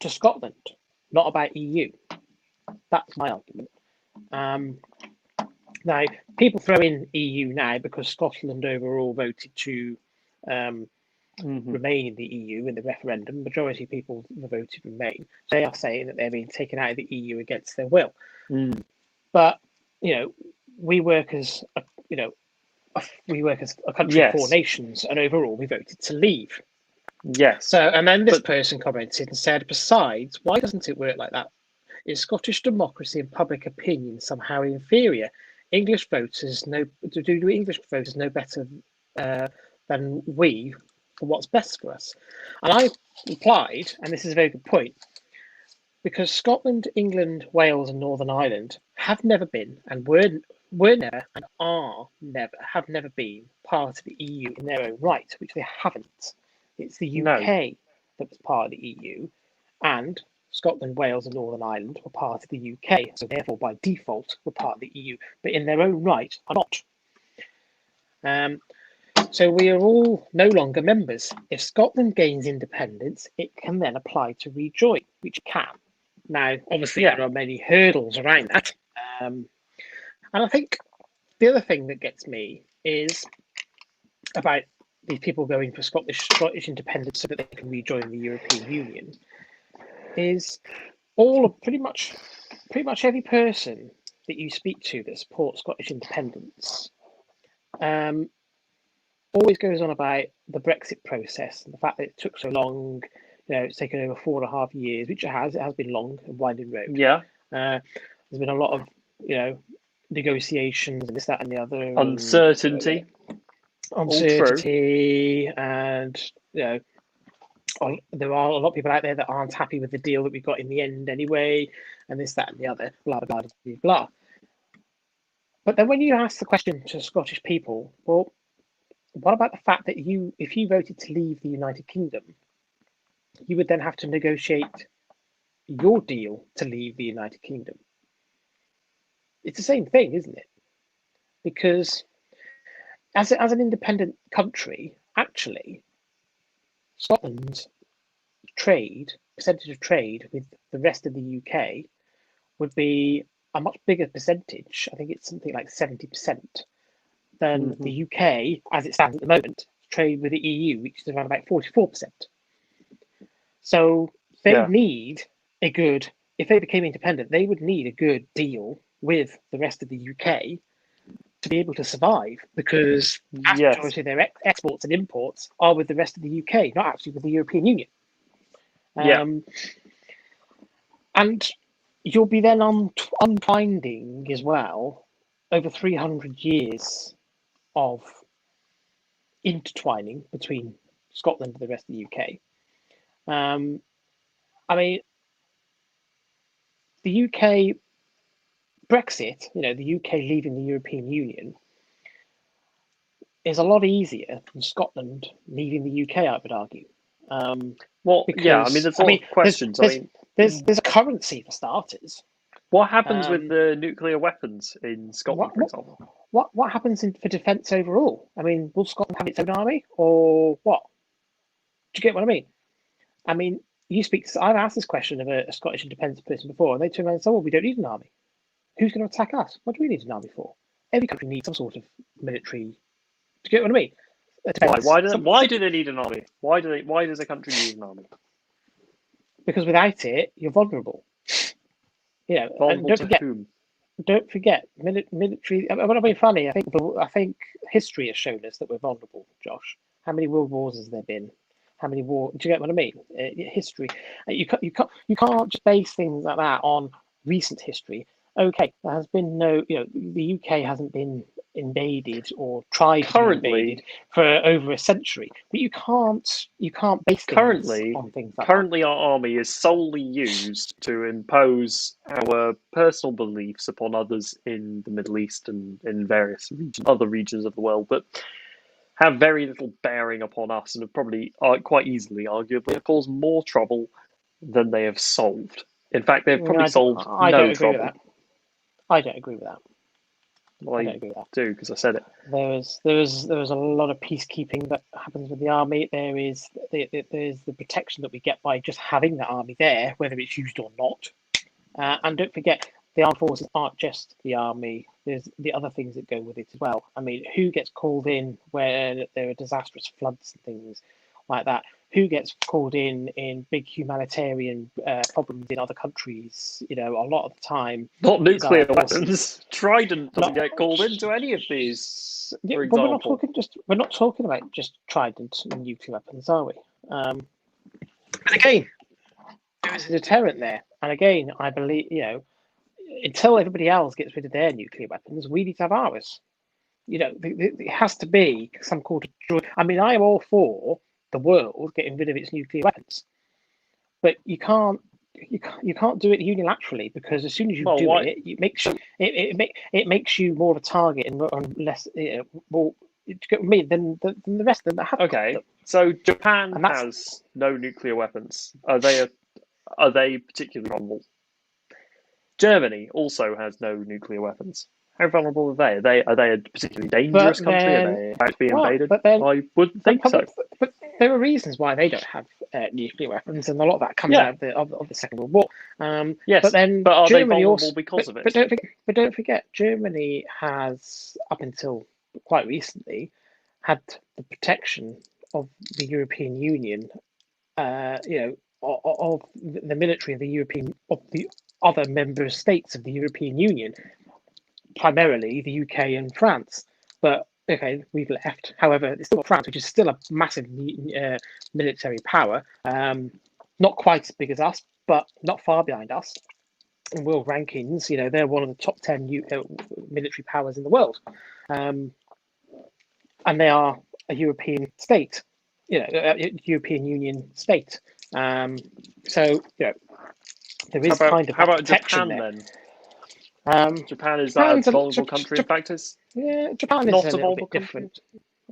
to Scotland, not about EU. That's my argument. Now, people throw in EU now because Scotland overall voted to remain in the EU in the referendum. Majority of people voted remain. They are saying that they're being taken out of the EU against their will. But we work as a country of four nations, and overall we voted to leave. Yes. So, and then this person commented and said, besides, why doesn't it work like that? Is Scottish democracy and public opinion somehow inferior? Do English voters know better than we for what's best for us? And I replied, and this is a very good point, because Scotland, England, Wales, and Northern Ireland have never been and were never and have never been part of the EU in their own right, which they haven't. It's the UK that was part of the EU, and Scotland, Wales, and Northern Ireland were part of the UK, so therefore by default were part of the EU, but in their own right are not. So we are all no longer members. If Scotland gains independence, it can then apply to rejoin, which can. Now, obviously, there are many hurdles around that. And I think the other thing that gets me is about these people going for Scottish independence so that they can rejoin the European Union is pretty much every person that you speak to that supports Scottish independence always goes on about the Brexit process and the fact that it took so long. It's taken over 4.5 years, which it has been long and winding road. Yeah. There's been a lot of negotiations and this, that, and the other. Uncertainty. And there are a lot of people out there that aren't happy with the deal that we got in the end anyway, and this, that, and the other, blah, blah, blah, blah. But then when you ask the question to Scottish people, well, what about the fact that if you voted to leave the United Kingdom, you would then have to negotiate your deal to leave the United Kingdom? It's the same thing, isn't it? Because as an independent country, actually, Scotland's percentage of trade with the rest of the UK would be a much bigger percentage. I think it's something like 70% than the UK, as it stands at the moment, trade with the EU, which is around about 44%. So they need if they became independent, they would need a good deal with the rest of the UK to be able to survive, because the majority of their exports and imports are with the rest of the UK, not actually with the European Union. And you'll be then unwinding as well over 300 years of intertwining between Scotland and the rest of the UK. I mean, the UK Brexit, the UK leaving the European Union, is a lot easier than Scotland leaving the UK, I would argue. There's a lot of questions. There's a currency for starters. What happens with the nuclear weapons in Scotland, for example? What happens for defence overall? I mean, will Scotland have its own army, or what? Do you get what I mean? I mean, I've asked this question of a Scottish independence person before, and they turn around and say, "Well, we don't need an army. Who's going to attack us? What do we need an army for? Every country needs some sort of military. Do you get what I mean? Why? Defense. Why do they need an army? Why does a country need an army? Because without it, you're vulnerable. You know, and Vulnerable to whom? don't forget, military. I'm not being funny. I think history has shown us that we're vulnerable. Josh, how many world wars has there been? How many wars? Do you get what I mean? History. You can't just base things like that on recent history. Okay, there has been no. You know, the UK hasn't been invaded or tried to be Currently, invaded for over a century, but you can't base things on things like that. currently, our army is solely used to impose our personal beliefs upon others in the Middle East and in various other regions of the world that have very little bearing upon us and have probably quite easily, arguably, caused more trouble than they have solved. In fact, they've probably solved I no don't agree trouble. with that. I don't agree with that. Well, I don't agree with that. do because I said it. There is a lot of peacekeeping that happens with the army. There's the protection that we get by just having the army there, whether it's used or not. And don't forget, the armed forces aren't just the army. There's the other things that go with it as well. I mean, who gets called in where there are disastrous floods and things like that? Who gets called in big humanitarian problems in other countries? You know, a lot of the time. Not nuclear weapons. Trident doesn't get called into any of these. Yeah, For but example, we're not talking about just Trident and nuclear weapons, are we? And again, there is a deterrent there. And again, I believe, you know, until everybody else gets rid of their nuclear weapons, we need to have ours. You know, it has to be some sort of. I mean, I am all for the world getting rid of its nuclear weapons, but you can't do it unilaterally, because as soon as you it makes you it makes you more of a target and less more me than the rest of them that have. okay. So Japan has no nuclear weapons. Are they particularly vulnerable? Germany also has no nuclear weapons. How vulnerable are they? Are they a particularly dangerous country? Are they about to be invaded? I wouldn't think so. But there are reasons why they don't have nuclear weapons, and a lot of that comes out of the Second World War. Yes, but then are Germany they vulnerable also, because of it? But don't forget, Germany has, up until quite recently, had the protection of the European Union. You know, of the military of the other member states of the European Union, primarily the UK and France. But okay, we've left. However, it's still France, which is still a massive military power. Not quite as big as us, but not far behind us. In world rankings, you know, they're one of the top 10 military powers in the world. And they are a European state, you know, a European Union state. So, you know, there is kind of how about protection Japan there. Then? Japan is that a vulnerable country in practice? Yeah, Japan is a little bit different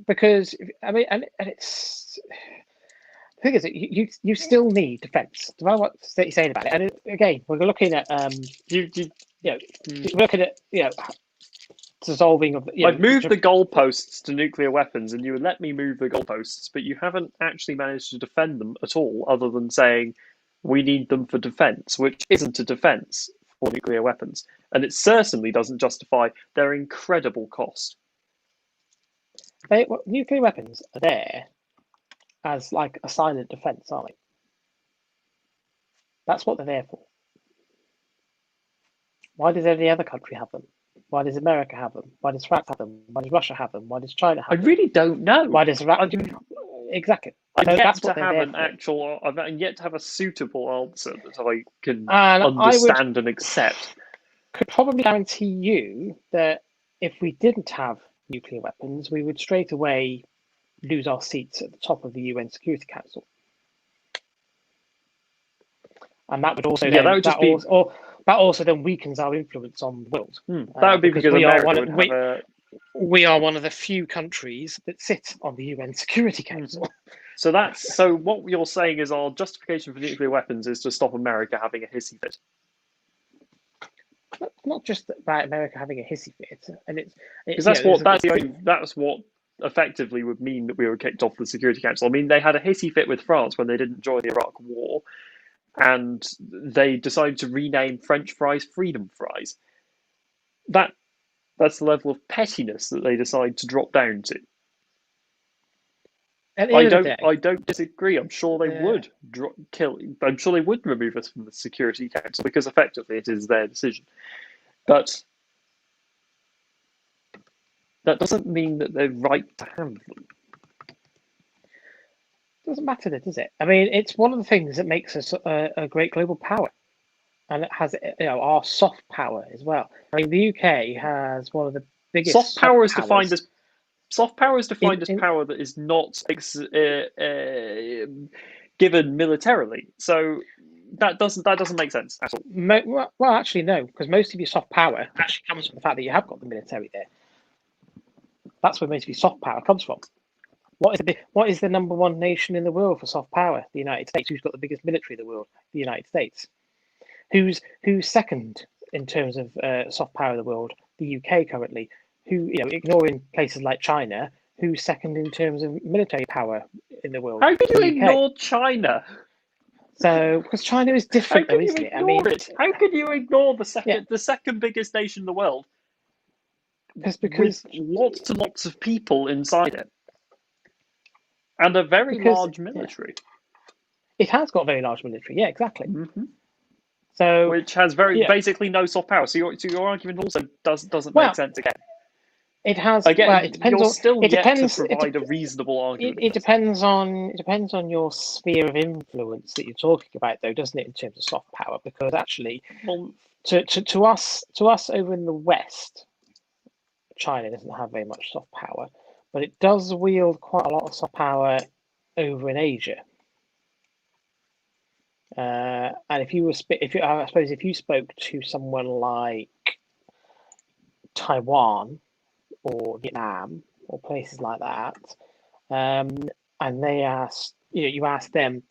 because I mean, and it's the thing is you still need defence. No matter what you're saying about it, and again, we're looking at we're looking at dissolving of. I've moved the goalposts to nuclear weapons, and you would let me move the goalposts, but you haven't actually managed to defend them at all, other than saying we need them for defence, which isn't a defence for nuclear weapons, and it certainly doesn't justify their incredible cost. Nuclear weapons are there as like a silent defence, aren't they? That's what they're there for. Why does any other country have them? Why does America have them? Why does France have them? Why does Russia have them? Why does China have them? I really don't know. Why does exactly? I've yet to have a suitable answer that I can understand and accept. Could probably guarantee you that if we didn't have nuclear weapons, we would straight away lose our seats at the top of the UN Security Council, and that would also that also then weakens our influence on the world. That would be because we are one of the few countries that sit on the UN Security Council. So what you're saying is our justification for nuclear weapons is to stop America having a hissy fit. Not just about America having a hissy fit, and it's because that's what effectively would mean that we were kicked off the Security Council. I mean, they had a hissy fit with France when they didn't join the Iraq War, and they decided to rename French fries Freedom Fries. That's the level of pettiness that they decide to drop down to. At the end of the day, I don't disagree. I'm sure they Yeah. would kill. I'm sure they would remove us from the Security Council because effectively it is their decision. But that doesn't mean that they're right to have them. doesn't matter, does it? I mean, it's one of the things that makes us a great global power, and it has our soft power as well. I mean, the UK has one of the biggest Soft power is powers. defined as In- power that is not given militarily. So that doesn't make sense at all. Well, actually, no, because most of your soft power actually comes from the fact that you have got the military there. That's where most of your soft power comes from. What is the number one nation in the world for soft power? The United States. Who's got the biggest military in the world? The United States. Who's second in terms of soft power in the world? The UK currently. Who, ignoring places like China, who's second in terms of military power in the world? How can you The UK. ignore China? So, because China is How different, can though, you isn't it? ignore it? How can you ignore the Yeah. second biggest nation in the world because with lots and lots of people inside it and a very large military? It has got a very large military. Yeah, exactly. Mm-hmm. So, which has basically no soft power. So your argument also doesn't make sense again. It has. Again, well, it depends you're on. still It yet depends. to provide a reasonable argument. It depends on your sphere of influence that you're talking about, though, doesn't it? In terms of soft power, because actually, to us over in the West, China doesn't have very much soft power, but it does wield quite a lot of soft power over in Asia. And I suppose if you spoke to someone like Taiwan or Vietnam or places like that, and they you ask them,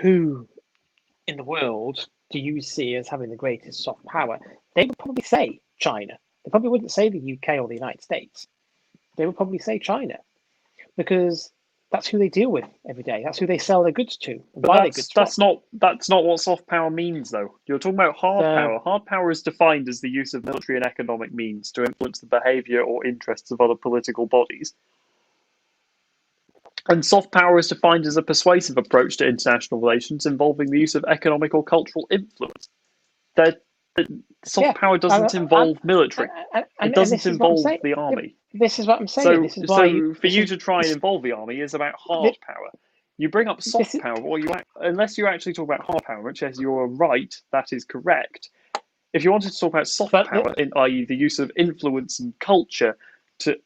who in the world do you see as having the greatest soft power? They would probably say China. They probably wouldn't say the UK or the United States. They would probably say China, because that's who they deal with every day. That's who they sell their goods to. But that's not what soft power means, though. You're talking about hard power. Hard power is defined as the use of military and economic means to influence the behaviour or interests of other political bodies. And soft power is defined as a persuasive approach to international relations involving the use of economic or cultural influence. Soft power doesn't involve military. It doesn't involve the army. This is what I'm saying. So for you to try and involve the army is about hard power. You bring up soft power, or unless you actually talk about hard power, which, as you're right, that is correct. If you wanted to talk about soft power, i.e., the use of influence and culture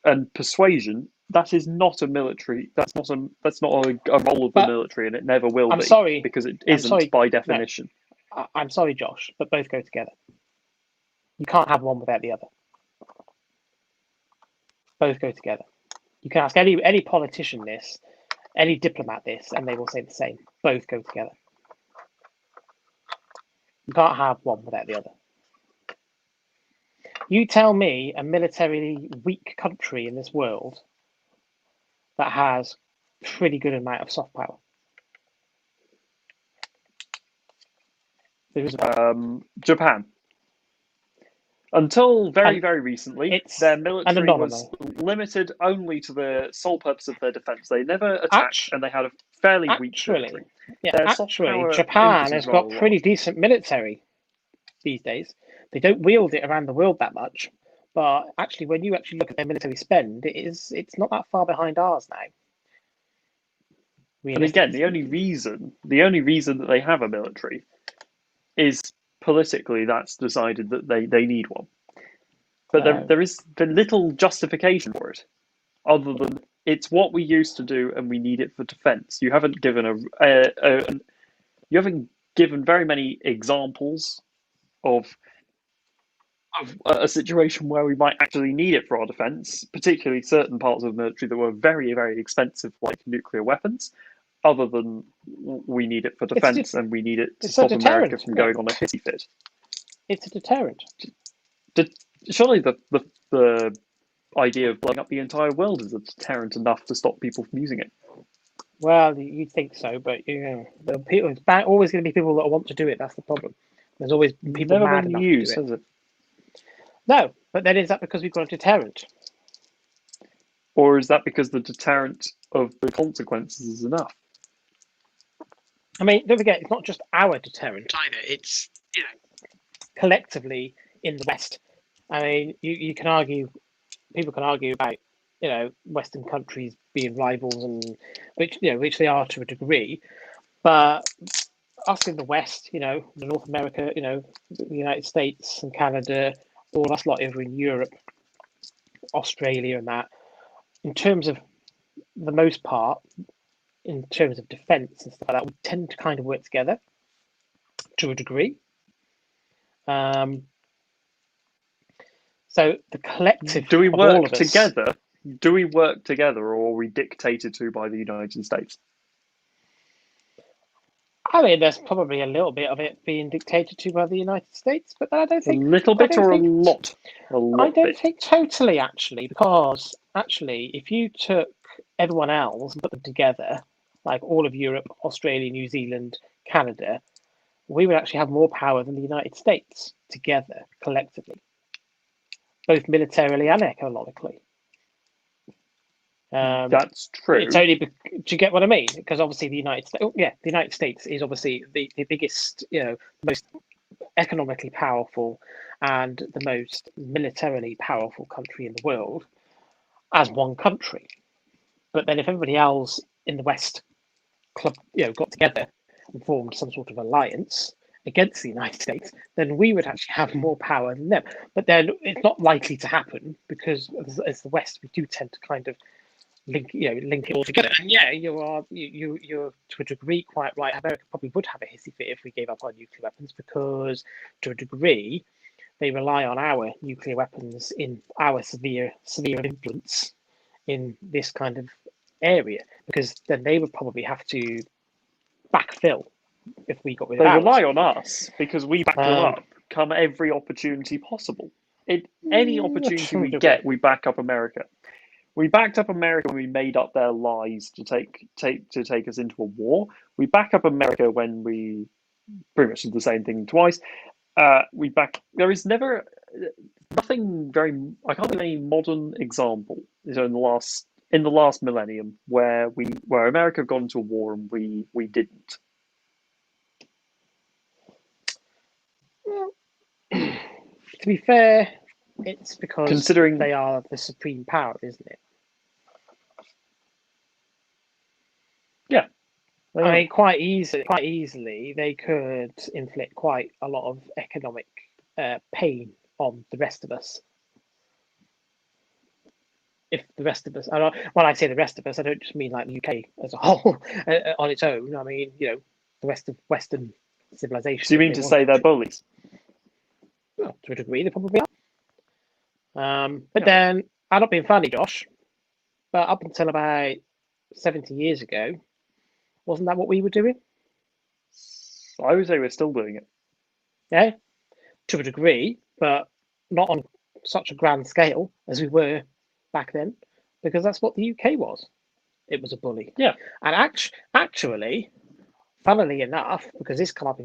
and persuasion, that is not a military. That's not a role of the military, and it never will be. Because it isn't by definition. No, I'm sorry, Josh, but both go together. You can't have one without the other. Both go together. You can ask any politician this, any diplomat this, and they will say the same. Both go together. You can't have one without the other. You tell me a militarily weak country in this world that has a pretty good amount of soft power. Japan. Until very recently, their military was limited only to the sole purpose of their defense. They never attacked, and they had a fairly weak military. Japan has got pretty decent military these days. They don't wield it around the world that much, but actually, when you actually look at their military spend, it's not that far behind ours now. And again, the only reason that they have a military is politically that's decided that they need one. But there is little justification for it, other than it's what we used to do and we need it for defence. You haven't given very many examples of a situation where we might actually need it for our defence, particularly certain parts of the military that were very, very expensive, like nuclear weapons, other than we need it for defence and we need it to stop America from going on a hissy fit. It's a deterrent. Surely the idea of blowing up the entire world is a deterrent enough to stop people from using it. Well, you'd think so, but the people, always going to be people that want to do it. That's the problem. There's always people Never mad been enough used, to do it. has it? No, but then is that because we've got a deterrent? Or is that because the deterrent of the consequences is enough? I mean, don't forget, it's not just our deterrent either. It's collectively in the West. I mean, you can argue, people can argue about Western countries being rivals, and which they are to a degree, but us in the West, North America, the United States and Canada, all us lot over in Europe, Australia, and that, in terms of the most part, in terms of defence and stuff like that, we tend to kind of work together to a degree. So the collective. Do we of all work of us, together? Do we work together, or are we dictated to by the United States? I mean, there's probably a little bit of it being dictated to by the United States, but I don't A think little bit or a lot? A I lot don't bit. think totally, actually, because actually, if you took everyone else and put them together, like all of Europe, Australia, New Zealand, Canada, we would actually have more power than the United States together, collectively, both militarily and economically. That's true. It's only do you get what I mean? Because obviously the United States, the United States is obviously the biggest, most economically powerful and the most militarily powerful country in the world as one country. But then if everybody else in the West club, got together and formed some sort of alliance against the United States, then we would actually have more power than them. But then it's not likely to happen because as the West, we do tend to kind of link it all together. And you're to a degree quite right. America probably would have a hissy fit if we gave up our nuclear weapons, because to a degree they rely on our nuclear weapons in our severe influence in this kind of area, because then they would probably have to backfill if we got rid of They ours. rely on us because we back them up come every opportunity possible. Any opportunity we get, we back up America. We backed up America when we made up their lies to take us into a war. We back up America when we pretty much did the same thing twice. There is never nothing very. I can't think of any modern example in the last millennium where America have gone into a war and we didn't. To be fair, it's because Considering they are the supreme power, isn't it? Yeah. I mean, quite easily, they could inflict quite a lot of economic pain on the rest of us. If the rest of us, when I say the rest of us, I don't just mean like the UK as a whole on its own. I mean, the rest of Western civilization. So you mean to say they're bullies? Well, to a degree, they probably are. But then, I'm not being funny, Josh, but up until about 70 years ago, wasn't that what we were doing? I would say we're still doing it. Yeah, to a degree, but not on such a grand scale as we were back then, because that's what the UK was. It was a bully. Yeah. And actually, funnily enough, because this came up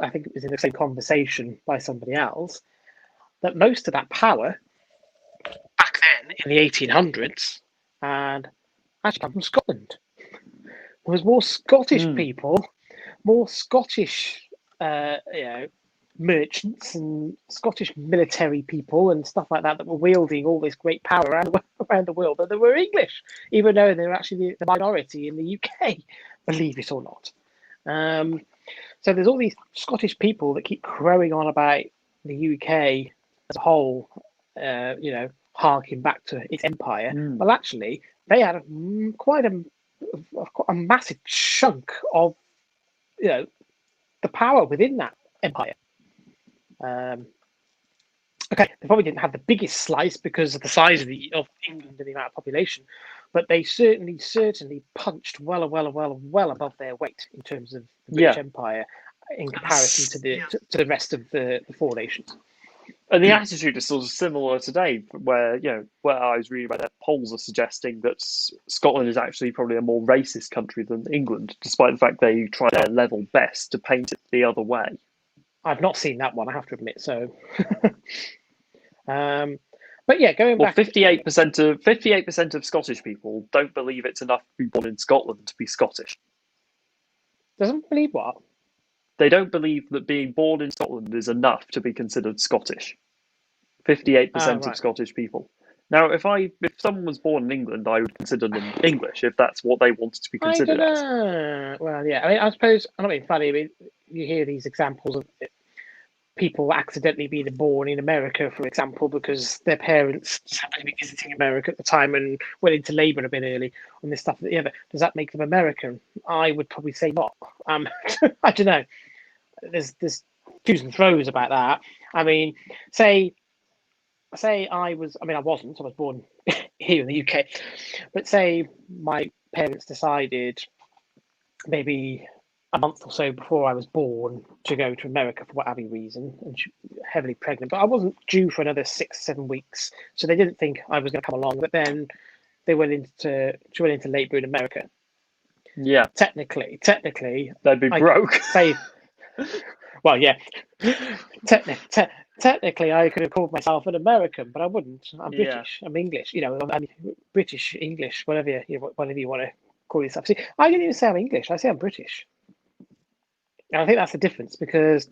I think it was in the same conversation by somebody else, that most of that power back then in the 1800s and actually come from Scotland. There was more Scottish people, more Scottish, merchants and Scottish military people and stuff like that were wielding all this great power around the world, but they were English, even though they were actually the minority in the UK, believe it or not. So there's all these Scottish people that keep crowing on about the UK as a whole, harking back to its empire. Well, actually, they had quite a massive chunk of, the power within that empire. Okay, they probably didn't have the biggest slice because of the size of England and the amount of population, but they certainly punched well above their weight in terms of the British Empire in comparison to the rest of the four nations. And the attitude is sort of similar today, where where I was reading about that polls are suggesting that Scotland is actually probably a more racist country than England, despite the fact they try their level best to paint it the other way. I've not seen that one, I have to admit. So, um, but yeah, going Well, back, 58% of Scottish people don't believe it's enough to be born in Scotland to be Scottish. doesn't believe what? They don't believe that being born in Scotland is enough to be considered Scottish. 58% of Right. Scottish people. Now, if someone was born in England, I would consider them English if that's what they wanted to be I don't considered as. know. Well, yeah. I mean, I suppose I'm not being funny. I mean, you hear these examples of people accidentally being born in America, for example, because their parents happened to be visiting America at the time and went into labour a bit early on this stuff. The other, does that make them American? I would probably say not. I don't know. There's twos and throws about that. I mean, say I was. I mean, I wasn't. I was born here in the UK, but say my parents decided maybe a month or so before I was born to go to America for whatever reason, and she was heavily pregnant. But I wasn't due for another 6, 7 weeks, so they didn't think I was going to come along. But then she went into labour in America. Yeah, Technically, they'd be I broke. say, well, yeah, technically, I could have called myself an American, but I wouldn't. I'm Yeah. British. I'm English. I'm British, English, whatever you want to call yourself. See, I didn't even say I'm English. I say I'm British. And I think that's the difference because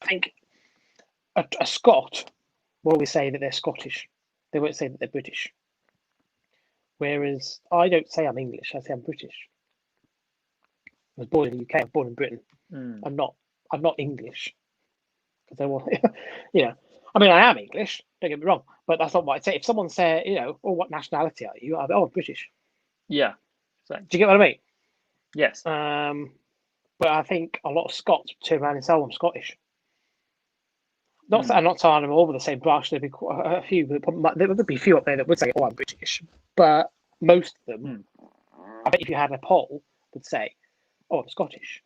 I think a Scot will always say that they're Scottish. They won't say that they're British. Whereas I don't say I'm English. I say I'm British. I was born in the UK. I was born in Britain. Mm. I'm not. I'm not English because they will. I mean, I am English. Don't get me wrong, but that's not what I'd say. If someone said, "Oh, what nationality are you?" I'd be, "Oh, I'm British." Yeah. Do you get what I mean? Yes. But I think a lot of Scots turn around and say, "Oh, I'm Scottish." I'm not saying them all with the same brush. There'd be quite a few. There would be a few up there that would say, "Oh, I'm British," but most of them, I bet if you had a poll, would say, "Oh, I'm Scottish."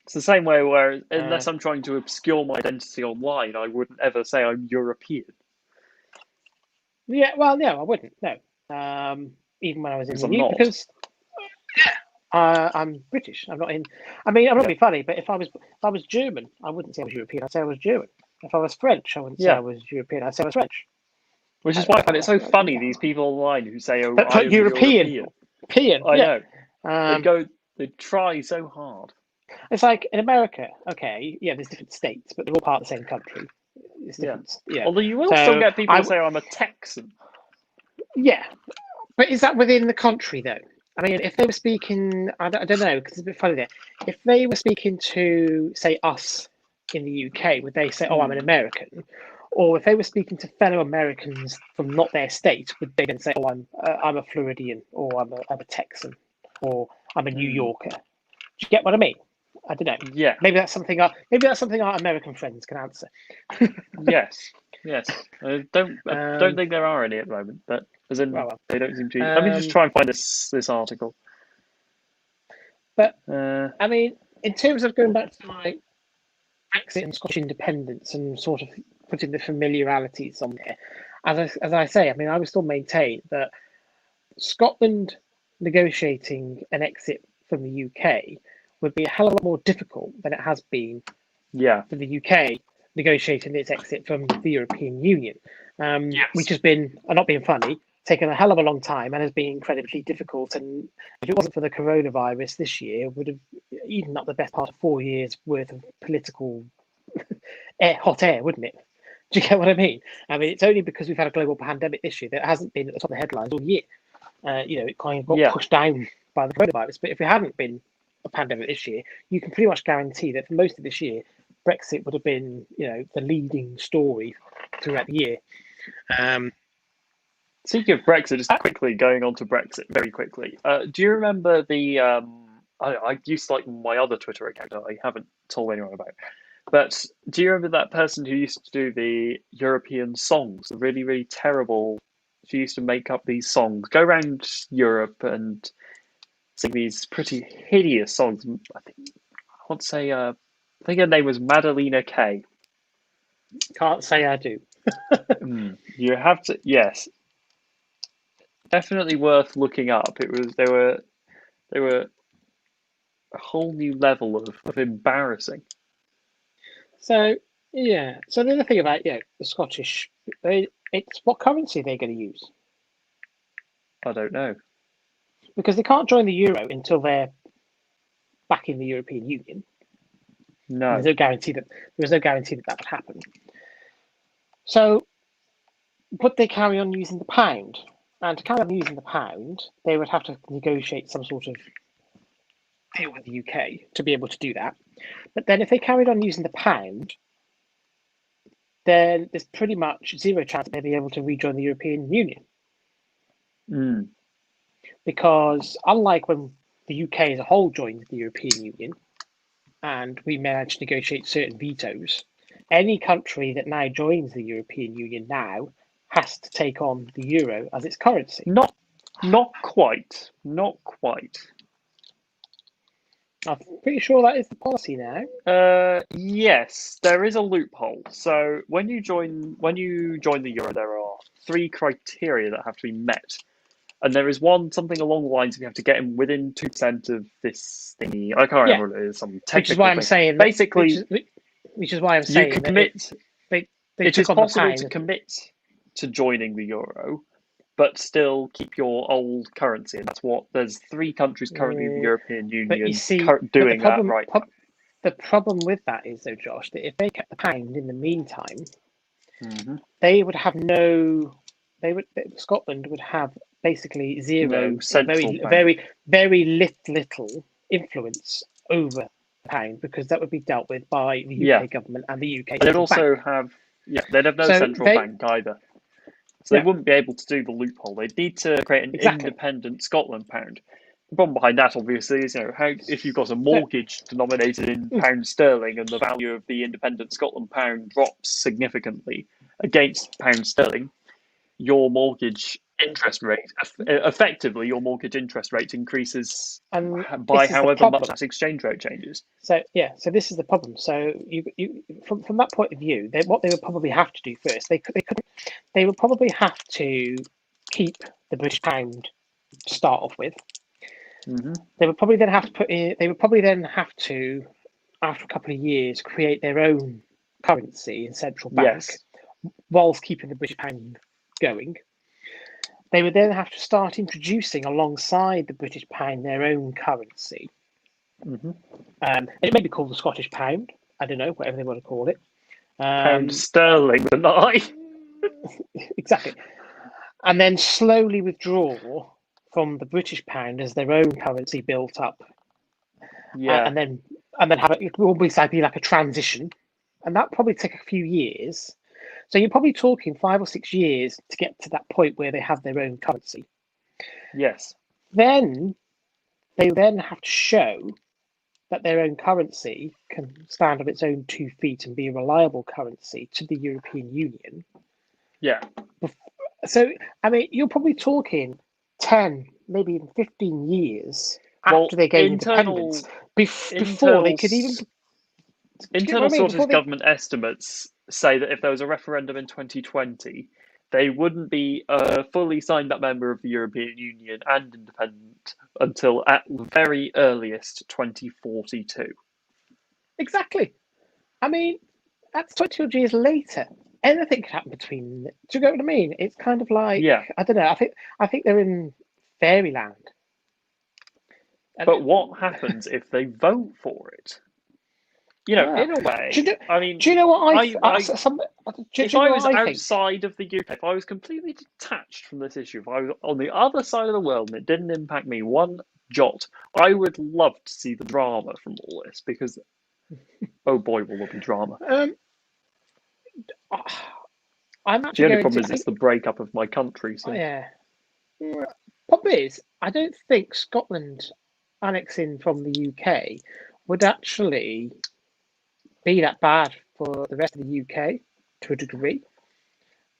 It's the same way where, unless I'm trying to obscure my identity online, I wouldn't ever say I'm European. Yeah, well, no, I wouldn't. No, even when I was in Because the I'm U, not. because I'm British. I'm not in. I mean, I'm not being funny, but if I was German, I wouldn't say I was European. I'd say I was German. If I was French, I wouldn't say I Yeah. was European. I'd say I was French. Which is why I find it so funny, these people online who say, oh, I But am European, European. European, I yeah. know. They try so hard. It's like in America, okay, yeah, there's different states, but they're all part of the same country. It's Yeah. different, Although you will still So get people who say, I'm a Texan. yeah, but is that within the country though? I mean, if they were speaking, I don't know, because it's a bit funny there. If they were speaking to, say, us in the UK, would they say, "Oh, I'm an American"? Or if they were speaking to fellow Americans from not their state, would they then say, "Oh, I'm a Floridian," or I'm a Texan," or "I'm a New Yorker"? Do you get what I mean? I don't know. Yeah. Maybe that's something our American friends can answer. Yes. Yes. I don't think there are any at the moment, but as in Well, they don't seem to. Let me just try and find this article. but Uh, I mean, in terms of going back to my Brexit and Scottish independence and sort of putting the familiarities on there, as I say, I mean, I would still maintain that Scotland negotiating an exit from the UK would be a hell of a lot more difficult than it has been yeah. for the UK negotiating its exit from the European Union, which Yes. has been, I'm not being funny, taken a hell of a long time and has been incredibly difficult. And if it wasn't for the coronavirus this year, would have eaten up the best part of 4 years worth of political hot air, wouldn't it? Do you get what I mean? I mean, it's only because we've had a global pandemic this year that it hasn't been at the top of the headlines all year. It kind of got Yeah. pushed down by the coronavirus. But if it hadn't been a pandemic this year, you can pretty much guarantee that for most of this year, Brexit would have been, the leading story throughout the year. Speaking of Brexit, just quickly going on to Brexit very quickly. Do you remember the? I used to like my other Twitter account that I haven't told anyone about. But do you remember that person who used to do the European songs? The really, really terrible. She used to make up these songs, go around Europe and sing these pretty hideous songs. I want to say, I think her name was Madalena Kay. Can't say I do. You have to, yes, definitely worth looking up. They were a whole new level of embarrassing. So yeah. So the other thing about the Scottish, it's what currency they're going to use I don't know. because they can't join the euro until they're back in the European Union. And No. there's no guarantee that that would happen. So would they carry on using the pound? And to carry on using the pound, they would have to negotiate some sort of deal with the UK to be able to do that. But then if they carried on using the pound, then there's pretty much zero chance they'd be able to rejoin the European Union. Mm. Because unlike when the UK as a whole joined the European Union and we managed to negotiate certain vetoes, any country that now joins the European Union now has to take on the euro as its currency. Not quite. Not quite. I'm pretty sure that is the policy now. Yes, there is a loophole. So when you join the euro, there are three criteria that have to be met. And there is one something along the lines of you have to get in within 2% of this thingy. I can't Yeah, remember what it is, some which is technical why I'm thing. saying Basically, which is why I'm you saying can that commit. they It is took on the possible to pound. commit to joining the euro, but still keep your old currency. And that's what there's three countries currently in the European But you Union see, doing that right now. the problem with that is though, Josh, that if they kept the pound in the meantime, Hmm. they would have no. Scotland would have basically zero, No or central bank. very little influence over the pound because that would be dealt with by the Yeah. UK government and the UK They'd central also bank. have, yeah, they'd have no So central bank either. So they yeah, wouldn't be able to do the loophole. They'd need to create an exactly. independent Scotland pound. The problem behind that, obviously, is how if you've got a So, mortgage denominated in pound sterling and the value of the independent Scotland pound drops significantly against pound sterling, your mortgage interest rate, effectively, your mortgage interest rate increases and by this is the however much problem. that exchange rate changes. So yeah, so this is the problem. So you from that point of view, what they would probably have to do first, they would probably have to keep the British pound to start off with. Mm-hmm. They would probably then have to They would probably then have to, after a couple of years, create their own currency and central bank, Yes. whilst keeping the British pound going. They would then have to start introducing alongside the British pound their own currency. Mm-hmm. It may be called the Scottish pound. I don't know, whatever they want to call it. Pound sterling, the I. Exactly. And then slowly withdraw from the British pound as their own currency built up. Yeah. And then have it will be like a transition. And that probably take a few years. So you're probably talking 5 or 6 years to get to that point where they have their own currency. Yes. Then they have to show that their own currency can stand on its own 2 feet and be a reliable currency to the European Union. Yeah. So, I mean, you're probably talking 10, maybe even 15 years after they gain independence before they could even. Internal Scottish government estimates say that if there was a referendum in 2020, they wouldn't be a fully signed up member of the European Union and independent until at the very earliest 2042. Exactly. I mean, that's 20 odd years later. Anything could happen between. Do you get what I mean? It's kind of like, Yeah. I don't know. I think they're in fairyland. But what happens if they vote for it? You know, in a way, I mean, do you know what if I was outside of the UK, if I was completely detached from this issue, if I was on the other side of the world and it didn't impact me one jot, I would love to see the drama from all this because, oh boy, will there be drama. I'm The actually only going problem to. is it's the breakup of my country. So. Yeah. Problem is, I don't think Scotland annexing from the UK would actually be that bad for the rest of the UK to a degree.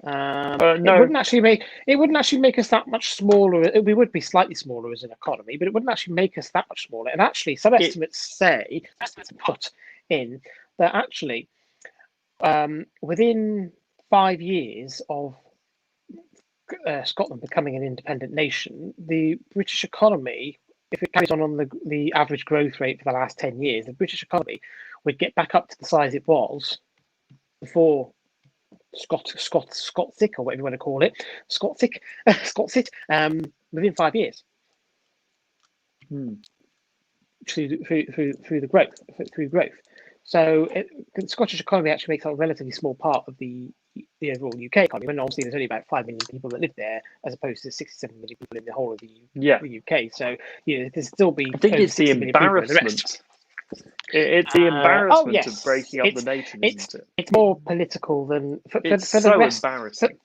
No. It wouldn't actually make us that much smaller. We would be slightly smaller as an economy, but it wouldn't actually make us that much smaller. And actually, some estimates put in that actually within 5 years of Scotland becoming an independent nation, the British economy, if it carries on the average growth rate for the last 10 years, the British economy would get back up to the size it was before Scotsic, or whatever you want to call it, Scotsit, within 5 years. Through the growth. So the Scottish economy actually makes up a relatively small part of the overall UK economy. When obviously there's only about 5 million people that live there, as opposed to 67 million people in the whole of the UK. So there's still be. I think it's the embarrassment. It's the embarrassment of breaking up the nation, isn't it? It's more political than it's for so the rest. Embarrassing.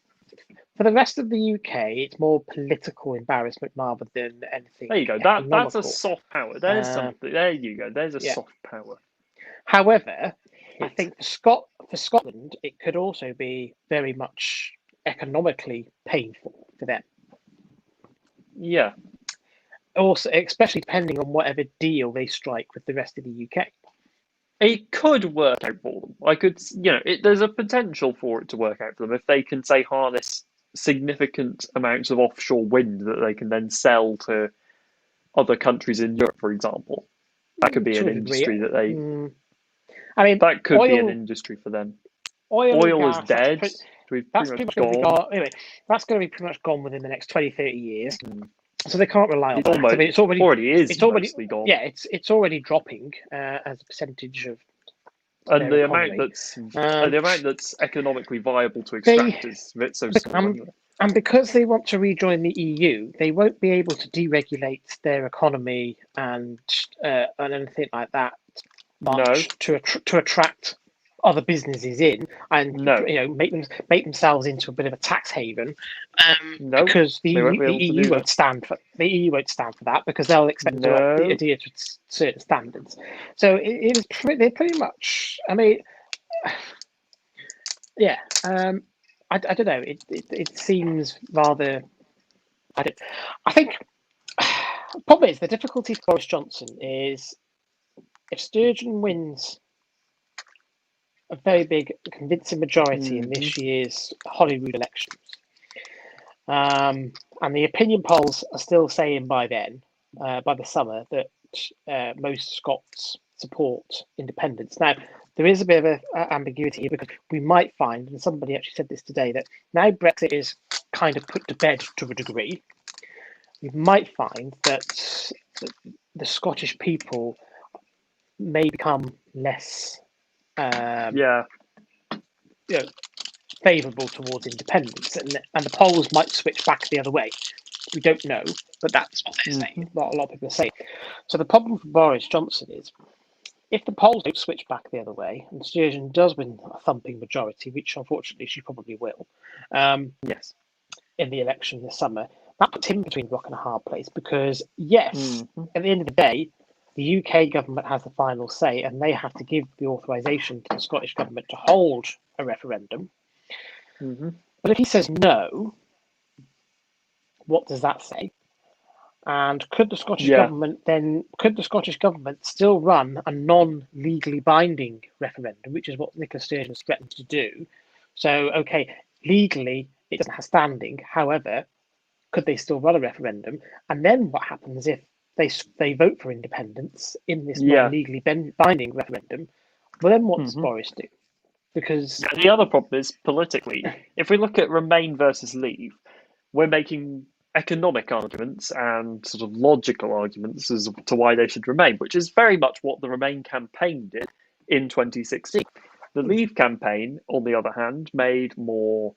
For the rest of the UK, it's more political embarrassment rather than anything. There you go. That's a soft power. There's something. There you go. There's a soft power. However, I think for Scotland, it could also be very much economically painful for them. Yeah. Also, especially depending on whatever deal they strike with the rest of the UK. It could work out for them. There's a potential for it to work out for them if they can, say, harness significant amounts of offshore wind that they can then sell to other countries in Europe, for example. That could be an industry that they. That could be an industry for them. Oil is dead. That's pretty much gone. Anyway, that's going to be pretty much gone within the next 20, 30 years. So they can't rely on that. It's already gone. Yeah, it's already dropping as a percentage of. And the amount that's economically viable to extract is so small. And because they want to rejoin the EU, they won't be able to deregulate their economy and anything like that much to attract other businesses in and make themselves into a bit of a tax haven. Because the EU won't stand for that, because they'll expect them to adhere to certain standards. So they're pretty much. I mean, yeah. I don't know. It seems rather. I think. Problem is, the difficulty for Boris Johnson is if Sturgeon wins a very big, convincing majority in this year's Holyrood elections, and the opinion polls are still saying by then, by the summer, that most Scots support independence. Now, there is a bit of an ambiguity here, because we might find, and somebody actually said this today, that now Brexit is kind of put to bed to a degree, we might find that the Scottish people may become less favourable towards independence, and the polls might switch back the other way. We don't know, but that's what they're saying. A lot of people are saying. So the problem for Boris Johnson is, if the polls don't switch back the other way, and Sturgeon does win a thumping majority, which unfortunately she probably will, in the election this summer, that puts him between a rock and a hard place, because at the end of the day, the UK government has the final say, and they have to give the authorisation to the Scottish government to hold a referendum. But if he says no, what does that say? And could the Scottish government still run a non-legally binding referendum, which is what Nicola Sturgeon has threatened to do? So, legally it doesn't have standing. However, could they still run a referendum? And then what happens if they vote for independence in this non-legally binding referendum? Well, then what does Boris do? Because the other problem is politically. If we look at Remain versus Leave, we're making economic arguments and sort of logical arguments as to why they should remain, which is very much what the Remain campaign did in 2016. The Leave campaign, on the other hand, made more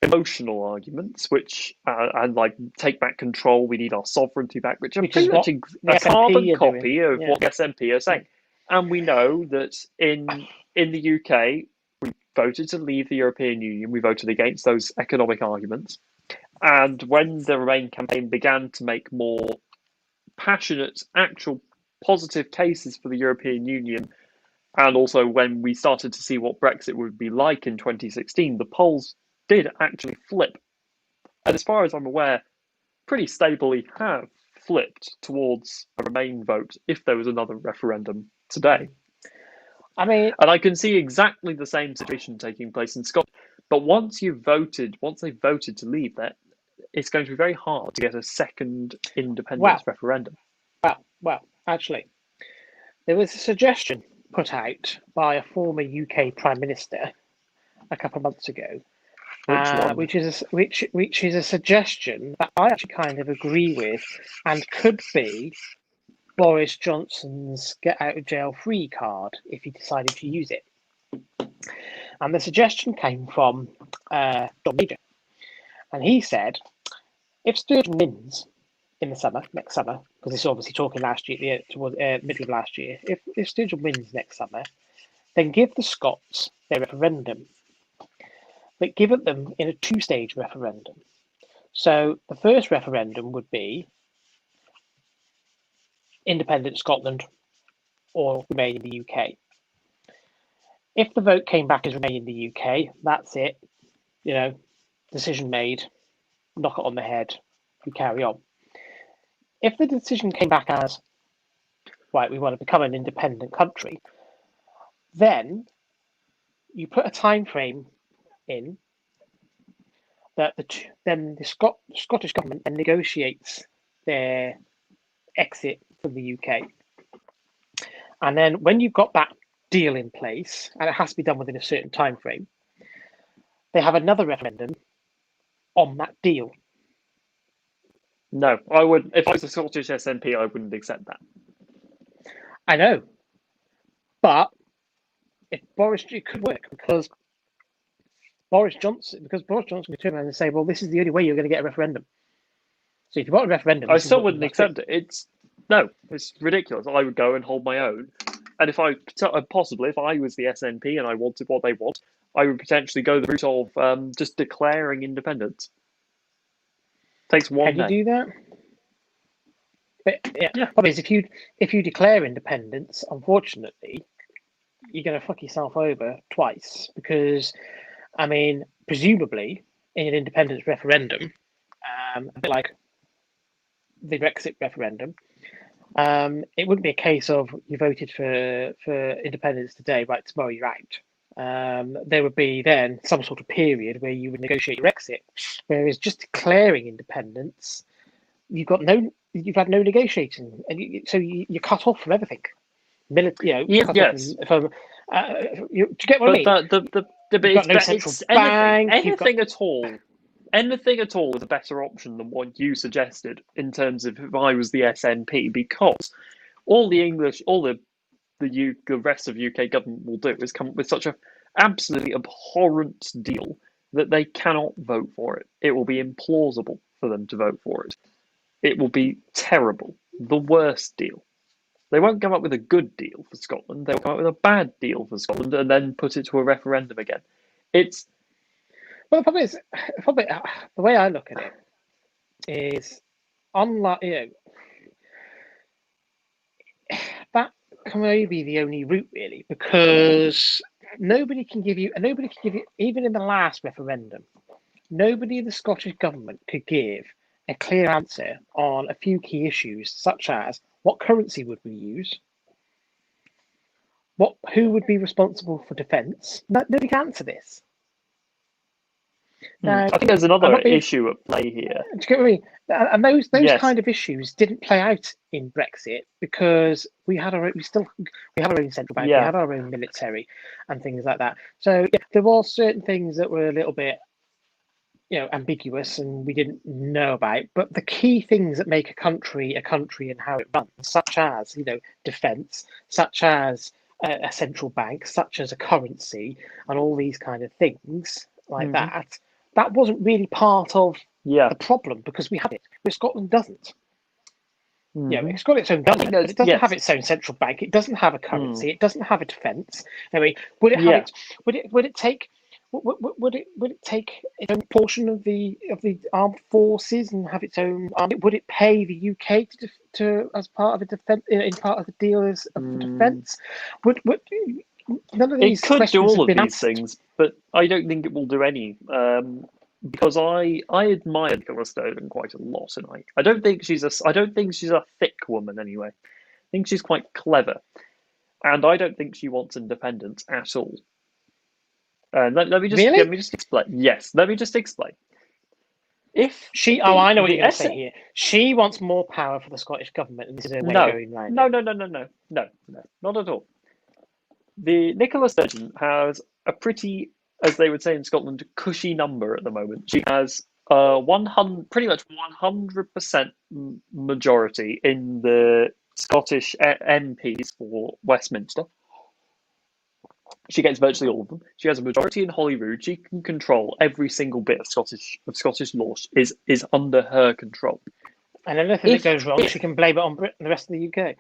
emotional arguments, which and like take back control, we need our sovereignty back, which are pretty much a carbon copy of what the SNP are saying. And we know that in the UK, we voted to leave the European Union. We voted against those economic arguments. And when the Remain campaign began to make more passionate, actual positive cases for the European Union, and also when we started to see what Brexit would be like in 2016, the polls did actually flip. And as far as I'm aware, pretty stably have flipped towards a Remain vote if there was another referendum today. I mean, and I can see exactly the same situation taking place in Scotland. But once they voted to leave, that it's going to be very hard to get a second independence Well, referendum. actually, there was a suggestion put out by a former UK Prime Minister a couple of months ago, Which one? which is a suggestion that I actually kind of agree with, and could be Boris Johnson's get out of jail free card if he decided to use it. And the suggestion came from John Major, and he said, if Sturgeon wins in the summer, next summer, because this is obviously talking last year, towards middle of last year, if Sturgeon wins next summer, then give the Scots their referendum, but give it them in a two-stage referendum. So the first referendum would be independent Scotland or remain in the UK. If the vote came back as remain in the UK, that's it. Decision made. Knock it on the head. We carry on. If the decision came back as, right, we want to become an independent country, then you put a time frame in that then the Scottish government then negotiates their exit from the UK. And then when you've got that deal in place, and it has to be done within a certain time frame, they have another referendum on that deal. No, I would. If I was a Scottish SNP, I wouldn't accept that. I know, but it could work because Boris Johnson could turn around and say, "Well, this is the only way you're going to get a referendum." So if you want a referendum, I still wouldn't accept it. It's ridiculous. I would go and hold my own, and if I was the SNP and I wanted what they want, I would potentially go the route of just declaring independence. Takes one day. Can you do that? But Yeah. Probably if you declare independence, unfortunately, you're going to fuck yourself over twice because, I mean, presumably in an independence referendum, a bit like the Brexit referendum, it wouldn't be a case of you voted for independence today, right? Tomorrow you're out. There would be then some sort of period where you would negotiate your exit, whereas just declaring independence, you've had no negotiating, and so you're cut off from everything. Yes. Do you get what I mean? But You've got no central bank. Anything at all is a better option than what you suggested in terms of if I was the SNP, because all the rest of UK government will do is come up with such an absolutely abhorrent deal that they cannot vote for it. It will be implausible for them to vote for it. It will be terrible, the worst deal. They won't come up with a good deal for Scotland. They'll come up with a bad deal for Scotland and then put it to a referendum again. It's Well, probably the way I look at it is, unlike that can only be the only route really, because nobody can give you, even in the last referendum, nobody in the Scottish government could give a clear answer on a few key issues, such as what currency would we use, who would be responsible for defence. Nobody can answer this. Now, I think there's another issue at play here. Do you get what I mean? And those yes. kind of issues didn't play out in Brexit because we had our own central bank, we had our own military, and things like that. So there were certain things that were a little bit, ambiguous and we didn't know about. But the key things that make a country and how it runs, such as defence, such as a central bank, such as a currency, and all these kind of things like that. That wasn't really part of the problem because we had it, but Scotland doesn't. It's got its own government, but it doesn't have its own central bank. It doesn't have a currency. It doesn't have a defence. I mean, would it have it? Would it take its own portion of the armed forces and have its own army? Would it pay the UK to as part of a defence in part of the deal as of defence? Would none of these it could do all of these answered. things, but I don't think it will do any. Because I admire Nicola Sturgeon quite a lot, and I don't think she's a thick woman anyway. I think she's quite clever, and I don't think she wants independence at all. Let me just Really? let me just explain. Yes, let me just explain. If I know what the you're going to say here. She wants more power for the Scottish government, and this is her way of no, going around no, it. no, no, no, no, no, no, not at all. The Nicola Sturgeon has a pretty, as they would say in Scotland, cushy number at the moment. She has 100, pretty much 100% majority in the Scottish MPs for Westminster. She gets virtually all of them. She has a majority in Holyrood. She can control every single bit of Scottish law is under her control. And anything that goes wrong, if she can blame it on Britain and the rest of the UK.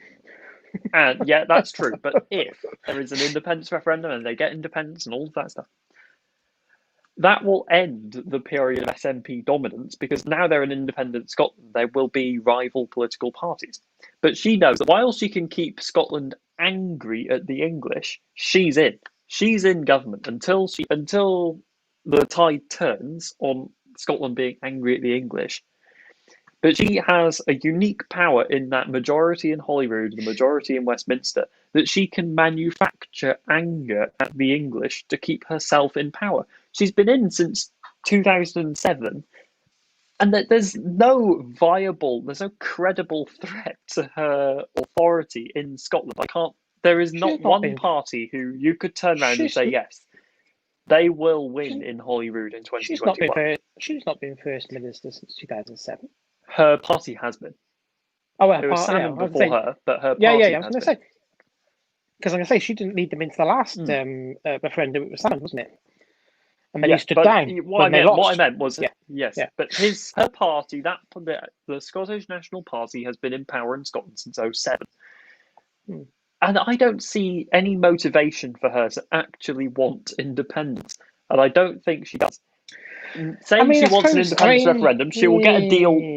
And yeah, that's true. But if there is an independence referendum and they get independence and all of that stuff, that will end the period of SNP dominance because now they're an independent Scotland. There will be rival political parties. But she knows that while she can keep Scotland angry at the English, she's in. She's in government until the tide turns on Scotland being angry at the English. But she has a unique power in that majority in Holyrood, the majority in Westminster, that she can manufacture anger at the English to keep herself in power. She's been in since 2007, and that there's no credible threat to her authority in Scotland. There is not one party who you could turn around and say, yes, they will win in Holyrood in 2021. She's not been First Minister since 2007. Her party has been. Oh, There was Salmon before her, but her party I was going to say, because I'm going to say she didn't lead them into the last referendum. It was Salmon, wasn't it? And then he stood down when they lost. What I meant was, but her party, the Scottish National Party, has been in power in Scotland since 2007. And I don't see any motivation for her to actually want independence, and I don't think she does. Saying she wants an independence referendum, she will get a deal.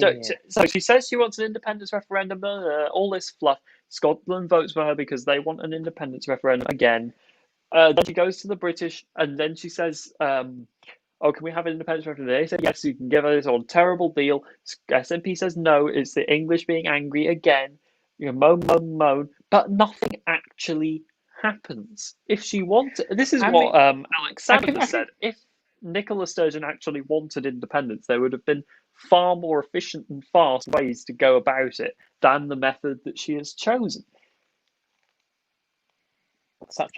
So she says she wants an independence referendum, all this fluff. Scotland votes for her because they want an independence referendum again. Then she goes to the British, and then she says, "Oh, can we have an independence referendum?" They say, "Yes, you can give us a terrible deal." SNP says, "No, it's the English being angry again." You know, moan, moan, moan, but nothing actually happens. If she wanted, this is what Alex Salmon said. If Nicola Sturgeon actually wanted independence, there would have been far more efficient and fast ways to go about it than the method that she has chosen.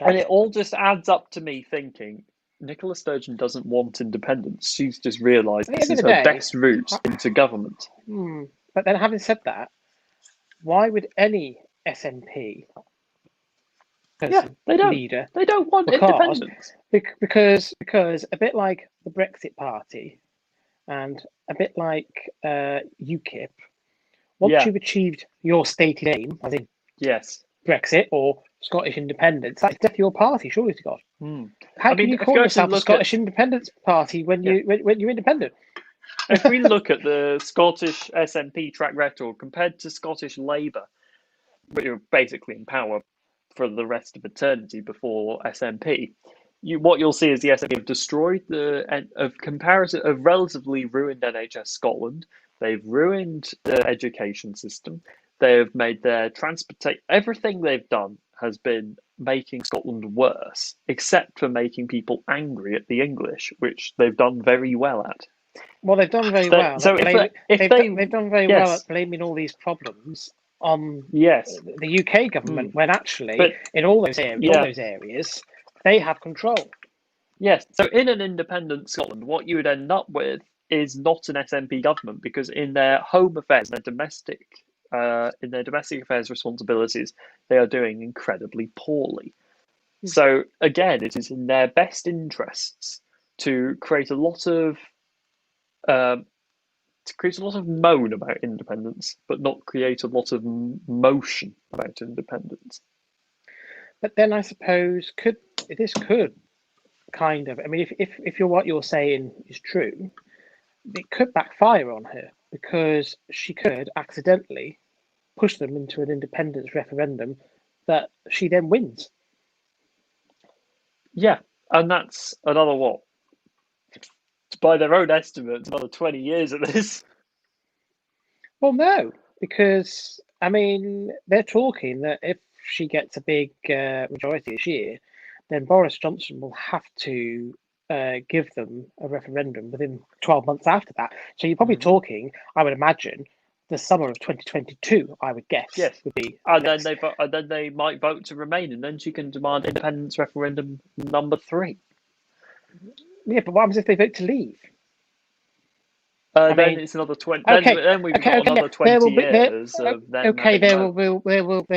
And it all just adds up to me thinking Nicola Sturgeon doesn't want independence. She's just realised this is her best route into government. But then, having said that, why would any SNP leader? They don't want independence. Because a bit like the Brexit Party and a bit like UKIP, once you've achieved your stated aim, as in Brexit or Scottish independence, that's definitely your party, surely to God. How can you call yourself a Scottish Independence Party when you're independent? If we look at the Scottish SNP track record compared to Scottish Labour, which are basically in power for the rest of eternity before SNP, what you'll see is the SNP have destroyed relatively ruined NHS Scotland. They've ruined the education system. They've made their transportation. Everything they've done has been making Scotland worse, except for making people angry at the English, which they've done very well at. Well, they've done very well. So they've done very well at blaming all these problems on the UK government, when actually in all those areas they have control. Yes. So in an independent Scotland, what you would end up with is not an SNP government, because in their home affairs, their domestic affairs responsibilities, they are doing incredibly poorly. So again, it is in their best interests to create a lot of moan about independence, but not create a lot of motion about independence. But then I suppose this could kind of, I mean, if what you're saying is true, it could backfire on her, because she could accidentally push them into an independence referendum that she then wins. Yeah, and that's another by their own estimates, another 20 years of this. Well, no, because, I mean, they're talking that if she gets a big majority this year, then Boris Johnson will have to give them a referendum within 12 months after that. So you're probably talking, I would imagine, the summer of 2022, I would guess, Yes. would be. And then they might vote to remain, and then she can demand independence referendum number 3. Yeah, but what happens if they vote to leave? Then it's another 20. Okay, Then we've got another 20 years of them having there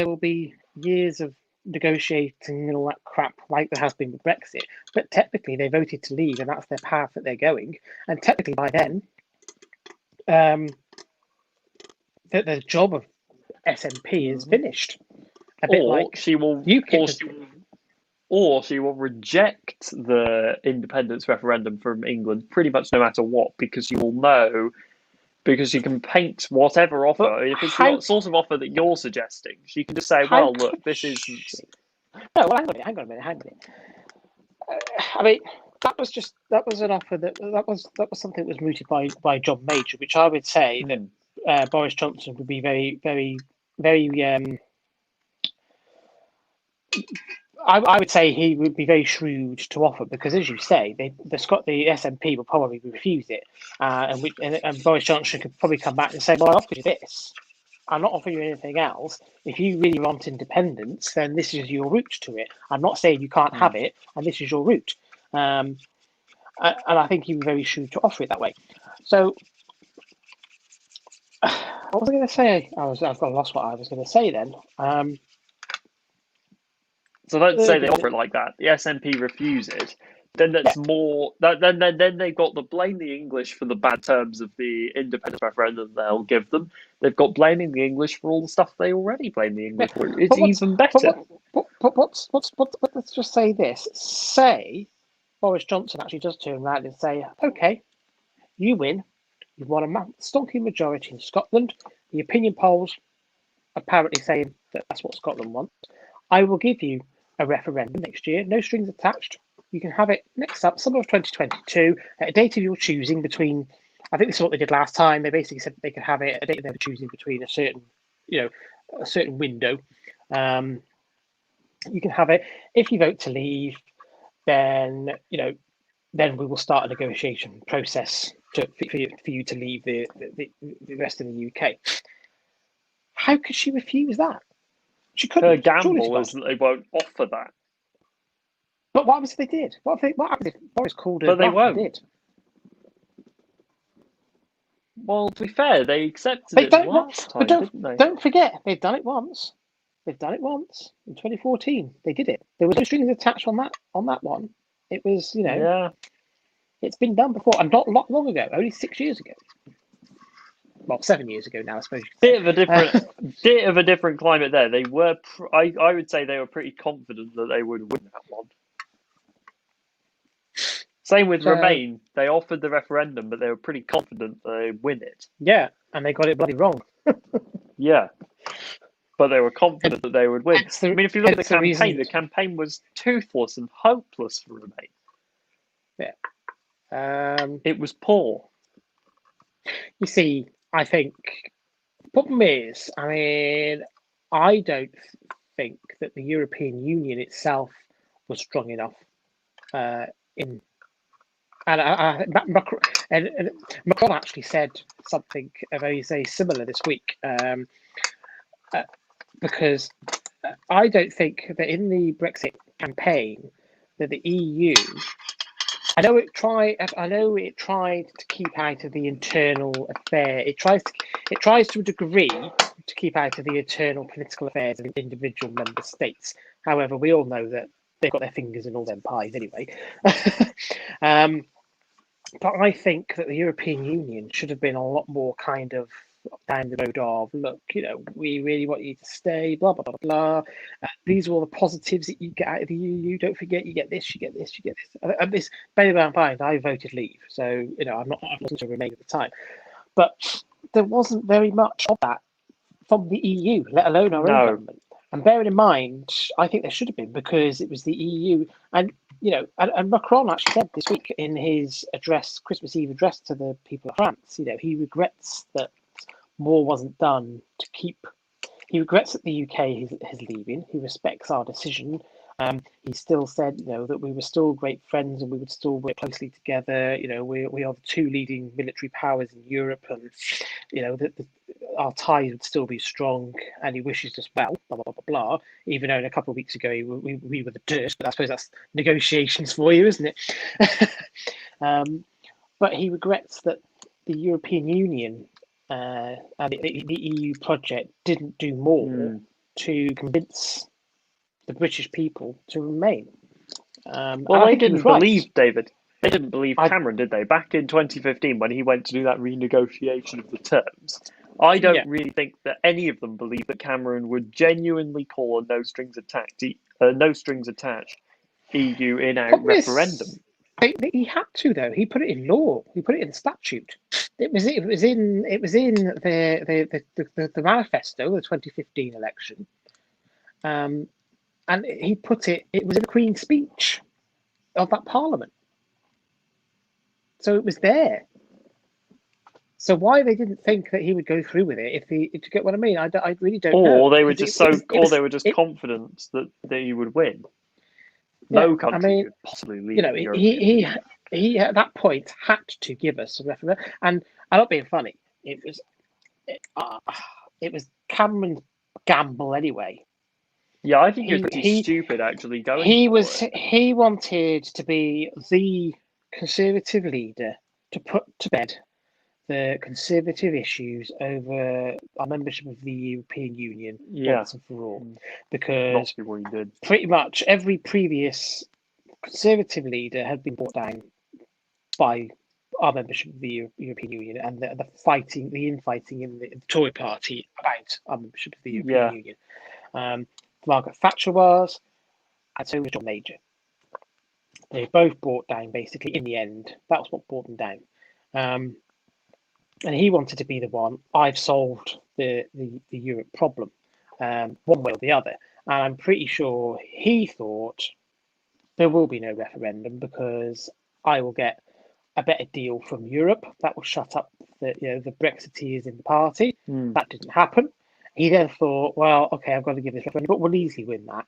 will be years of negotiating and all that crap like there has been with Brexit. But technically, they voted to leave, and that's their path that they're going. And technically, by then, the job of SNP is finished. A bit like she will, UKIP. or she will reject the independence referendum from England pretty much no matter what, because you will know, because she can paint whatever offer. If it's the sort of offer that you're suggesting, she can just say, well, look, this is... No, well, hang on a minute. I mean, that was an offer that was something that was mooted by John Major, which I would say that Boris Johnson would be very, very, very... I would say he would be very shrewd to offer, because, as you say, the SNP will probably refuse it, and Boris Johnson could probably come back and say, "Well, I offered you this. I'm not offering you anything else. If you really want independence, then this is your route to it. I'm not saying you can't have it, and this is your route." And I think he was very shrewd to offer it that way. So, what was I going to say? I've lost what I was going to say then. So let's say they offer it like that. The SNP refuse it. Then that's more. Then they've got to blame the English for the bad terms of the independence referendum they'll give them. They've got blaming the English for all the stuff they already blame the English for. It's even better. But let's just say this. Say Boris Johnson actually does turn around and say, "Okay, you win. You've won a stonking majority in Scotland. The opinion polls apparently saying that that's what Scotland wants. I will give you a referendum next year, no strings attached. You can have it next up, summer of 2022, at a date of your choosing between, I think this is what they did last time. They basically said they could have it at a date they were choosing between a certain window. You can have it. If you vote to leave, then, then we will start a negotiation process for you to leave the rest of the UK. How could she refuse that? She couldn't. Her gamble is that they won't offer that. But what happens if they did? What happens if Boris called her? But they won't. Did? Well, to be fair, they accepted it last time, didn't they? Don't forget, they've done it once. They've done it once in 2014. They did it. There was no strings attached on that one. It was, Yeah. It's been done before, and not long ago, only 6 years ago. Well, 7 years ago now, I suppose. Bit of a different climate there. They were, I would say, they were pretty confident that they would win that one. Same with Remain. They offered the referendum, but they were pretty confident they'd win it. Yeah, and they got it bloody wrong. Yeah, but they were confident that they would win. If you look at the campaign, the campaign was toothless and hopeless for Remain. Yeah. It was poor. You see, I think the problem is, I don't think that the European Union itself was strong enough and Macron actually said something very similar this week, because I don't think that in the Brexit campaign that the EU, I know it tried to keep out of the internal affair. It tries to a degree to keep out of the internal political affairs of individual member states. However, we all know that they've got their fingers in all them pies anyway. But I think that the European Union should have been a lot more kind of down the road of, look, we really want you to stay, blah, blah, blah, blah. These are all the positives that you get out of the EU. Don't forget, you get this, you get this, you get this. And this, bear in mind, I voted leave. So, I wasn't to remain at the time. But there wasn't very much of that from the EU, let alone our own government. And bearing in mind, I think there should have been, because it was the EU. And, and Macron actually said this week in his Christmas Eve address to the people of France, he regrets that more wasn't done to keep. He regrets that the UK is leaving. He respects our decision, He still said, that we were still great friends and we would still work closely together. We are the two leading military powers in Europe, and our ties would still be strong. And he wishes us well. Blah blah blah blah. Blah. Even though a couple of weeks ago we were the dirt, but I suppose that's negotiations for you, isn't it? But he regrets that the European Union and the EU project didn't do more to convince the British people to remain. Well, they didn't believe David. They didn't believe Cameron, did they? Back in 2015, when he went to do that renegotiation of the terms, I don't really think that any of them believed that Cameron would genuinely call a no strings attached EU in-out referendum. He had to, though. He put it in law. He put it in statute. It was in the manifesto, the 2015 election. And he put it was in the Queen's speech of that Parliament. So it was there. So why they didn't think that he would go through with it, to get what I mean, I really don't know. Or they were just confident that he would win. No country could possibly leave the European he at that point had to give us a referendum, and I'm not being funny. It was Cameron's gamble anyway. Yeah, I think he was pretty stupid actually going. He wanted to be the Conservative leader to put to bed the Conservative issues over our membership of the European Union once and for all, because pretty much every previous Conservative leader had been brought down by our membership of the European Union and the infighting in the Tory party about our membership of the European Union. Margaret Thatcher was, and so was John Major. They both brought down, basically, in the end. That was what brought them down. And he wanted to be the one, I've solved the Europe problem, one way or the other. And I'm pretty sure he thought there will be no referendum because I will get a better deal from Europe. That will shut up the Brexiteers in the party. That didn't happen. He then thought, well, okay, I've got to give this referendum, but we'll easily win that.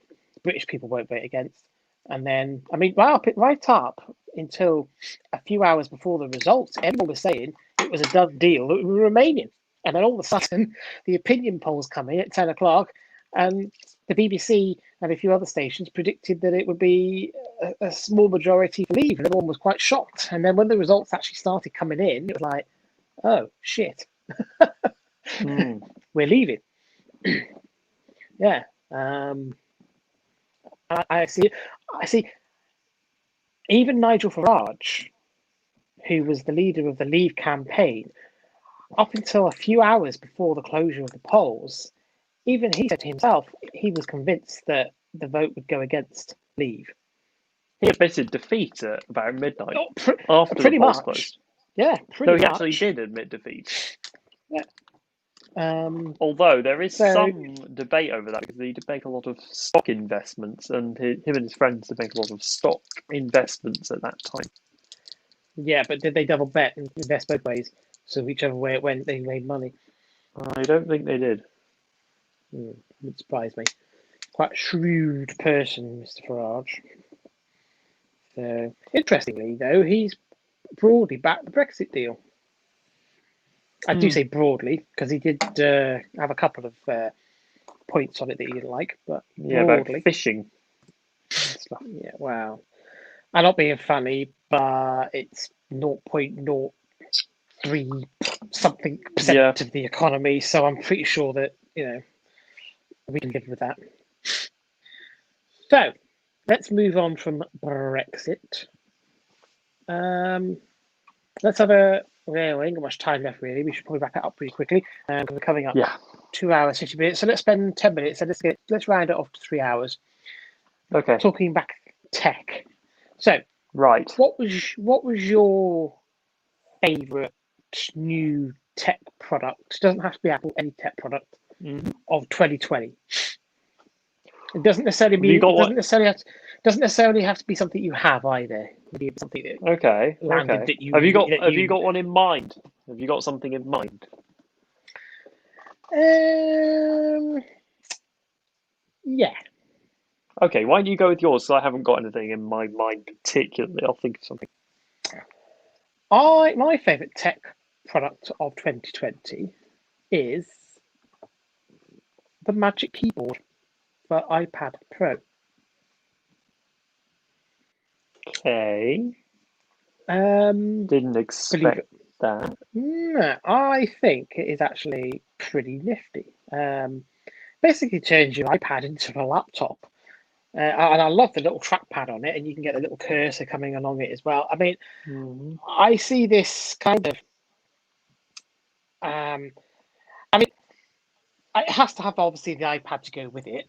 The British people won't vote against. And then, right up until a few hours before the results, everyone was saying it was a done deal that we were remaining. And then all of a sudden, the opinion polls come in at 10 o'clock, and the BBC and a few other stations predicted that it would be a small majority for leave, and everyone was quite shocked. And then when the results actually started coming in, it was like, oh, shit. We're leaving. Yeah. I see. Even Nigel Farage, who was the leader of the Leave campaign, up until a few hours before the closure of the polls, even he said to himself he was convinced that the vote would go against Leave. He admitted defeat at about midnight after the polls closed. Yeah, pretty much. So he actually did admit defeat. Yeah. Although there is some debate over that because he did make a lot of stock investments, and him and his friends did make a lot of stock investments at that time. Yeah, but did they double bet and invest both ways? So whichever way it went, they made money. I don't think they did. Would surprise me. Quite a shrewd person, Mr. Farage. So, interestingly, though, he's broadly backed the Brexit deal. I do say broadly because he did have a couple of points on it that he didn't like, but broadly. About fishing. Yeah, wow. I'm not being funny, but it's 0.03 something percent of the economy, so I'm pretty sure that we can live with that. So let's move on from Brexit. Let's have we ain't got much time left, really. We should probably wrap it up pretty quickly because we're coming up 2 hours, 50 minutes. So let's spend 10 minutes and let's round it off to 3 hours. Okay. Talking back tech. So, right. What was your favourite new tech product? It doesn't have to be Apple, any tech product of 2020. It doesn't necessarily mean doesn't necessarily have to be something you have either. Maybe something that landed that you have you got one in mind? Have you got something in mind? Yeah. Okay, why don't you go with yours? So I haven't got anything in my mind particularly. I'll think of something. My favourite tech product of 2020 is the Magic Keyboard for iPad Pro. Okay, didn't Believe expect it. that. No, I think it is actually pretty nifty. Basically turns your iPad into a laptop. And I love the little trackpad on it, and you can get the little cursor coming along it as well. I mean, Mhm. I see this kind of. Um, I mean, it has to have obviously the iPad to go with it,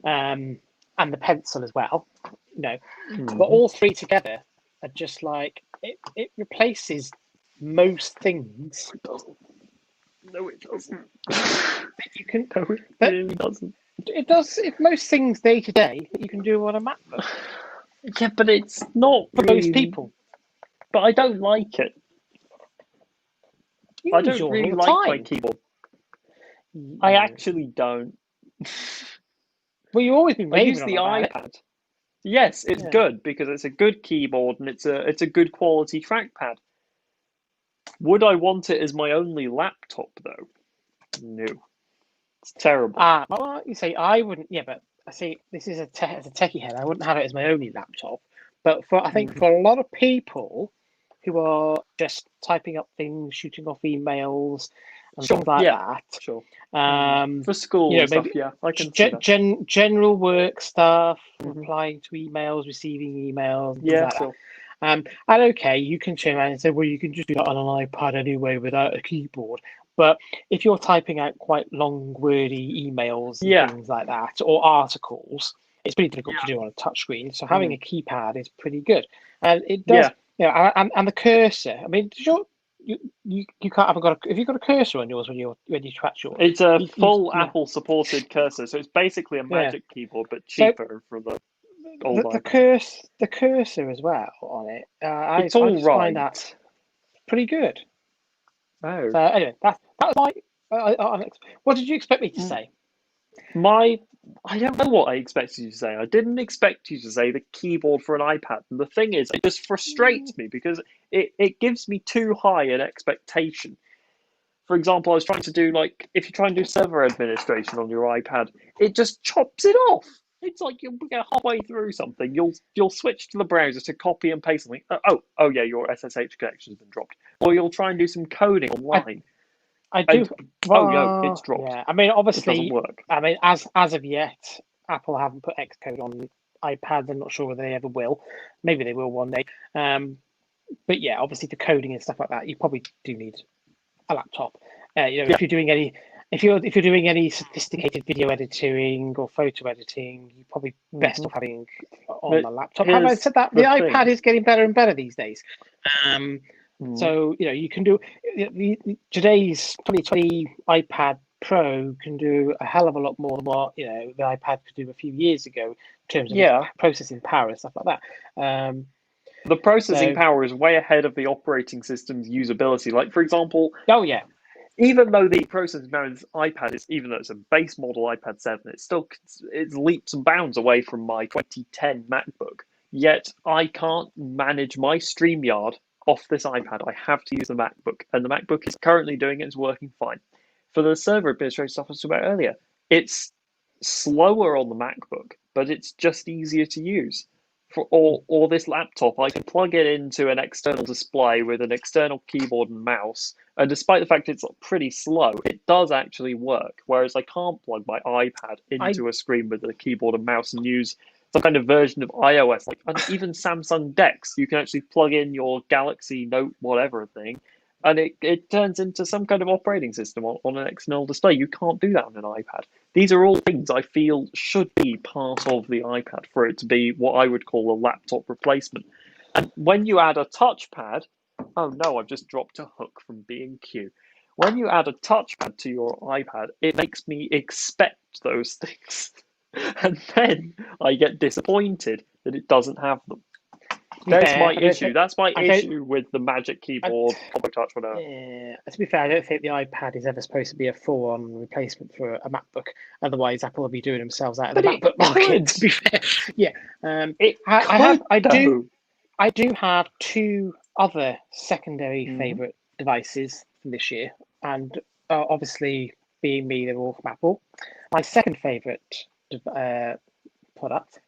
and the pencil as well. You know, but Mhm. all three together are just like it replaces most things It doesn't. No, it doesn't. that you can. No, it That really doesn't. it does. If most things day to day that you can do on a MacBook Yeah, but it's not for most really. people, But I don't like it. you I use don't yours all really the like my time. keyboard. I Mm. actually don't. Well, you've always been I use raving the on about it. iPad. Yes, it's Yeah. good because it's a good keyboard and it's a good quality trackpad. Would I want it as my only laptop though? No, it's terrible. Well, you say I wouldn't. Yeah, but I see this is as a techie head. I wouldn't have it as my only laptop. But I think Mm. for a lot of people who are just typing up things, shooting off emails, and Sure, things like yeah, that, sure. um, For school and maybe stuff, yeah, I can see that. general work stuff, Hmm. replying to emails, receiving emails, and things Yeah, like that. sure. And okay, you can turn around and say, well, you can just do that on an iPad anyway without a keyboard. But if you're typing out quite long, wordy emails and Yeah, things like that, or articles, it's pretty difficult to yeah, do on a touchscreen. So having mm. a keypad is pretty good, and it does. Yeah. And the cursor. I mean, you can't haven't got a, have you got a cursor on yours when you track yours? It's a You full no, Apple supported cursor, so it's basically a yeah. Magic Keyboard but So cheaper for the old iPad. the cursor as well on it, It's I all just find that right. pretty good. Oh, So anyway, that was my. What did you expect me to mm, say? my I don't know what I expected you to say. I didn't expect you to say the keyboard for an iPad. And the thing is, it just frustrates me because it gives me too high an expectation. For example, I was trying to do like if you try and do server administration on your iPad, it just chops it off. It's like you'll get halfway through something, you'll switch to the browser to copy and paste something. Oh yeah, your SSH connection's been dropped. Or you'll try and do some coding I online, I do. and oh no, it's Well, dropped. yeah. I mean, It doesn't obviously, work. I mean, as of yet, Apple haven't put Xcode on iPads. I'm not sure whether they ever will. Maybe they will one day. But yeah, obviously for coding and stuff like that, you probably do need a laptop. Yeah. If you're doing any, if you're doing any sophisticated video editing or photo editing, you're probably best Hmm. off having on But the laptop. Having here's said that, the the iPad thing. is getting better and better these days. Mm. So you can do today's 2020 iPad Pro can do a hell of a lot more than what the iPad could do a few years ago in terms of its Yeah, processing power and stuff like that. the processing So power is way ahead of the operating system's usability. Like, for example, oh yeah, even though the processing power in this iPad is, even though it's a base model iPad 7, it's leaps and bounds away from my 2010 MacBook. Yet I can't manage my StreamYard off this iPad. I have to use the MacBook, and the MacBook is currently doing it. It's working fine. For the server administration stuff I was talking about earlier, it's slower on the MacBook, but it's just easier to use. Or this laptop, I can plug it into an external display with an external keyboard and mouse, and despite the fact it's pretty slow, it does actually work. Whereas I can't plug my iPad I into a screen with a keyboard and mouse and use some kind of version of iOS, like and even Samsung Dex. You can actually plug in your Galaxy Note whatever thing, and it turns into some kind of operating system on an external display. You can't do that on an iPad. These are all things I feel should be part of the iPad for it to be what I would call a laptop replacement. And when you add a touchpad, oh no, I've just dropped a hook from B&Q. When you add a touchpad to your iPad, it makes me expect those things. And then I get disappointed that it doesn't have them. be There's fair, my issue. That's my I don't. issue with the Magic I, Keyboard, Combo Touch, whatever. to be fair, I don't think the iPad is ever supposed to be a full-on replacement for a MacBook. Otherwise, Apple would be doing themselves out of But the it MacBook market. could. To be fair, yeah. It I could, though. do have two other secondary Mhm. favorite devices from this year, and obviously, being me, they're all from Apple. My second favorite product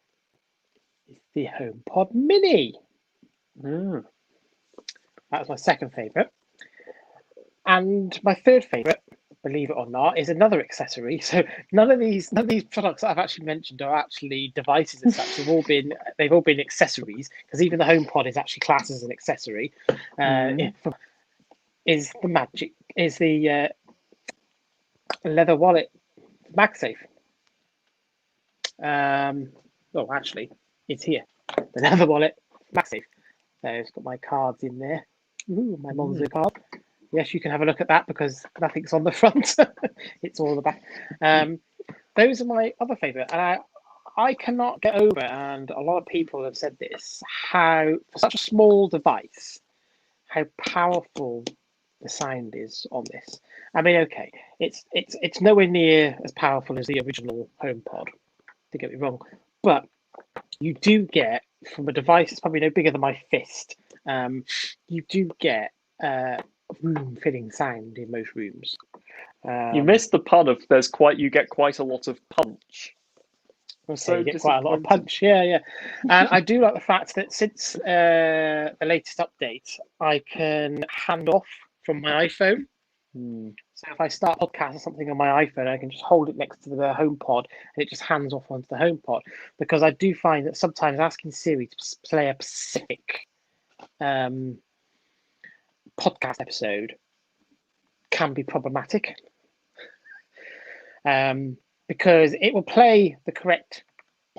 is the HomePod Mini. Mm. That was my second favorite. And my third favorite, believe it or not, is another accessory. So none of these products that I've actually mentioned are actually devices as such. They've all been accessories, because even the HomePod is actually classed as an accessory. Is the leather wallet MagSafe. Actually, it's here. The leather wallet MagSafe. So it's got my cards in there. Ooh, my Monzo card. Yes, you can have a look at that because nothing's on the front. It's all on the back. Those are my other favourite. And I cannot get over, and a lot of people have said this, how, for such a small device, how powerful the sound is on this. I mean, okay, it's nowhere near as powerful as the original HomePod, to get me wrong, but you do get, from a device that's probably no bigger than my fist, you do get room-filling sound in most rooms. You missed the pun of you get quite a lot of punch. So you get quite a lot of punch, yeah. And I do like the fact that since the latest update, I can hand off from my iPhone. So if I start a podcast or something on my iPhone, I can just hold it next to the HomePod and it just hands off onto the HomePod. Because I do find that sometimes asking Siri to play a specific podcast episode can be problematic. Because it will play the correct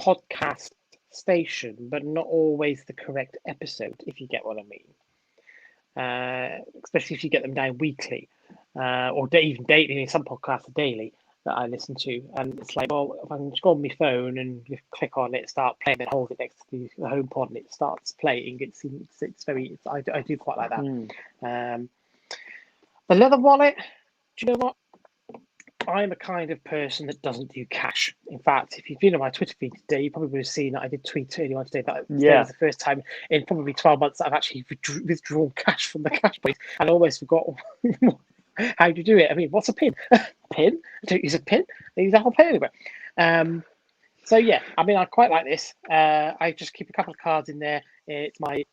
podcast station, but not always the correct episode, if you get what I mean. Especially if you get them down weekly, or even daily. Some podcasts are daily that I listen to, and it's like, well, if I can just go on my phone and just click on it, start playing, then hold it next to the HomePod, and it starts playing. I do quite like that. The leather wallet. Do you know what? I'm a kind of person that doesn't do cash. In fact, if you've been on my Twitter feed today, you probably would have seen that I did tweet earlier on today that today was the first time in probably 12 months that I've actually withdrawn cash from the cash place, and I almost forgot how do you do it. I mean, what's a pin? Pin? I don't use a pin. I use Apple Pay anywhere. So yeah, I mean, I quite like this. I just keep a couple of cards in there. It's my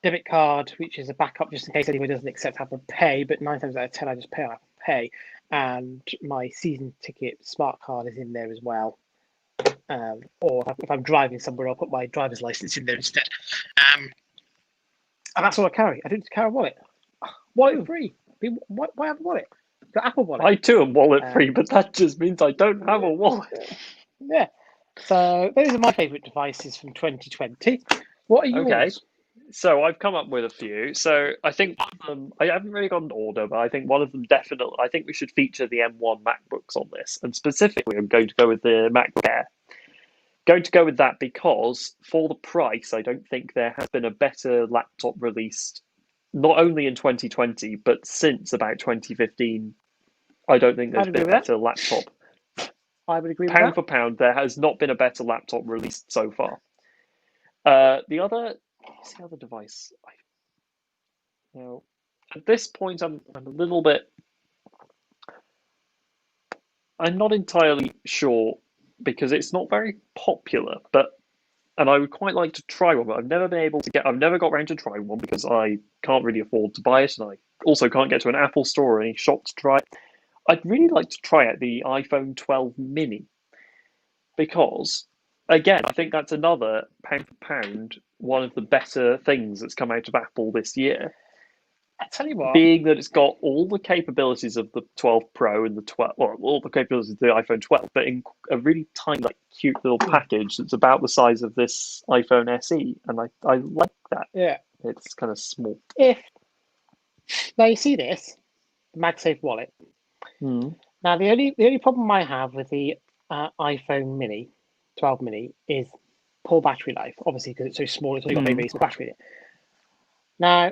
debit card, which is a backup just in case anyone doesn't accept Apple Pay, but 9 times out of 10 I just pay on Apple Pay. And my season ticket smart card is in there as well. Or if I'm driving somewhere, I'll put my driver's license in there instead. And that's all I carry. I don't carry a wallet. Wallet free. Why have a wallet? The Apple Wallet. I too am wallet free, but that just means I don't have a wallet. Yeah. So those are my favourite devices from 2020. What are yours? Okay. So I've come up with a few. So I think I haven't really got an order, but I think one of them definitely. I think we should feature the M1 MacBooks on this, and specifically, I'm going to go with the MacBook Air. Going to go with that because for the price, I don't think there has been a better laptop released, not only in 2020 but since about 2015. I don't think there's been a better laptop. I would agree with that. Pound for pound, there has not been a better laptop released so far. The other device. Now, at this point, I'm a little bit. I'm not entirely sure because it's not very popular, and I would quite like to try one, but I've never been able to get. I've never got around to trying one because I can't really afford to buy it, and I also can't get to an Apple store or any shop to try it. I'd really like to try out the iPhone 12 mini because, again, I think that's another pound for pound one of the better things that's come out of Apple this year. I tell you what, being that it's got all the capabilities of the 12 Pro and the 12, or all the capabilities of the iPhone 12, but in a really tiny, like, cute little package that's about the size of this iPhone SE, and I like that. Yeah, it's kind of small. Now you see this MagSafe wallet. Now the only problem I have with the iPhone Mini 12 Mini is poor battery life, obviously because it's so small. It's only got very, Mm. very small battery in it. Now,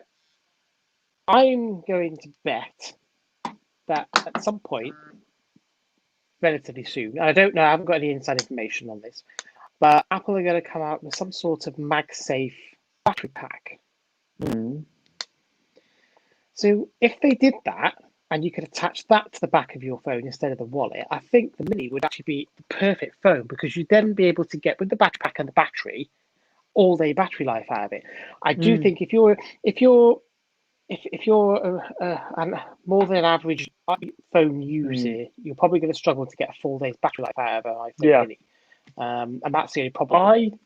I'm going to bet that at some point, relatively soon, I don't know, I haven't got any inside information on this, but Apple are going to come out with some sort of MagSafe battery pack. Mm. So if they did that, and you could attach that to the back of your phone instead of the wallet, I think the Mini would actually be the perfect phone because you'd then be able to get with the backpack and the battery all day battery life out of it. I do Mm. think if you're more than an average phone user, you're probably going to struggle to get a full day's battery life out of an iPhone Yeah. Mini, and that's the only problem.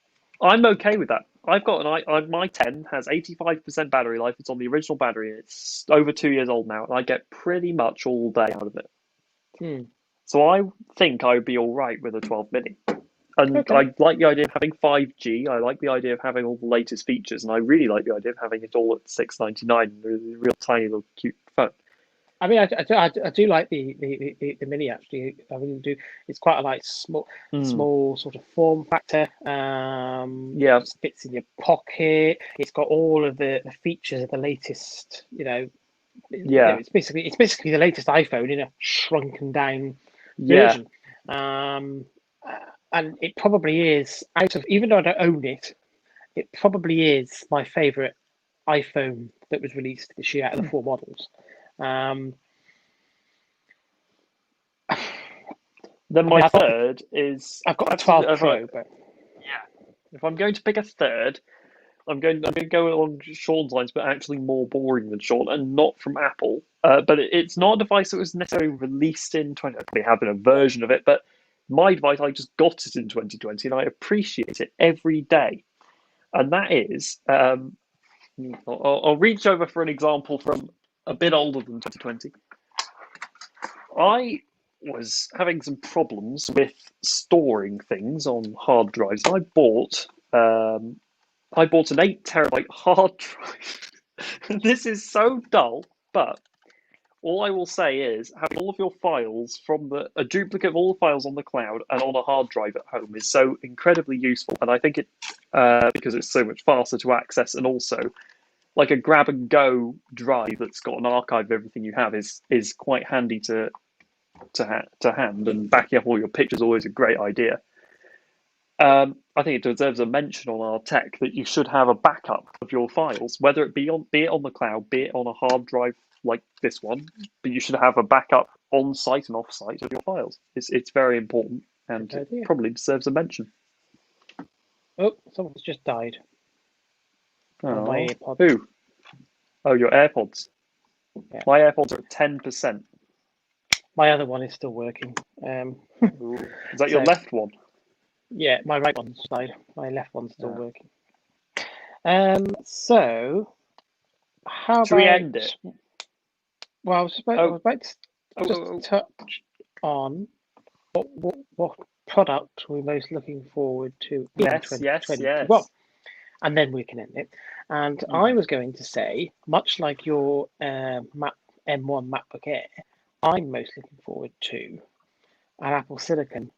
I'm okay with that. I've got my 10 has 85% battery life. It's on the original battery. It's over 2 years old now, and I get pretty much all day out of it. Hmm. So I think I would be all right with a 12 mini. And Okay. I like the idea of having 5G. I like the idea of having all the latest features, and I really like the idea of having it all at $699, a real tiny little cute phone. I mean, I do like the Mini actually. I really do. It's quite a nice Mm. small sort of form factor. Yeah, Just fits in your pocket. It's got all of the features of the latest. yeah, It's basically the latest iPhone in a shrunken down yeah. version. And it probably is out of, even though I don't own it, it probably is my favorite iPhone that was released this year out of the four models. Um, Then I mean, my third is I've got the actually 12 Pro, but if I'm going to pick a third, I'm going to go on Sean's lines, but actually more boring than Sean, and not from Apple. But it's not a device that was necessarily released in 20. I probably have a version of it, but my device, I just got it in 2020, and I appreciate it every day. And that is, I'll reach over for an example from a bit older than 2020. I was having some problems with storing things on hard drives. I bought an 8 terabyte hard drive. This is so dull, but all I will say is having all of your files from a duplicate of all the files on the cloud and on a hard drive at home is so incredibly useful. And I think it because it's so much faster to access, and also like a grab and go drive that's got an archive of everything you have is quite handy to hand. And backing up all your pictures is always a great idea. I think it deserves a mention on our tech that you should have a backup of your files, whether it be on the cloud, be it on a hard drive like this one, but you should have a backup on site and off site of your files. It's very important, and good it idea. probably deserves a mention. Oh, someone's just died. One of my Oh, AirPods. who? Oh, your AirPods. Yeah. My AirPods are at 10%. My other one is still working. Ooh. Is that your So left one? yeah, my right one's died. My left one's still Yeah. working. So how Should we about? end it? Well, I was Oh, about to just touch on what product we're most looking forward to in yes, 2021. yes. And then we can end it. And Mm. I was going to say, much like your M1 MacBook Air, I'm most looking forward to an Apple Silicon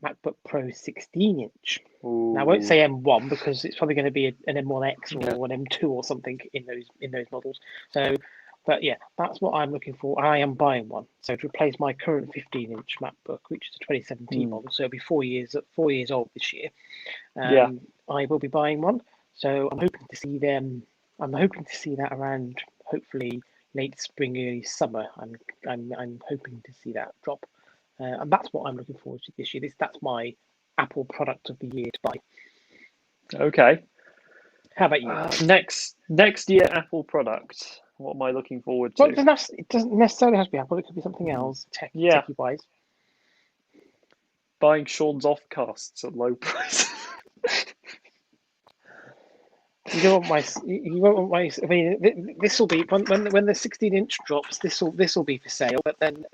MacBook Pro 16-inch. Now I won't say M1 because it's probably going to be an M1X or an M2 or something in those models. So, but yeah, that's what I'm looking for. I am buying one. So to replace my current 15-inch MacBook, which is a 2017 model, so it'll be 4 years old this year. Yeah. I will be buying one. So I'm hoping to see them. I'm hoping to see that around hopefully late spring, early summer. I'm hoping to see that drop, and that's what I'm looking forward to this year. That's my Apple product of the year to buy. Okay. How about you? Next year Apple product. What am I looking forward Well, to? it doesn't necessarily have to be Apple. It could be something else, Yeah, techie wise. buying Sean's offcasts at low price. You don't want my. You won't want my. I mean, this will be when the 16-inch drops. This will be for sale. But then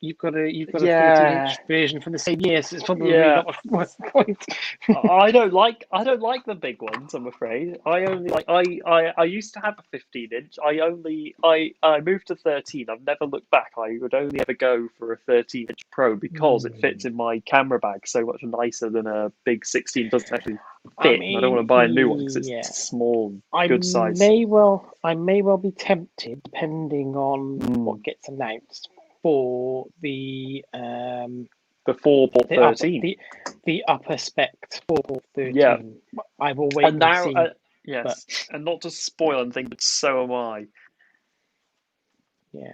you've got a 14-inch Yeah, version from the same year, so it's probably really yeah. not what's the point. I don't like the big ones, I'm afraid. I only like I used to have a 15-inch. I moved to 13. I've never looked back. I would only ever go for a 13-inch Pro because it fits in my camera bag so much nicer than a big 16 doesn't actually I fit, and I don't want mean, to buy a new one because yeah, it's small, I good size. may well be tempted, depending on Mm. what gets announced for The 4-port the upper 13. the upper spec 4 Yeah, 13. I will wait and and now see, but yes, and not to spoil anything, but so am I. yeah.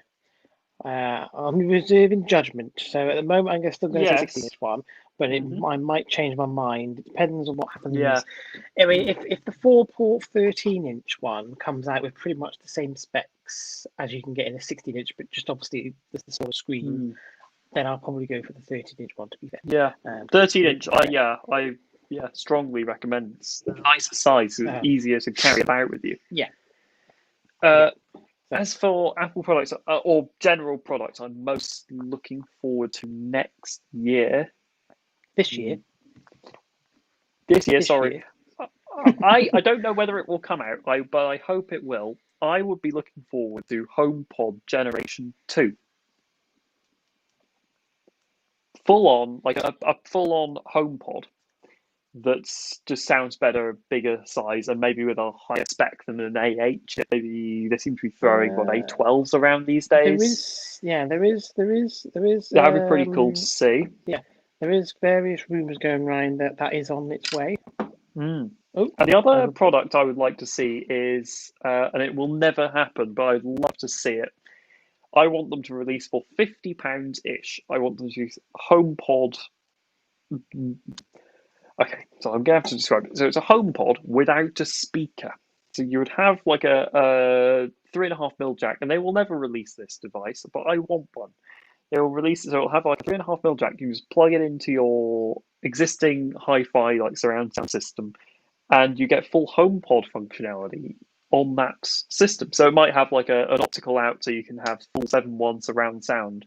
I'm reserving judgment. So at the moment, I'm still going to say 16 Yes. inch one, but Hmm. I might change my mind. It depends on what Yeah. happens. I mean, if the 4-port 13-inch one comes out with pretty much the same specs as you can get in a 16-inch, but just obviously the sort of screen, Mm. then I'll probably go for the 13-inch one, to be fair. Yeah. Just to 13 make inch. it fair. I strongly recommend. It's a nicer size, so it's easier to carry about with you. Yeah, yeah. Uh, So as for Apple products or general products, I'm most looking forward to next year. this year, Mm. This year, this sorry. year, I don't know whether it will come out, but I hope it will. I would be looking forward to HomePod Generation 2. Full on, like a full on HomePod that's just sounds better, bigger size, and maybe with a higher spec than an A8. Maybe they seem to be throwing what uh, A12s around these there days. is, yeah, there is, That'd be pretty cool to see. yeah, there is various rumours going around that that is on its way. Mm. Oh, And the I other would, product I would like to see is, and it will never happen, but I'd love to see it. I want them to release for £50 ish. I want them to use HomePod. Okay, so I'm going to have to describe it. So it's a HomePod without a speaker. So you would have like a 3.5 mil jack, and they will never release this device, but I want one. They will release it, so it'll have like a 3.5 mil jack. You just plug it into your existing hi-fi like surround sound system, and you get full HomePod functionality on that system. So it might have like an optical out, so you can have full 7.1 surround sound.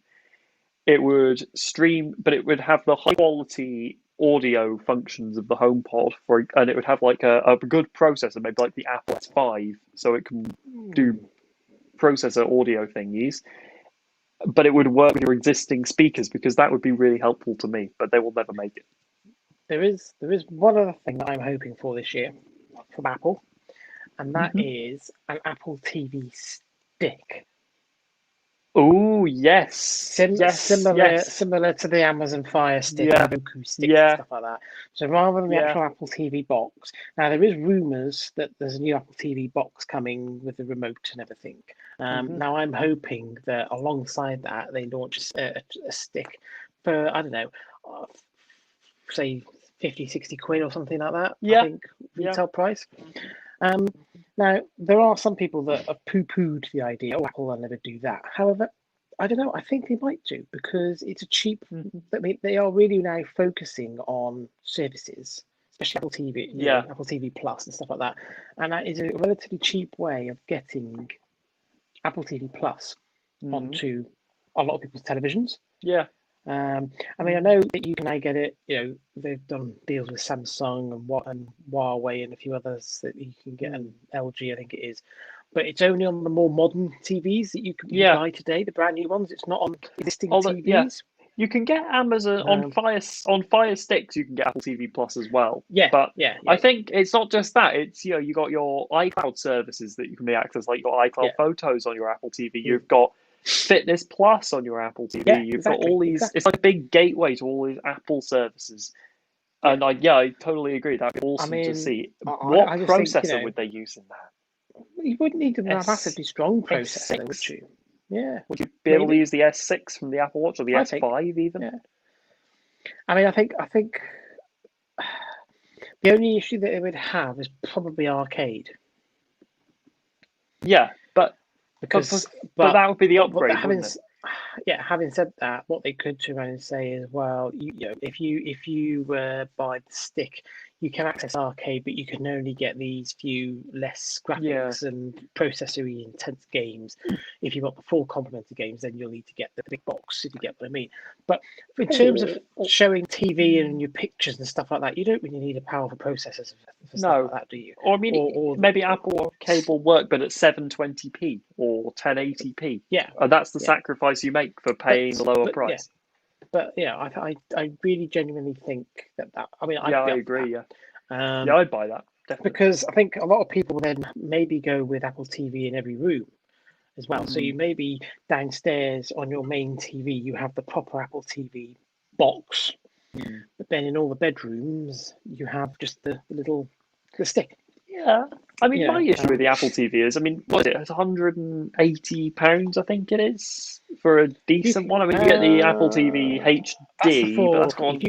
It would stream, but it would have the high quality audio functions of the HomePod and it would have like a good processor, maybe like the Apple S5, so it can do processor audio thingies. But it would work with your existing speakers because that would be really helpful to me. But they will never make it. there is one other thing that I'm hoping for this year from Apple, and that Hmm. is an Apple TV stick. Oh yes, yes, yes, Similar to the Amazon Fire Stick and yeah, the Roku sticks and yeah, stuff like that. So rather than the yeah. actual Apple TV box, now there is rumours that there's a new Apple TV box coming with the remote and everything. Hmm. Now I'm hoping that alongside that they launch a stick for, I don't know, uh, say 50, 60 quid or something like that. I Yeah, think yeah. retail price. Um, Now, there are some people that have poo-pooed the idea, oh, Apple will never do that. However, I don't know, I think they might do because it's a cheap, Hmm. I mean, they are really now focusing on services, especially Apple TV, Yeah. Apple TV Plus and stuff like that. And that is a relatively cheap way of getting Apple TV Plus Hmm. onto a lot of people's televisions. Yeah. I mean, I know that you can now get it. They've done deals with Samsung and Huawei and a few others that you can get, Mm. and LG, I think it is. But it's only on the more modern TVs that you Yeah. buy today, the brand new ones. It's not on existing Yeah. TVs. You can get Amazon Um, on Fire Sticks. You can get Apple TV Plus as well. yeah, But yeah, I yeah, think it's not just that. It's you got your iCloud services that you can be accessed, like your yeah, iCloud Photos on your Apple TV. mm, You've got Fitness Plus on your Apple TV. yeah, You've got exactly, all these. exactly. It's like a big gateway to all these Apple services. Yeah, And I totally agree. That'd be I awesome to mean, see. What I just think processor would they use in that? you wouldn't need a S massively strong processor, though, would S6. you? Yeah, Would you be able to maybe. use the S6 from the Apple Watch or the I think. S5 even? Yeah. I mean, I think the only issue that it would have is probably arcade, Yeah, but because but but that would be the but upgrade, wouldn't it? yeah, having said that, what they could turn around and say is, well, if you buy the stick, you can access arcade, but you can only get these few less graphics and processory intense games. If you've got the full complement of games, then you'll need to get the big box, if you get what I mean. But in terms of showing TV and your pictures and stuff like that, you don't really need a powerful processor for stuff like that, do you? Or I mean, maybe Apple Arcade will work, but at 720p or 1080p. Yeah, and that's the sacrifice you make for paying the lower price. But yeah, I really genuinely think that. I mean, I agree. Yeah, I'd buy that definitely. Because I think a lot of people then maybe go with Apple TV in every room as well. So you maybe downstairs on your main TV, you have the proper Apple TV box, but then in all the bedrooms, you have just the stick. Yeah, I mean, my issue with the Apple TV is, I mean, what is it? It's £180, I think it is, for a decent one. I mean, you get the Apple TV HD, but that's gone.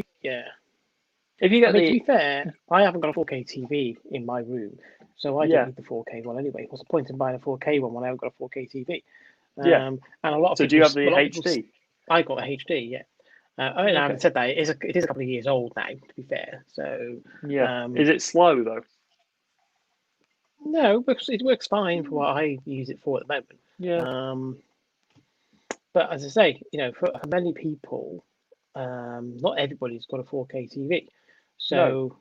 If you get to be fair, I haven't got a 4K TV in my room, so I don't need the 4K one anyway. What's the point in buying a 4K one when I haven't got a 4K TV? And a lot of so people, do you have the HD? I got a HD, yeah. I mean, having said that, it is a couple of years old now, to be fair. So is it slow though? No, because it works fine for what I use it for at the moment. But as I say, for many people, not everybody's got a 4K TV. So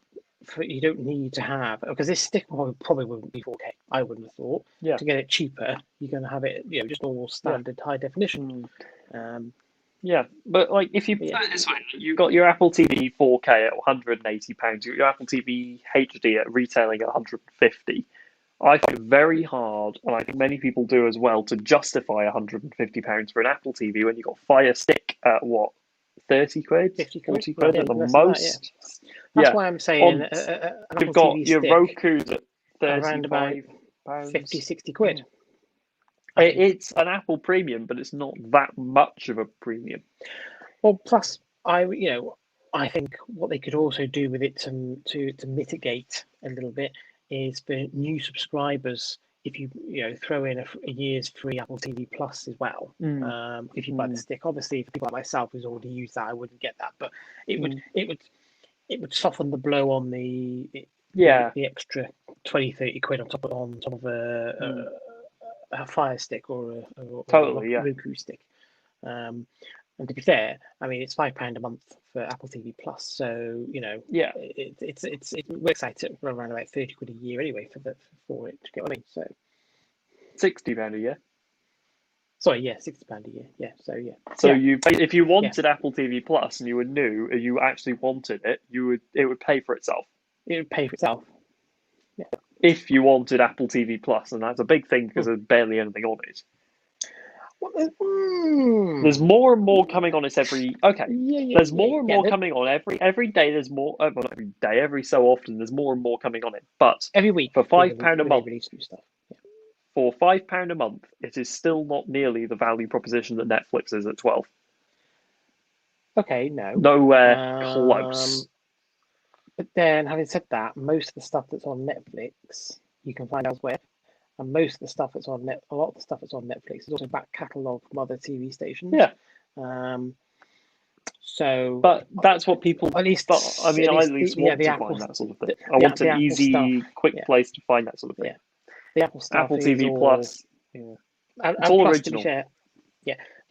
you don't need to have, because this stick probably wouldn't be 4K, I wouldn't have thought. To get it cheaper, you're going to have it, just normal standard high definition. But like if you put it this way, you got your Apple TV 4K at £180, you got your Apple TV HD at retailing at £150. I find it very hard, and I think many people do as well, to justify £150 for an Apple TV when you've got Fire Stick at what, 30 quid, 50 40 quid at the most. That's why I'm saying you've got your Roku's at around about 50, 60 quid. It's an Apple premium, but it's not that much of a premium. Well, plus I think what they could also do with it to mitigate a little bit is for new subscribers, if you throw in a year's free Apple TV Plus as well. If you buy the stick, obviously for people like myself who's already used that, I wouldn't get that, but it would soften the blow on the extra 20-30 quid on top of a Fire Stick or a Roku stick. And to be fair, I mean, it's £5 a month for Apple TV Plus, so it works out at around about 30 quid a year anyway for it. To get what I mean? So £60 a year. Sorry, £60 a year. Yeah, so yeah. So if you wanted Apple TV Plus and you were new and you actually wanted it, it would pay for itself. It would pay for itself. Yeah. If you wanted Apple TV Plus, and that's a big thing because there's barely anything on it. There's more and more coming on it every. There's more and more coming on every day. There's more. Well, not every day. Every so often, there's more and more coming on it. But every week for £5 a month. For £5 a month, it is still not nearly the value proposition that Netflix is at 12. Okay, no. Nowhere close. But then, having said that, most of the stuff that's on Netflix you can find elsewhere. And most of the stuff that's on a lot of the stuff that's on Netflix is also back catalogue from other TV stations. But that's what people. At least, want to find that sort of thing. I want an easy, quick place to find that sort of thing. The Apple stuff. Apple TV Plus. It's all original. To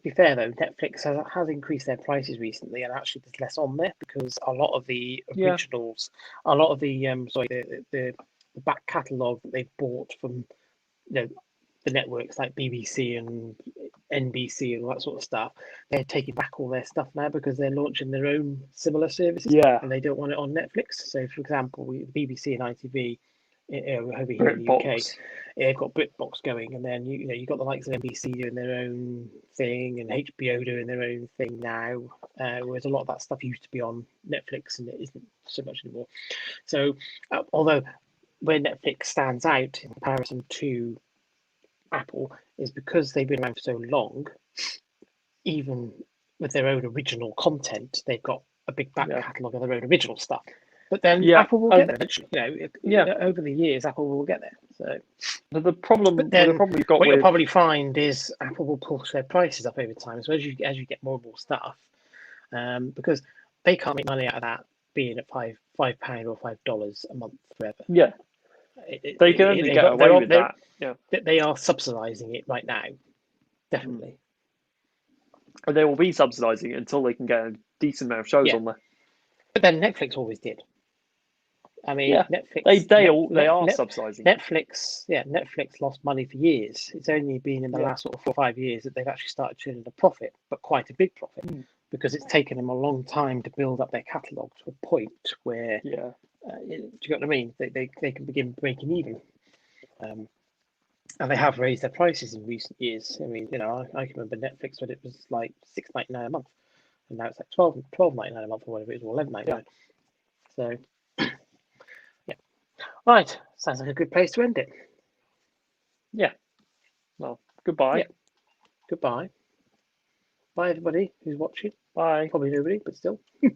be fair though, Netflix has increased their prices recently, and actually there's less on there because a lot of the originals, a lot of the the back catalogue that they've bought from the networks like BBC and NBC and all that sort of stuff, they're taking back all their stuff now because they're launching their own similar services, and they don't want it on Netflix. So, for example, BBC and ITV over here in the UK, they've got BritBox going, and then you got the likes of NBC doing their own thing and HBO doing their own thing now, whereas a lot of that stuff used to be on Netflix and it isn't so much anymore. So, although where Netflix stands out in comparison to Apple is because they've been around for so long, even with their own original content, they've got a big back catalogue of their own original stuff. But then Apple will get there eventually. Over the years, Apple will get there. So, but the problem you've got you'll probably find is Apple will push their prices up over time. So as you get more and more stuff, because they can't make money out of that being at £5 or $5 a month forever. Yeah, they can only get away with that. Yeah, they are subsidising it right now, definitely. And they will be subsidising it until they can get a decent amount of shows on there. But then Netflix always did. I mean, yeah, Netflix. They are subsidising Netflix. Yeah, Netflix lost money for years. It's only been in the last sort of 4 or 5 years that they've actually started turning a profit, but quite a big profit, because it's taken them a long time to build up their catalogue to a point where, do you get what I mean? They can begin breaking even. And they have raised their prices in recent years. I mean, I can remember Netflix when it was like $6.99 a month, and now it's like $12.99 a month or whatever it is, or $11.99. So, yeah. Right. Sounds like a good place to end it. Yeah. Well, goodbye. Yeah. Goodbye. Bye, everybody who's watching. Bye. Probably nobody, but still.